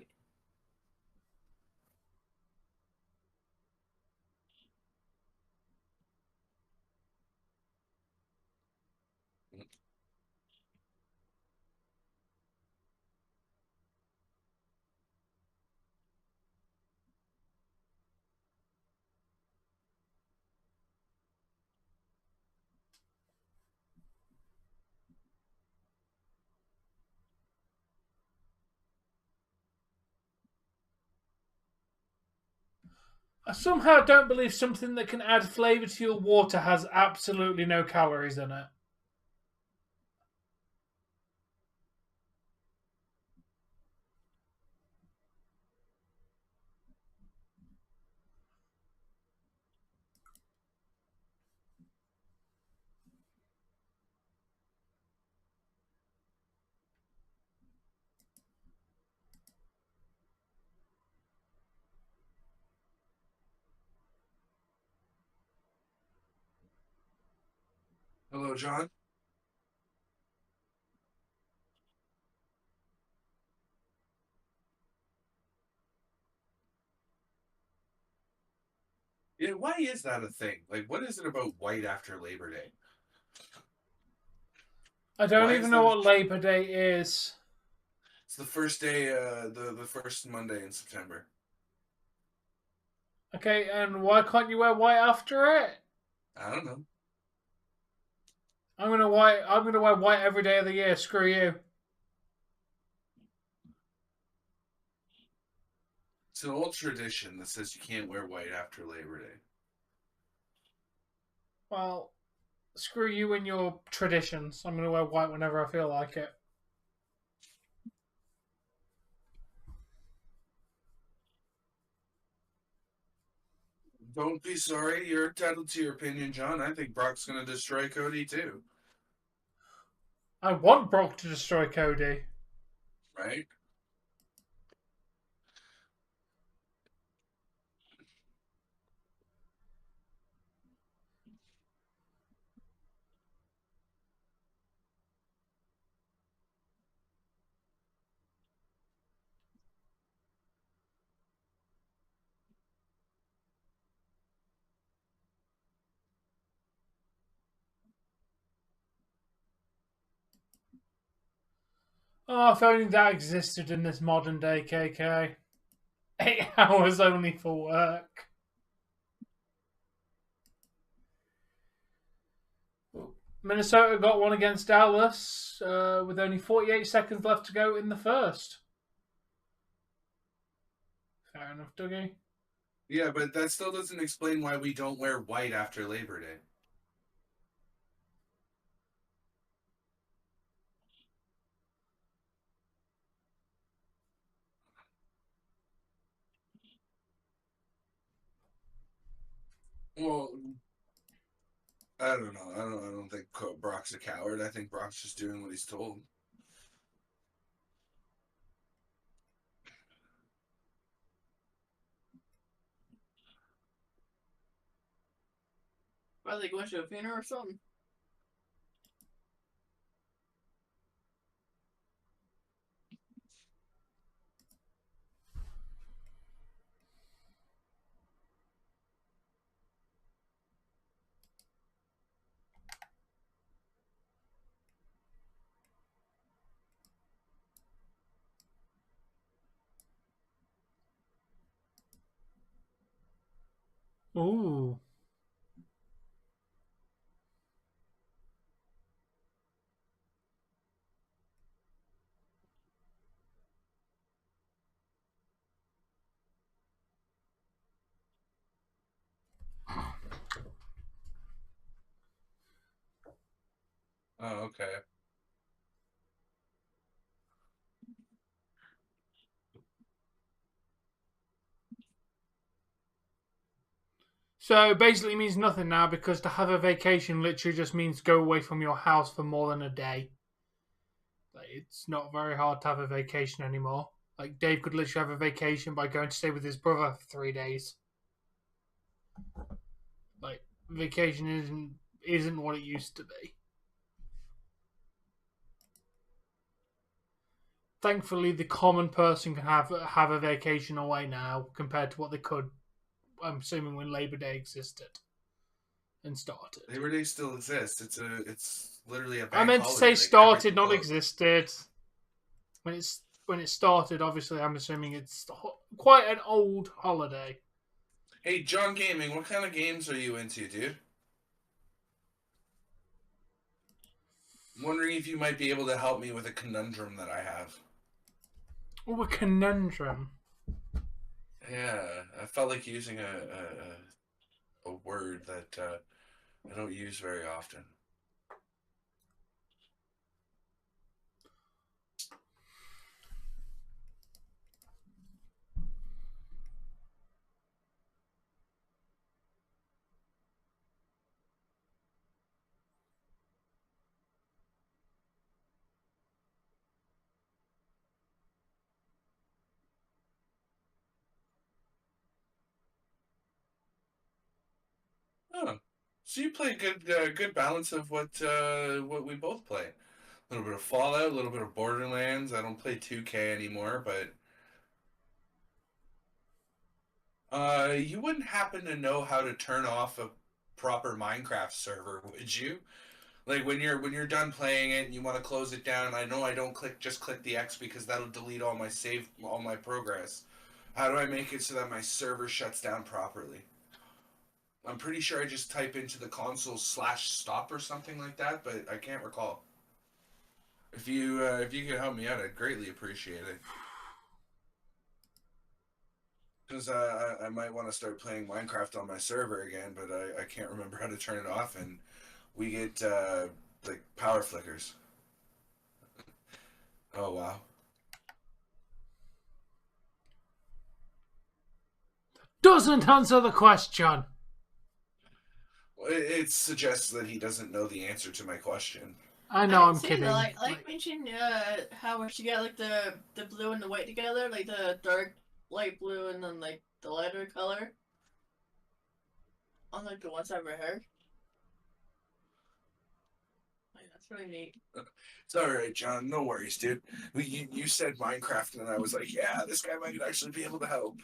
I somehow don't believe something that can add flavour to your water has absolutely no calories in it. Hello, John. Yeah, why is that a thing? Like, what is it about white after Labor Day? I don't Why even is know there- what Labor Day is. It's the first day, the first Monday in September. Okay, and why can't you wear white after it? I don't know. I'm gonna wear white every day of the year. Screw you. It's an old tradition that says you can't wear white after Labor Day. Well, screw you and your traditions. I'm gonna wear white whenever I feel like it. Don't be sorry. You're entitled to your opinion, John. I think Brock's going to destroy Cody, too. I want Brock to destroy Cody. Right? Oh, if only that existed in this modern day, KK. 8 hours only for work. Minnesota got one against Dallas with only 48 seconds left to go in the first. Fair enough, Dougie. Yeah, but that still doesn't explain why we don't wear white after Labor Day. Well, I don't know. I don't think Brock's a coward. I think Brock's just doing what he's told. Are they going to a funeral or something? Ooh. Oh, okay. So basically it means nothing now because to have a vacation literally just means go away from your house for more than a day. Like, it's not very hard to have a vacation anymore. Like Dave could literally have a vacation by going to stay with his brother for 3 days. Like vacation isn't what it used to be. Thankfully, the common person can have a vacation away now compared to what they could. I'm assuming when Labor Day existed and started. Labor Day still exists. It's literally a bank I meant to holiday say that started, not everything closed. existed. When it started, obviously, I'm assuming it's quite an old holiday. Hey, John Gaming, what kind of games are you into, dude? I'm wondering if you might be able to help me with a conundrum that I have. Oh, a conundrum. Yeah, I felt like using a word that I don't use very often. Oh, So you play a good balance of what we both play. A little bit of Fallout, a little bit of Borderlands. I don't play 2K anymore, but you wouldn't happen to know how to turn off a proper Minecraft server, would you? Like when you're done playing it and you want to close it down. I know I don't just click the X because that'll delete all my progress. How do I make it so that my server shuts down properly? I'm pretty sure I just type into the console /stop or something like that, but I can't recall. If you could help me out, I'd greatly appreciate it. Because I might want to start playing Minecraft on my server again, but I can't remember how to turn it off, and we get like power flickers. Oh wow. Doesn't answer the question. It suggests that he doesn't know the answer to my question. I know, I'm kidding. Like mentioned how we should get like the blue and the white together, like the dark light blue and then like the lighter color on like the one side of her hair. Like that's really neat. It's all right, John. No worries, dude. You said Minecraft, and I was like, yeah, this guy might actually be able to help.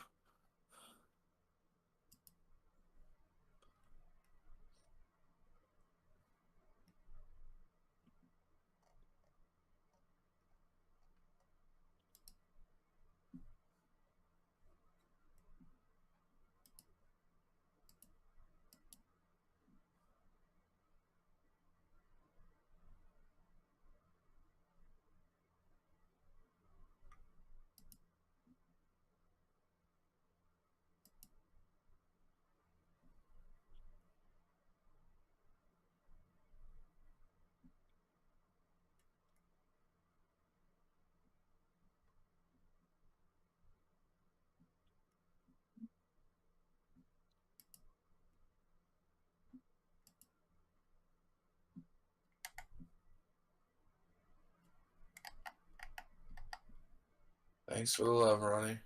Thanks for the love, Ronnie.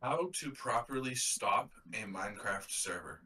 How to properly stop a Minecraft server.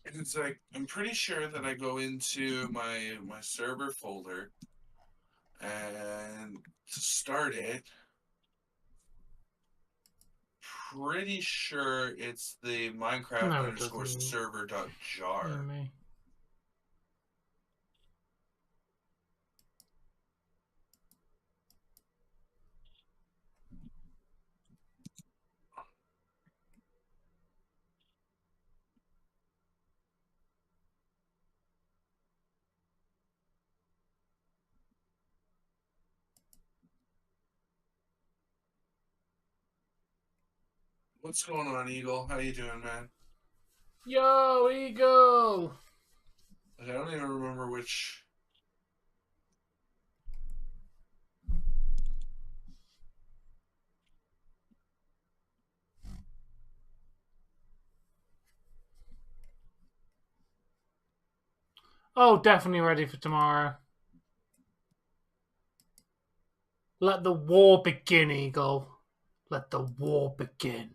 And it's like, I'm pretty sure that I go into my server folder and to start it, pretty sure it's the Minecraft No, it underscore doesn't. server.jar. Yeah, me. What's going on, Eagle? How you doing, man? Yo, Eagle! Like, I don't even remember which. Oh, definitely ready for tomorrow. Let the war begin, Eagle. Let the war begin.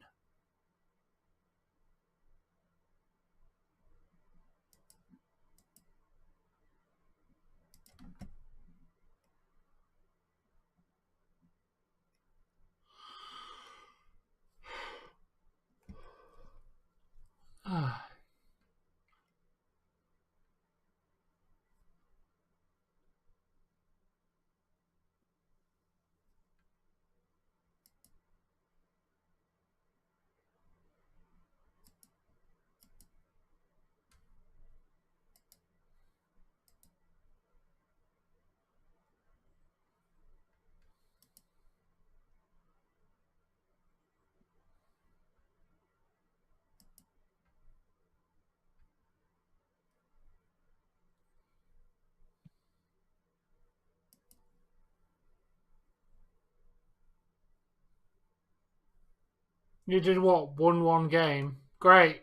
You did what? Won one game. Great.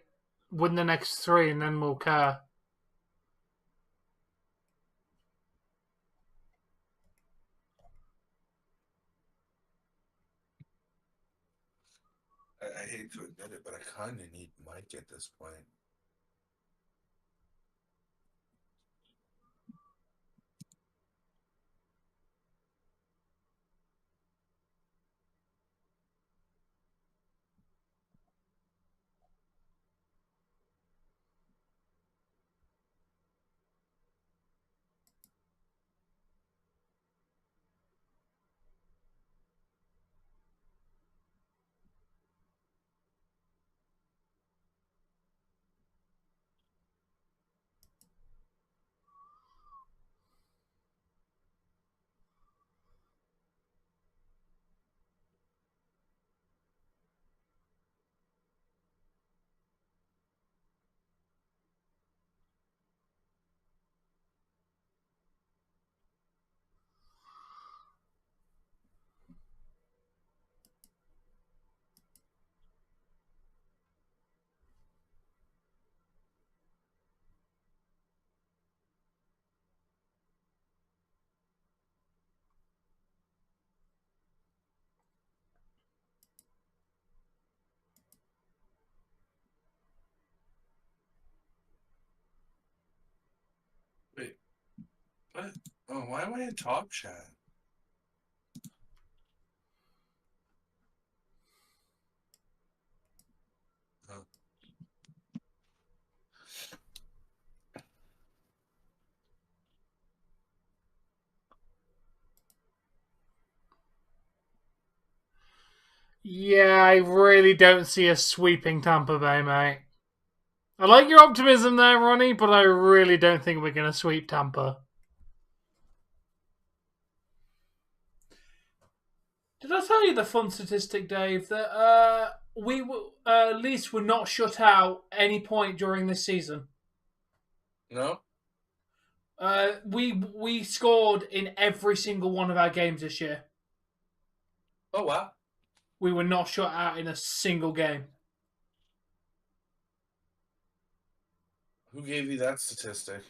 Win the next 3 and then we'll care. I hate to admit it, but I kind of need Mike at this point. Wait, what? Oh, why am I in Top Chat? Oh. Yeah, I really don't see us sweeping Tampa Bay, mate. I like your optimism there, Ronnie, but I really don't think we're going to sweep Tampa. Did I tell you the fun statistic, Dave, that we Leafs were not shut out any point during this season? No? We scored in every single one of our games this year. Oh, wow. We were not shut out in a single game. Who gave you that statistic?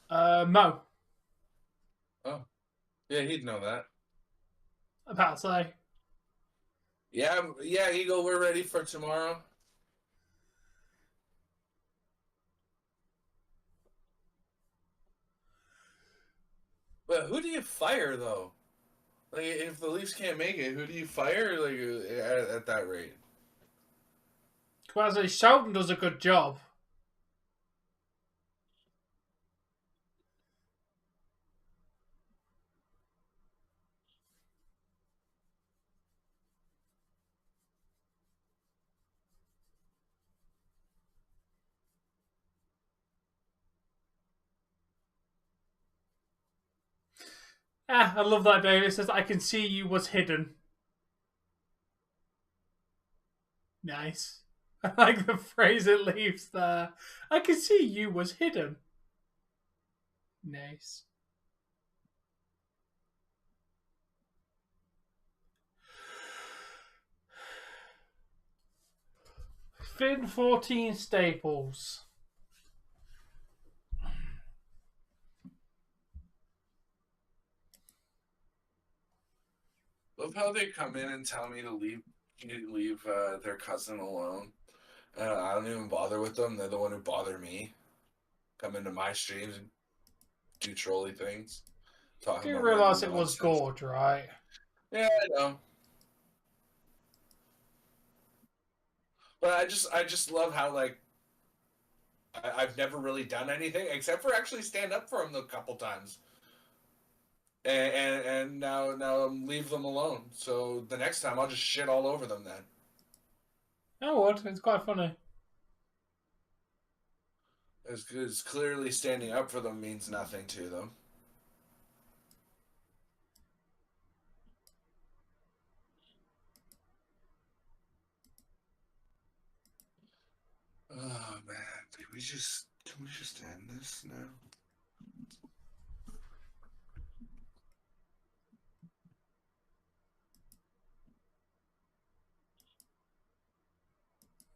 Mo. Oh. Yeah, he'd know that. About to say. Yeah, Eagle, we're ready for tomorrow. But who do you fire, though? Like, if the Leafs can't make it, who do you fire, like, at that rate? Quasi Sheldon does a good job. I love that, Dave. It says, I can see you was hidden. Nice. I like the phrase it leaves there. I can see you was hidden. Nice. Finn 14 Staples. love how they come in and tell me to leave their cousin alone. I don't even bother with them. They're the one who bother me. Come into my streams and do trolly things. Do you realise it was Gorge, right? Yeah, I know. But I just love how, like, I've never really done anything except for actually stand up for them a couple times. And now leave them alone. So the next time I'll just shit all over them then. Oh, what? It's quite funny. As clearly standing up for them means nothing to them. Oh man, can we just end this now?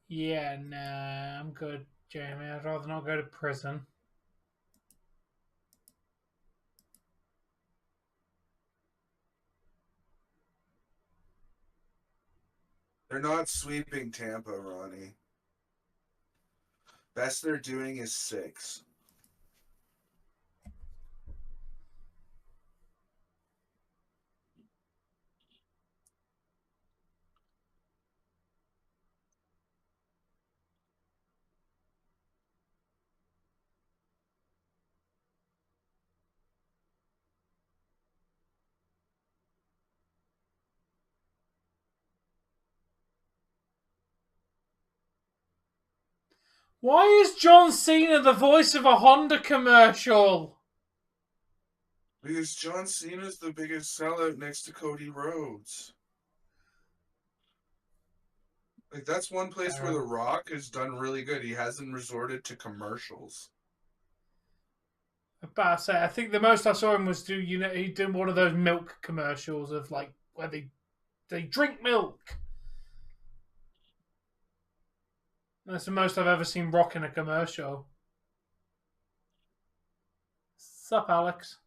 Yeah, nah, I'm good, Jamie. I'd rather not go to prison. They're not sweeping Tampa, Ronnie. Best they're doing is 6. Why is John Cena the voice of a Honda commercial? Because John Cena's the biggest sellout next to Cody Rhodes. Like, that's one place where The Rock has done really good. He hasn't resorted to commercials. But I think the most I saw him was he did one of those milk commercials of like where they drink milk. That's the most I've ever seen Rock in a commercial. Sup, Alex?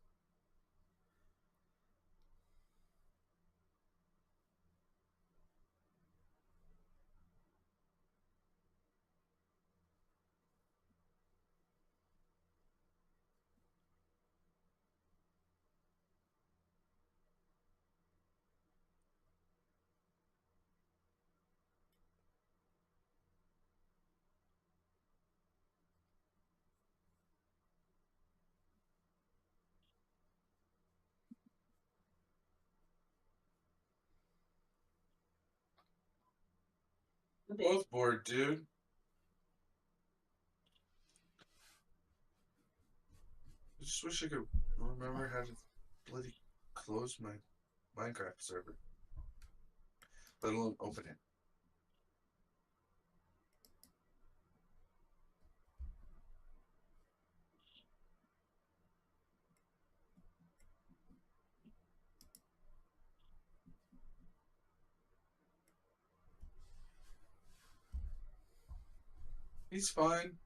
We're both bored, dude. I just wish I could remember how to bloody close my Minecraft server. Let alone open it. He's fine.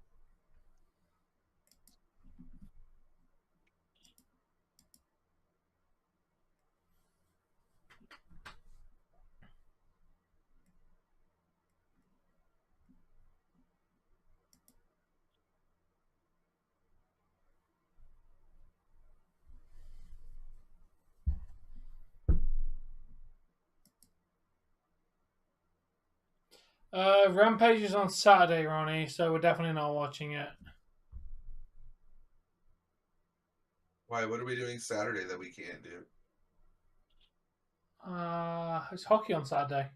Rampage is on Saturday, Ronnie, so we're definitely not watching it. Why? What are we doing Saturday that we can't do? It's hockey on Saturday.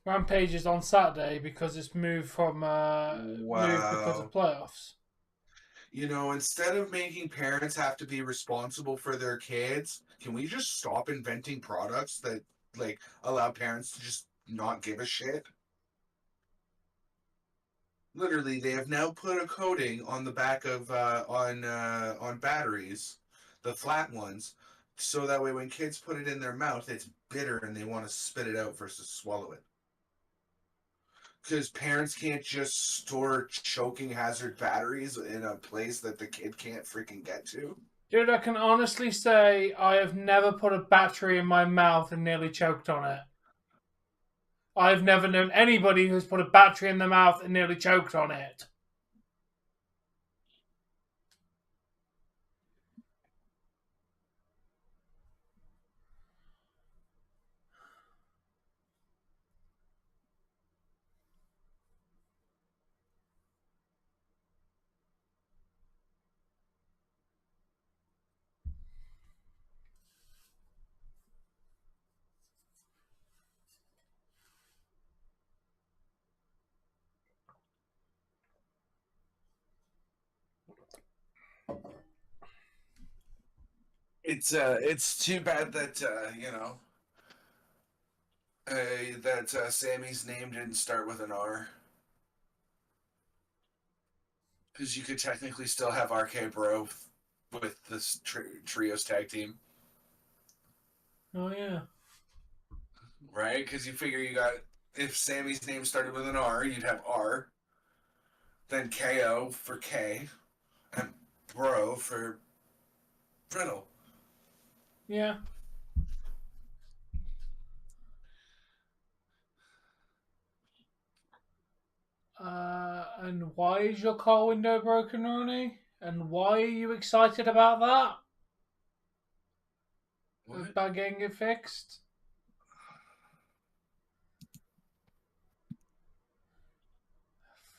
Rampage is on Saturday because it's moved from moved because of playoffs. You know, instead of making parents have to be responsible for their kids, can we just stop inventing products that like allow parents to just not give a shit? Literally, they have now put a coating on the back of on batteries, the flat ones, so that way when kids put it in their mouth, it's bitter and they want to spit it out versus swallow it. Because parents can't just store choking hazard batteries in a place that the kid can't freaking get to. Dude, I can honestly say I have never put a battery in my mouth and nearly choked on it. I've never known anybody who's put a battery in their mouth and nearly choked on it. It's too bad that that Sammy's name didn't start with an R. Because you could technically still have RK Bro with this trios tag team. Oh, yeah. Right? Because you figure if Sammy's name started with an R, you'd have R, then KO for K, and Bro for Brittle. Yeah. And why is your car window broken, Ronnie? And why are you excited about that? What? About getting it fixed?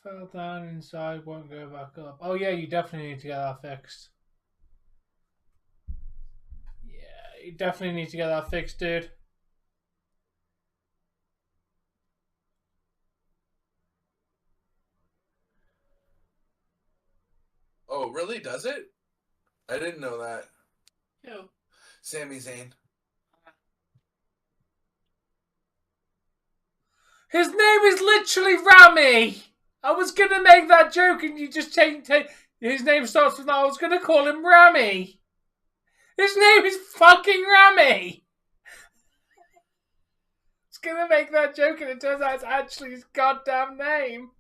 Fell down inside, won't go back up. Oh yeah, you definitely need to get that fixed. Yeah, you definitely need to get that fixed, dude. Oh, really? Does it? I didn't know that. Who? Sami Zayn. His name is literally Rami! I was gonna make that joke and you just take his name starts with that. I was gonna call him Rami. His name is fucking Rami! I was gonna make that joke and it turns out it's actually his goddamn name.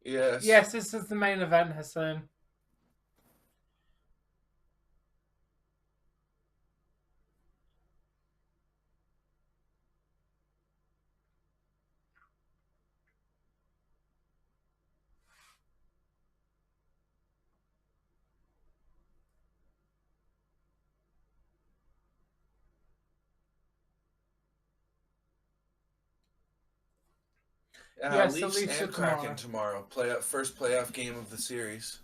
Yes. Yes, this is the main event, Hassan. Yes, the Leafs Leafs are and Kraken tomorrow. First playoff game of the series.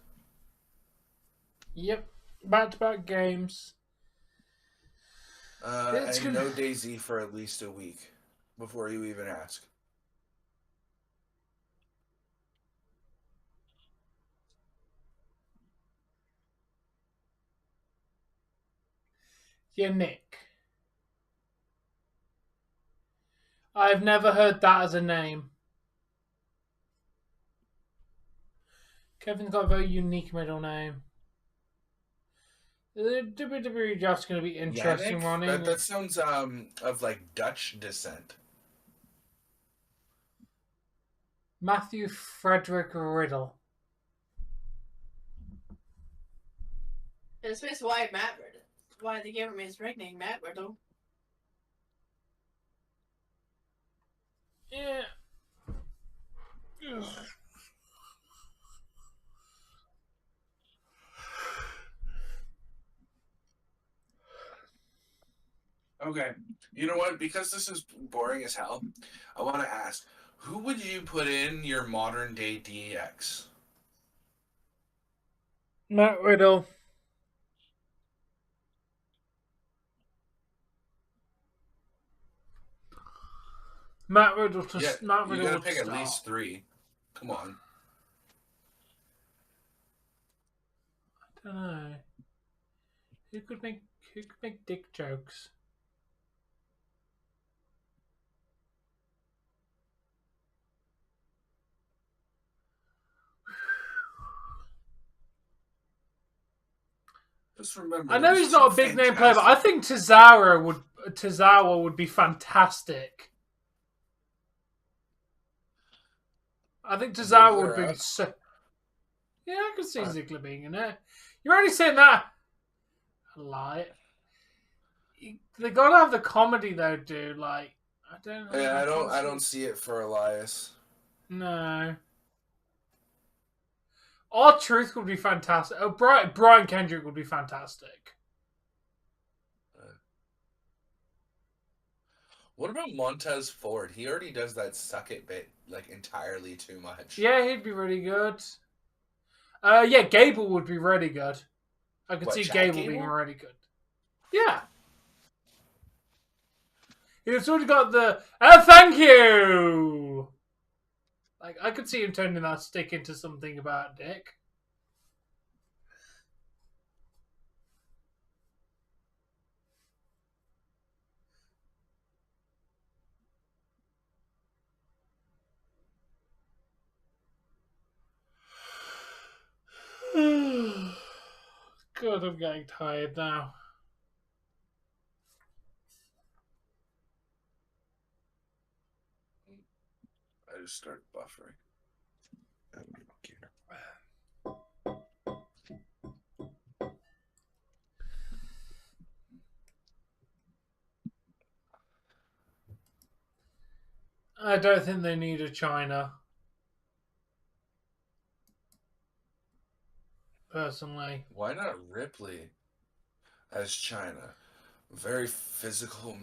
Yep, back-to-back games. And no Daisy for at least a week before you even ask. Yeah, Nick. I've never heard that as a name. Kevin's got a very unique middle name. The WWE just going to be interesting, Yannick? Ronnie. That sounds of like Dutch descent. Matthew Frederick Riddle. This is why Matt Riddle. Why they gave him his nickname, Matt Riddle. Yeah. Ugh. Okay. You know what? Because this is boring as hell, I want to ask, who would you put in your modern day DX? Matt Riddle. Matt Riddle to Matt Riddle. You gotta would pick start. at least 3. Come on. I don't know. Who could make dick jokes? Just remember. I know he's not a big name player, but I think Cesaro would Tozawa would be fantastic. I think Tozawa would be so. Yeah, I could see Ziggler being in it. You're only saying that. A lie. They gotta have the comedy though, dude. Like, I don't know. Yeah, I don't see it for Elias. No. R-Truth would be fantastic. Oh, Brian Kendrick would be fantastic. What about Montez Ford? He already does that suck it bit like entirely too much. Yeah, he'd be really good. Yeah, Gable would be really good. I could see Gable being really good. Yeah. He's already got the thank you. Like, I could see him turning that stick into something about Dick. God, I'm getting tired now. I just started buffering. I don't think they need a China. Personally. Why not Ripley as China? Very physical.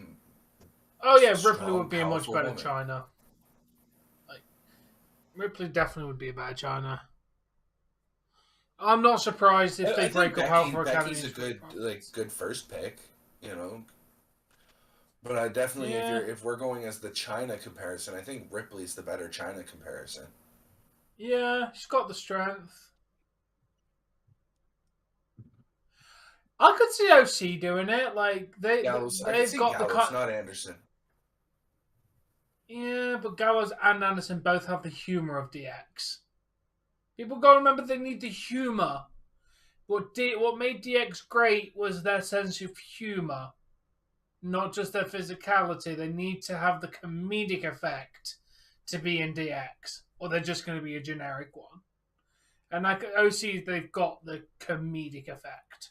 Oh yeah, Strong, Ripley would be a much better woman. China. Like, Ripley definitely would be a better China. I'm not surprised if they break up Alpha Academy. Becky's a good first pick, you know. But I definitely, if we're going as the China comparison, I think Ripley's the better China comparison. Yeah, she's got the strength. I could see OC doing it. Like they've got Gallows, not Anderson. Yeah, but Gallows and Anderson both have the humor of DX. People gotta remember they need the humor. What made DX great was their sense of humor, not just their physicality. They need to have the comedic effect to be in DX, or they're just going to be a generic one. And like OC, they've got the comedic effect.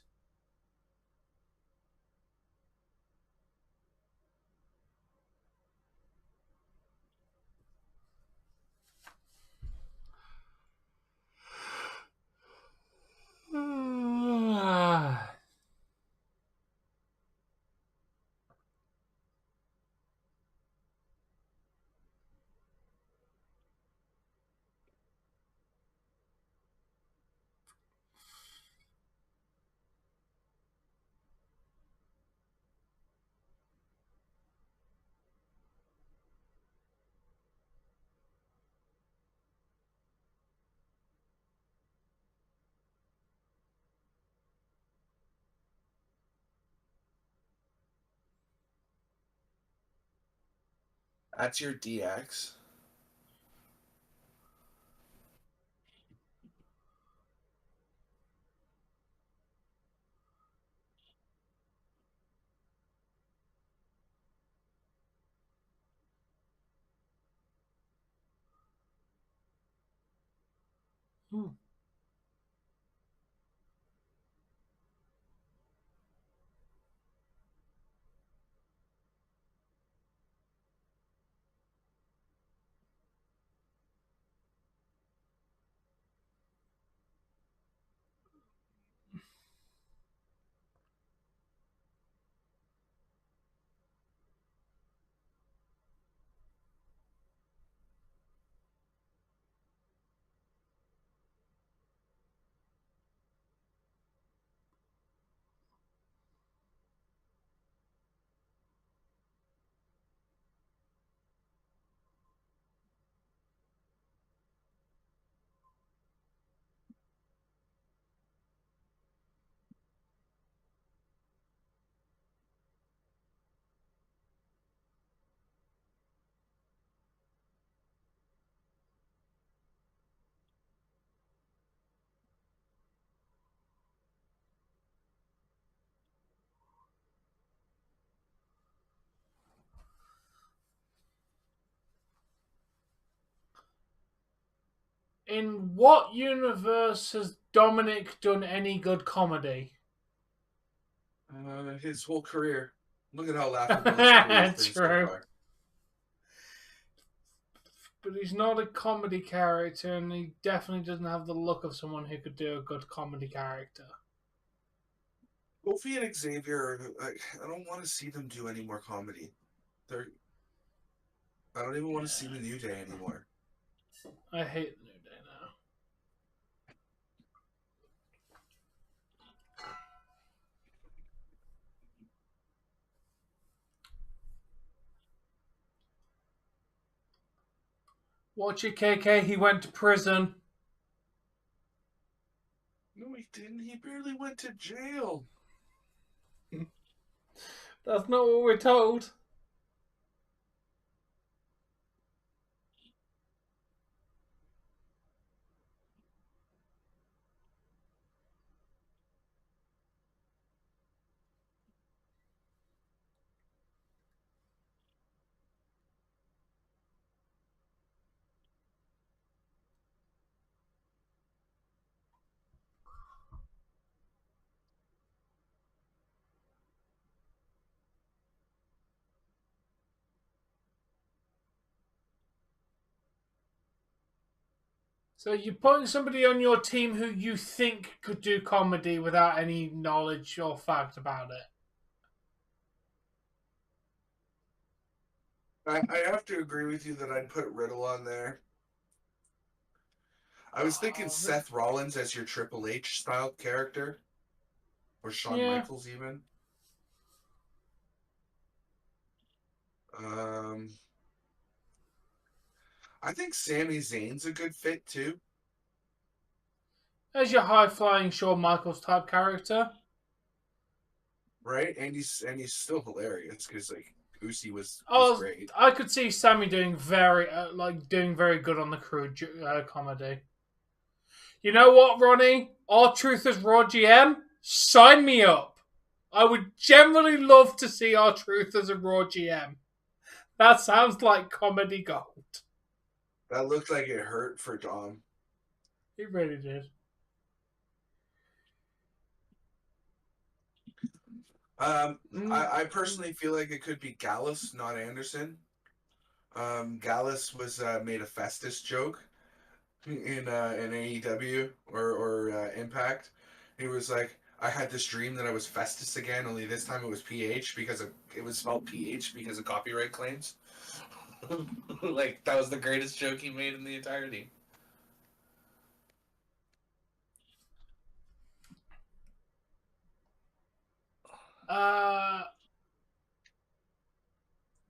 That's your DX. Ooh. In what universe has Dominic done any good comedy? His whole career. Look at how laughable his career's been so True. far. But he's not a comedy character, and he definitely doesn't have the look of someone who could do a good comedy character. Kofi and Xavier, I don't want to see them do any more comedy. I don't even want to see the New Day anymore. I hate the New Day now. Watch it, KK. He went to prison. No, he didn't. He barely went to jail. That's not what we're told. So you're putting somebody on your team who you think could do comedy without any knowledge or fact about it. I have to agree with you that I'd put Riddle on there. I was thinking Seth Rollins as your Triple H style character. Or Shawn Michaels even. I think Sami Zayn's a good fit too. As your high-flying Shawn Michaels type character. Right? And he's still hilarious because like Uzi was great. I could see Sammy doing very good on the crew comedy. You know what, Ronnie? R-Truth as Raw GM? Sign me up. I would generally love to see R-Truth as a Raw GM. That sounds like comedy gold. That looked like it hurt for Dom. It really did. I personally feel like it could be Gallus, not Anderson. Gallus was made a Festus joke in AEW or Impact. He was like, I had this dream that I was Festus again, only this time it was PH because it was spelled PH because of copyright claims. Like, that was the greatest joke he made in the entirety.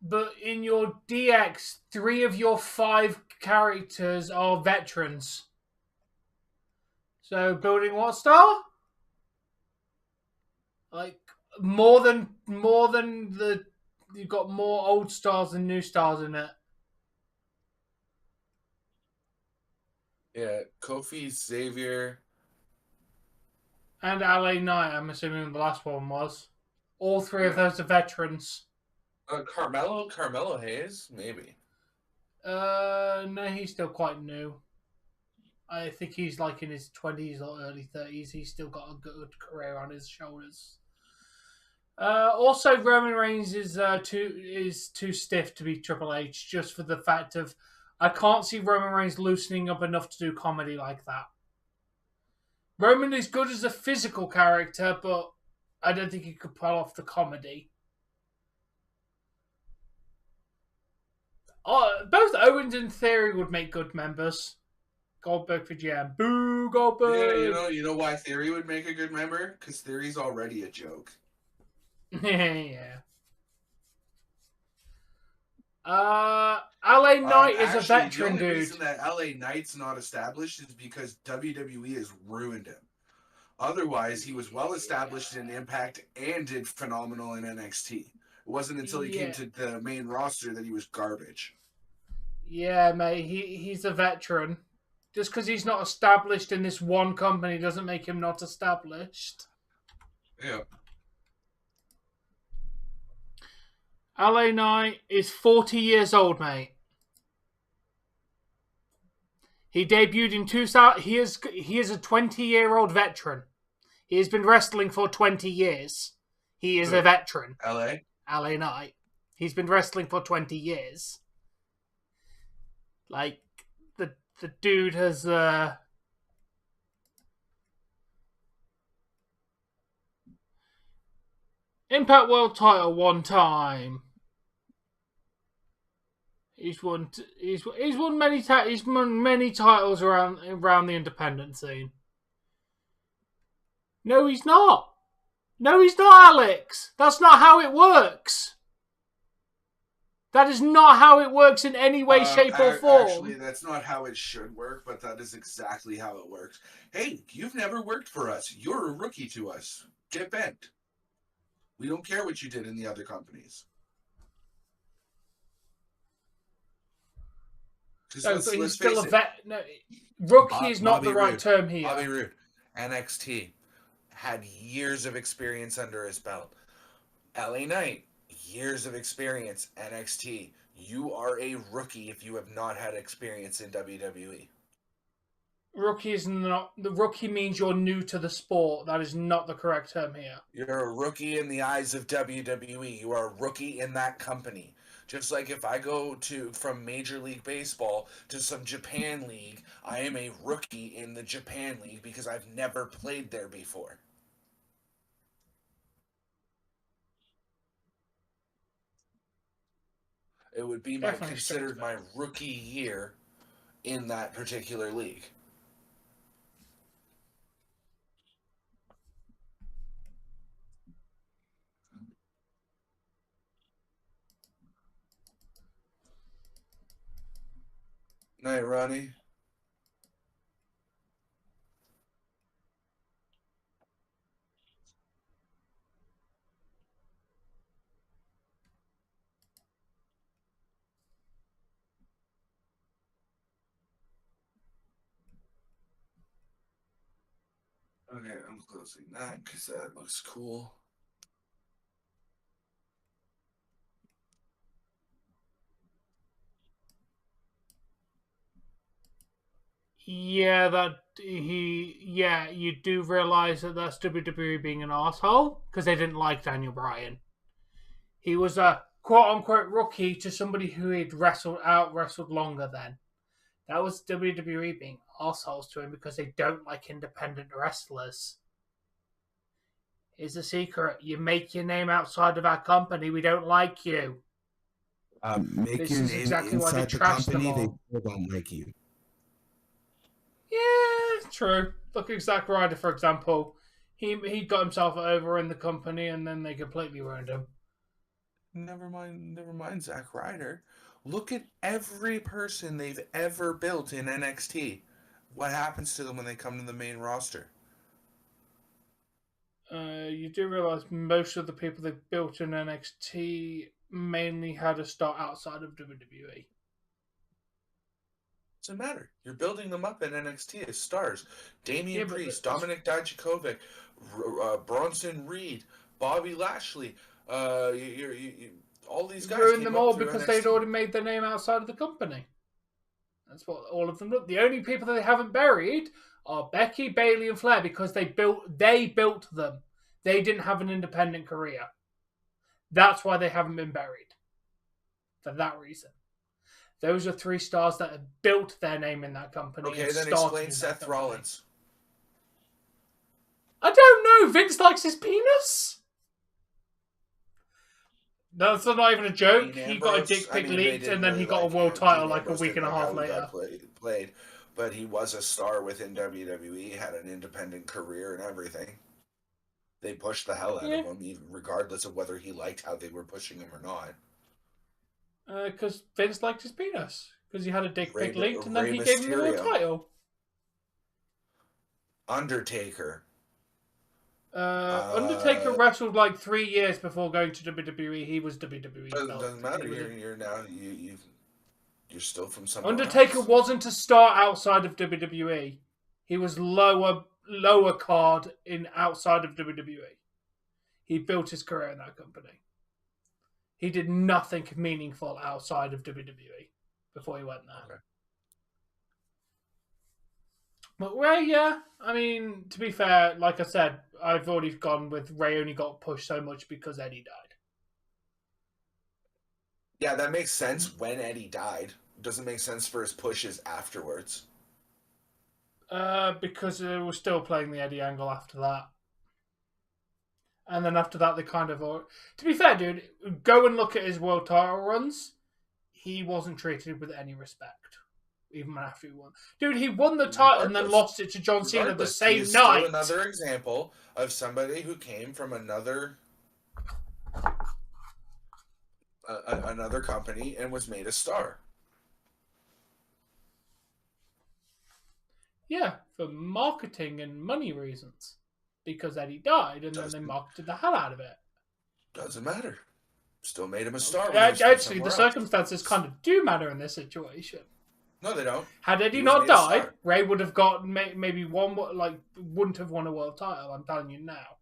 But in your DX, 3 of your 5 characters are veterans. So building what star? Like more than the you've got more old stars than new stars in it. Yeah, Kofi, Xavier, and LA Knight. I'm assuming the last one was. All 3 of those are veterans. Carmelo Hayes, maybe. No, he's still quite new. I think he's like in his 20s or early 30s. He's still got a good career on his shoulders. Also, Roman Reigns is too stiff to be Triple H, just for the fact of I can't see Roman Reigns loosening up enough to do comedy like that. Roman is good as a physical character, but I don't think he could pull off the comedy. Both Owens and Theory would make good members. Goldberg for GM. Boo, Goldberg! Yeah, you know why Theory would make a good member? Because Theory's already a joke. Yeah. LA Knight is a veteran, the only dude. reason that LA Knight's not established is because WWE has ruined him. Otherwise, he was well established in Impact and did phenomenal in NXT. It wasn't until he came to the main roster that he was garbage. Yeah, mate, he's a veteran. Just because he's not established in this one company doesn't make him not established. Yeah. LA Knight is 40 years old, mate. He debuted in 2000. He is a 20-year-old veteran. He has been wrestling for 20 years. He is a veteran. LA Knight. He's been wrestling for 20 years. Like, the dude has Impact World title one time. He's won many titles around the independent scene. No, he's not. No, he's not, Alex. That's not how it works. That is not how it works in any way, shape, or form. Actually, that's not how it should work, but that is exactly how it works. Hey, you've never worked for us. You're a rookie to us. Get bent. We don't care what you did in the other companies. No, but he's still a vet. No, rookie is not the right term here. Bobby Roode, NXT, had years of experience under his belt. LA Knight, years of experience, NXT. You are a rookie if you have not had experience in WWE. Rookie is not. The rookie means you're new to the sport. That is not the correct term here. You're a rookie in the eyes of WWE. You are a rookie in that company. Just like if I go from Major League Baseball to some Japan League, I am a rookie in the Japan League because I've never played there before. It would be considered my rookie year in that particular league. Night, Ronnie. Okay, I'm closing that because that looks cool. Yeah, you do realize that that's WWE being an asshole because they didn't like Daniel Bryan. He was a quote-unquote rookie to somebody who had wrestled longer then. That was WWE being assholes to him because they don't like independent wrestlers. Here's the secret. You make your name outside of our company, we don't like you. Make your name exactly inside the company, they still don't like you. Yeah, true. Look at Zack Ryder, for example. He got himself over in the company and then they completely ruined him. Never mind Zack Ryder. Look at every person they've ever built in NXT. What happens to them when they come to the main roster? You do realize most of the people they've built in NXT mainly had to start outside of WWE. Doesn't matter. You're building them up in NXT as stars. Damian Priest, Dominic Dijakovic, Bronson Reed, Bobby Lashley. All these guys ruined them all because NXT. they'd already made their name outside of the company. That's what all of them look. The only people that they haven't buried are Becky, Bayley, and Flair because they built them. They didn't have an independent career. That's why they haven't been buried. For that reason. Those are three stars that have built their name in that company. Okay, then explain Seth Rollins. I don't know. Vince likes his penis. That's not even a joke. He got a dick pic leaked and then he got a world title like a week and a half later. Played, but he was a star within WWE, had an independent career and everything. They pushed the hell out of him, even regardless of whether he liked how they were pushing him or not. Because Vince liked his penis. Because he had a dick pic leaked and then he gave him the world title. Undertaker. Undertaker wrestled like 3 years before going to WWE. He was WWE. Doesn't matter. You're still from somewhere. Undertaker else. wasn't a star outside of WWE. He was lower card in outside of WWE. He built his career in that company. He did nothing meaningful outside of WWE before he went there. But Ray, yeah. I mean, to be fair, like I said, I've already gone with Ray only got pushed so much because Eddie died. Yeah, that makes sense when Eddie died. Doesn't make sense for his pushes afterwards. Because they were still playing the Eddie angle after that. And then after that, they kind of... To be fair, dude, go and look at his world title runs. He wasn't treated with any respect. Even after he won. Dude, he won the title and then lost it to John Cena the same he is night. Still another example of somebody who came from another company and was made a star. Yeah, for marketing and money reasons. Because Eddie died and then they marketed the hell out of it. Doesn't matter. Still made him a star. Actually, the circumstances kind of do matter in this situation. No, they don't. Had Eddie not died, Ray would have got maybe one, wouldn't have won a world title, I'm telling you now.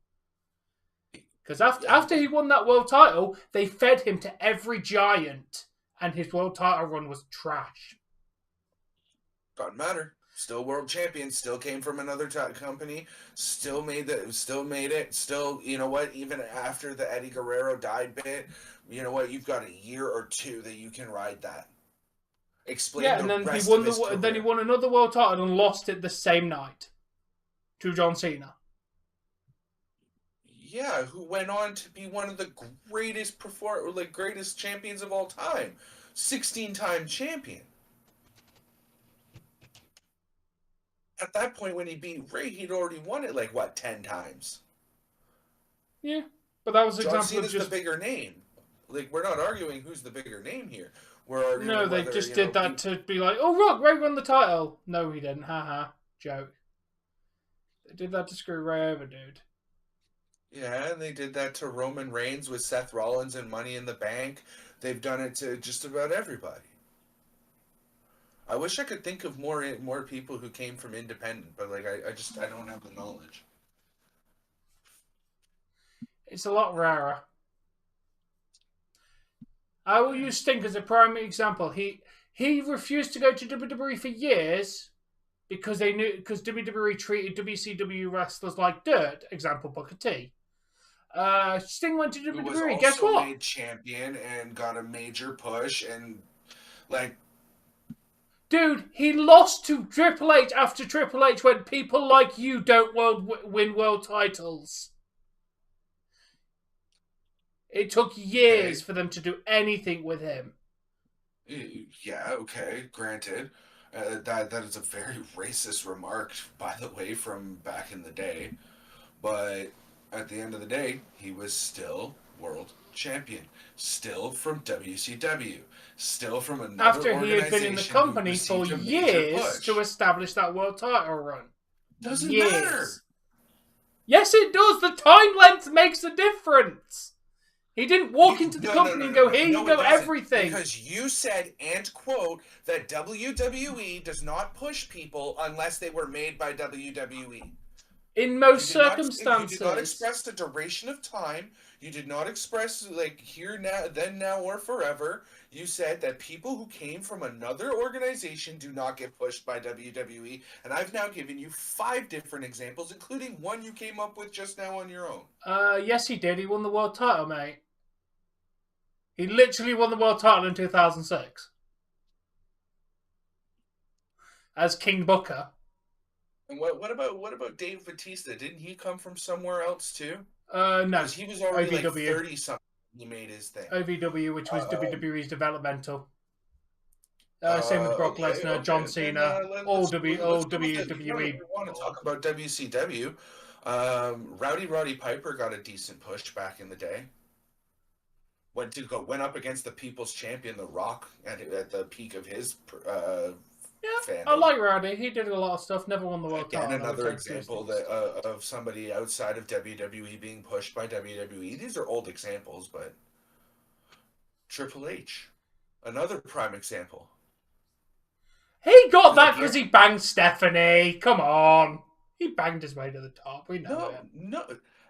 Because after he won that world title, they fed him to every giant, and his world title run was trash. Doesn't matter. Still world champion. Still came from another company. Still made it. Still, you know what? Even after the Eddie Guerrero died bit, you know what? You've got a year or two that you can ride that. Explain. Yeah, and then he won another world title and lost it the same night to John Cena. Yeah, who went on to be one of the greatest greatest champions of all time, 16-time champion. At that point, when he beat Ray, he'd already won it 10 times. Yeah, but that was an John example Cena's of just the bigger name. We're not arguing who's the bigger name here. We're arguing no, they whether, just did that to be like, oh look, Ray won the title. No, he didn't. Haha, joke. They did that to screw Ray over, dude. Yeah, and they did that to Roman Reigns with Seth Rollins and Money in the Bank. They've done it to just about everybody. I wish I could think of more people who came from independent, but I don't have the knowledge. It's a lot rarer. I will use Sting as a primary example. He refused to go to WWE for years because WWE treated WCW wrestlers like dirt. Example, Booker T. Sting went to WWE. Guess what? Made champion and got a major push and Dude, he lost to Triple H after Triple H went, people like you don't win world titles. It took years for them to do anything with him. Yeah, okay, granted. That is a very racist remark, by the way, from back in the day. But at the end of the day, he was still world champion. Still from WCW. Still from another After he had been in the company for years to establish that world title run. Doesn't matter. Yes, it does. The time length makes a difference. He didn't walk into the company and go, here you go, everything. Because you said, and quote, that WWE does not push people unless they were made by WWE. In most circumstances. You did not express the duration of time. You did not express, here, now, then, now, or forever. You said that people who came from another organization do not get pushed by WWE. And I've now given you 5 different examples, including one you came up with just now on your own. Yes, he did. He won the world title, mate. He literally won the world title in 2006. As King Booker. And what about Dave Bautista? Didn't he come from somewhere else too? No. Because he was already OVW. 30 something. He made his thing. OVW, which was WWE's developmental. Same with Brock Lesnar, John Cena, all WWE. We want to talk about WCW. Roddy Piper got a decent push back in the day. Went up against the People's Champion, The Rock, at the peak of his fandom. I like Rowdy. He did a lot of stuff. Never won the world title. Again, another example of somebody outside of WWE being pushed by WWE. These are old examples, but Triple H, another prime example. He got that because he banged Stephanie. Come on. He banged his way to the top. We know it. No.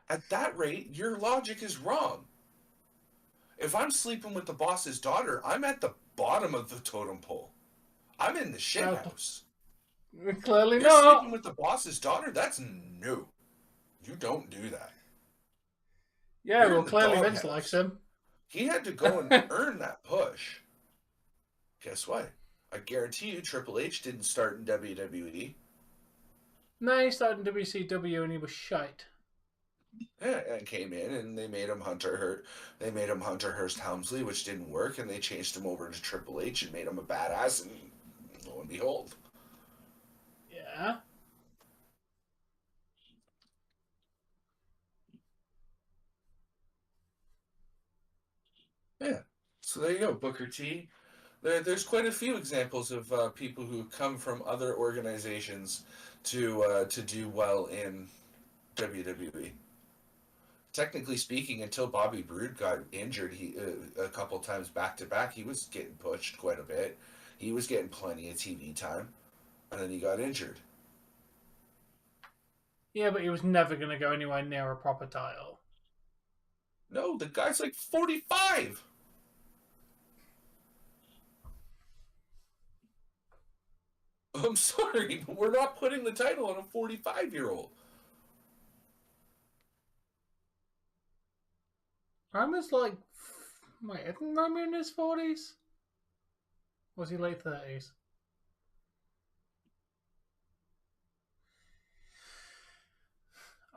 At that rate, your logic is wrong. If I'm sleeping with the boss's daughter, I'm at the bottom of the totem pole. I'm in the shit house. Clearly You're not. sleeping with the boss's daughter? That's no. You don't do that. Yeah, You're well, in the clearly Vince doghouse. likes him. He had to go and earn that push. Guess what? I guarantee you Triple H didn't start in WWE. No, he started in WCW and he was shite. Yeah, and came in and they made him They made him Hunter Hearst Helmsley, which didn't work, and they changed him over to Triple H and made him a badass, and lo and behold. Yeah. Yeah. So there you go, Booker T. There's quite a few examples of people who come from other organizations to do well in WWE. Technically speaking, until Bobby Roode got injured, he a couple times back to back, he was getting pushed quite a bit. He was getting plenty of TV time, and then he got injured. Yeah, but he was never going to go anywhere near a proper title. No, the guy's like 45. I'm sorry, but we're not putting the title on a 45-year-old. Roman's like... Wait, isn't Roman in his 40s? Or was he late 30s?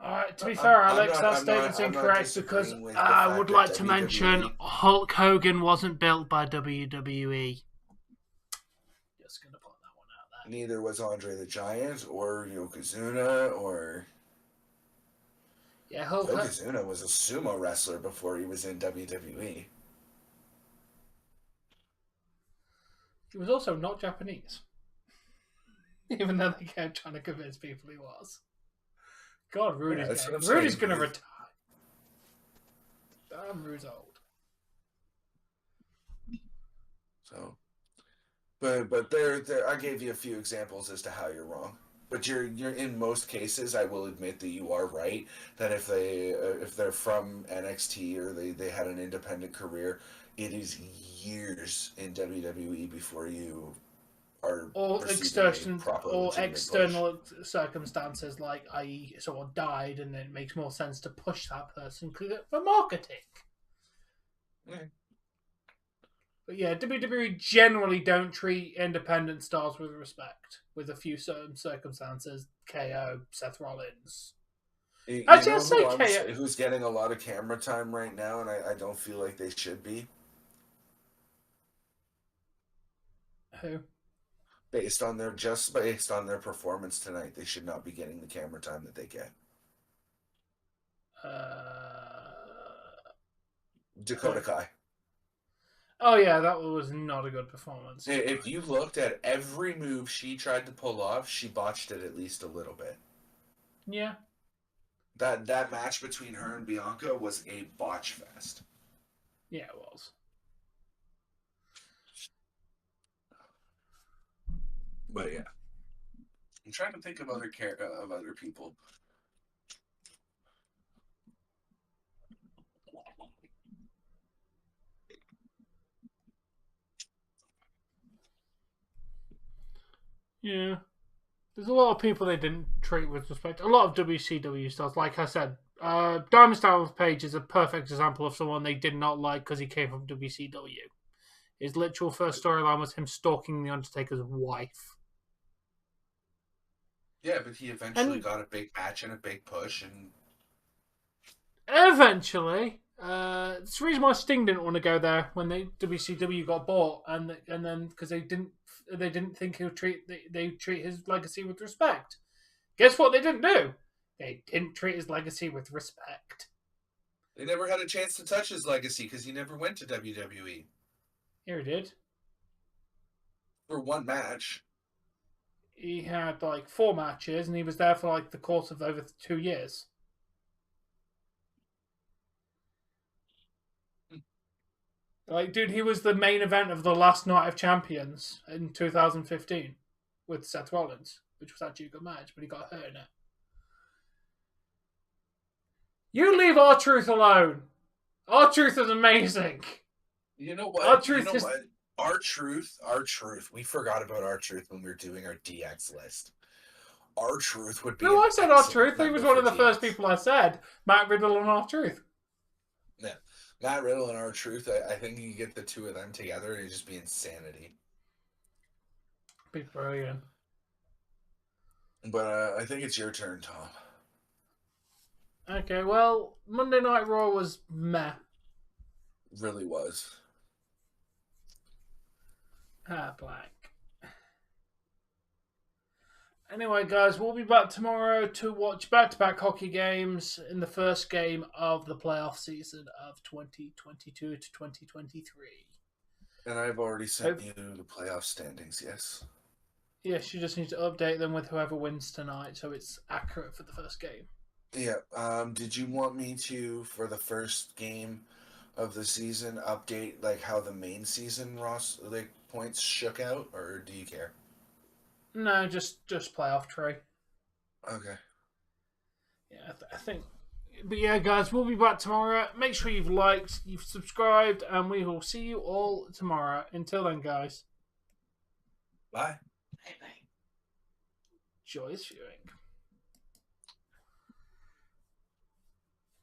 Alright, to be fair, Alex, that statement's incorrect because I would like to mention Hulk Hogan wasn't built by WWE. Just gonna put that one out there. Neither was Andre the Giant or Yokozuna or... Yeah, Hulk Yokozuna was a sumo wrestler before he was in WWE. He was also not Japanese. Even though they kept trying to convince people he was. God, Rudy's going to retire. Damn, Rudy's old. So, but there, I gave you a few examples as to how you're wrong. But you're in most cases, I will admit that you are right. That if they're from NXT or they had an independent career, it is years in WWE before you are external circumstances, like i.e. someone died, and then it makes more sense to push that person for marketing. Yeah. But yeah, WWE generally don't treat independent stars with respect, with a few certain circumstances. KO, Seth Rollins. Actually, I'll say KO. Who's getting a lot of camera time right now, and I don't feel like they should be. Who? Based on their performance tonight, they should not be getting the camera time that they get. Dakota Kai. Oh yeah, that was not a good performance. If you looked at every move she tried to pull off, she botched it at least a little bit. Yeah. That match between her and Bianca was a botch fest. Yeah, it was. But yeah, I'm trying to think of other people. Yeah, there's a lot of people they didn't treat with respect. A lot of WCW stars, like I said, Diamond Star Page is a perfect example of someone they did not like because he came from WCW. His literal first storyline was him stalking the Undertaker's wife. Yeah, but he eventually got a big match and a big push, and eventually, it's the reason why Sting didn't want to go there when WCW got bought, and then because they didn't think they treat his legacy with respect. Guess what they didn't do? They didn't treat his legacy with respect. They never had a chance to touch his legacy because he never went to WWE. Here he did. For one match. He had like 4 matches, and he was there for like the course of over 2 years. Like, dude, he was the main event of the last Night of Champions in 2015 with Seth Rollins, which was actually a good match, but he got hurt in it. You leave R-Truth alone. R-Truth is amazing. You know what? R-Truth is R-Truth. We forgot about R-Truth when we were doing our DX list. R-Truth would be. No, an I said excellent R-Truth. He was member one of for the first DX. people I said. Matt Riddle and R-Truth. Yeah, Matt Riddle and R-Truth. I think you get the two of them together, it'd just be insanity. Be brilliant. But I think it's your turn, Tom. Okay, well, Monday Night Raw was meh. Really was. Blank. Anyway, guys, we'll be back tomorrow to watch back-to-back hockey games in the first game of the playoff season of 2022 to 2023. And I've already sent you the playoff standings, yes. Yes, you just need to update them with whoever wins tonight so it's accurate for the first game. Yeah. Did you want me to, for the first game of the season, update like how the main season points shook out, or do you care? No, just playoff tree. Okay. Yeah, I think. But yeah, guys, we'll be back tomorrow. Make sure you've liked, you've subscribed, and we will see you all tomorrow. Until then, guys. Bye. Bye bye. Joyous viewing.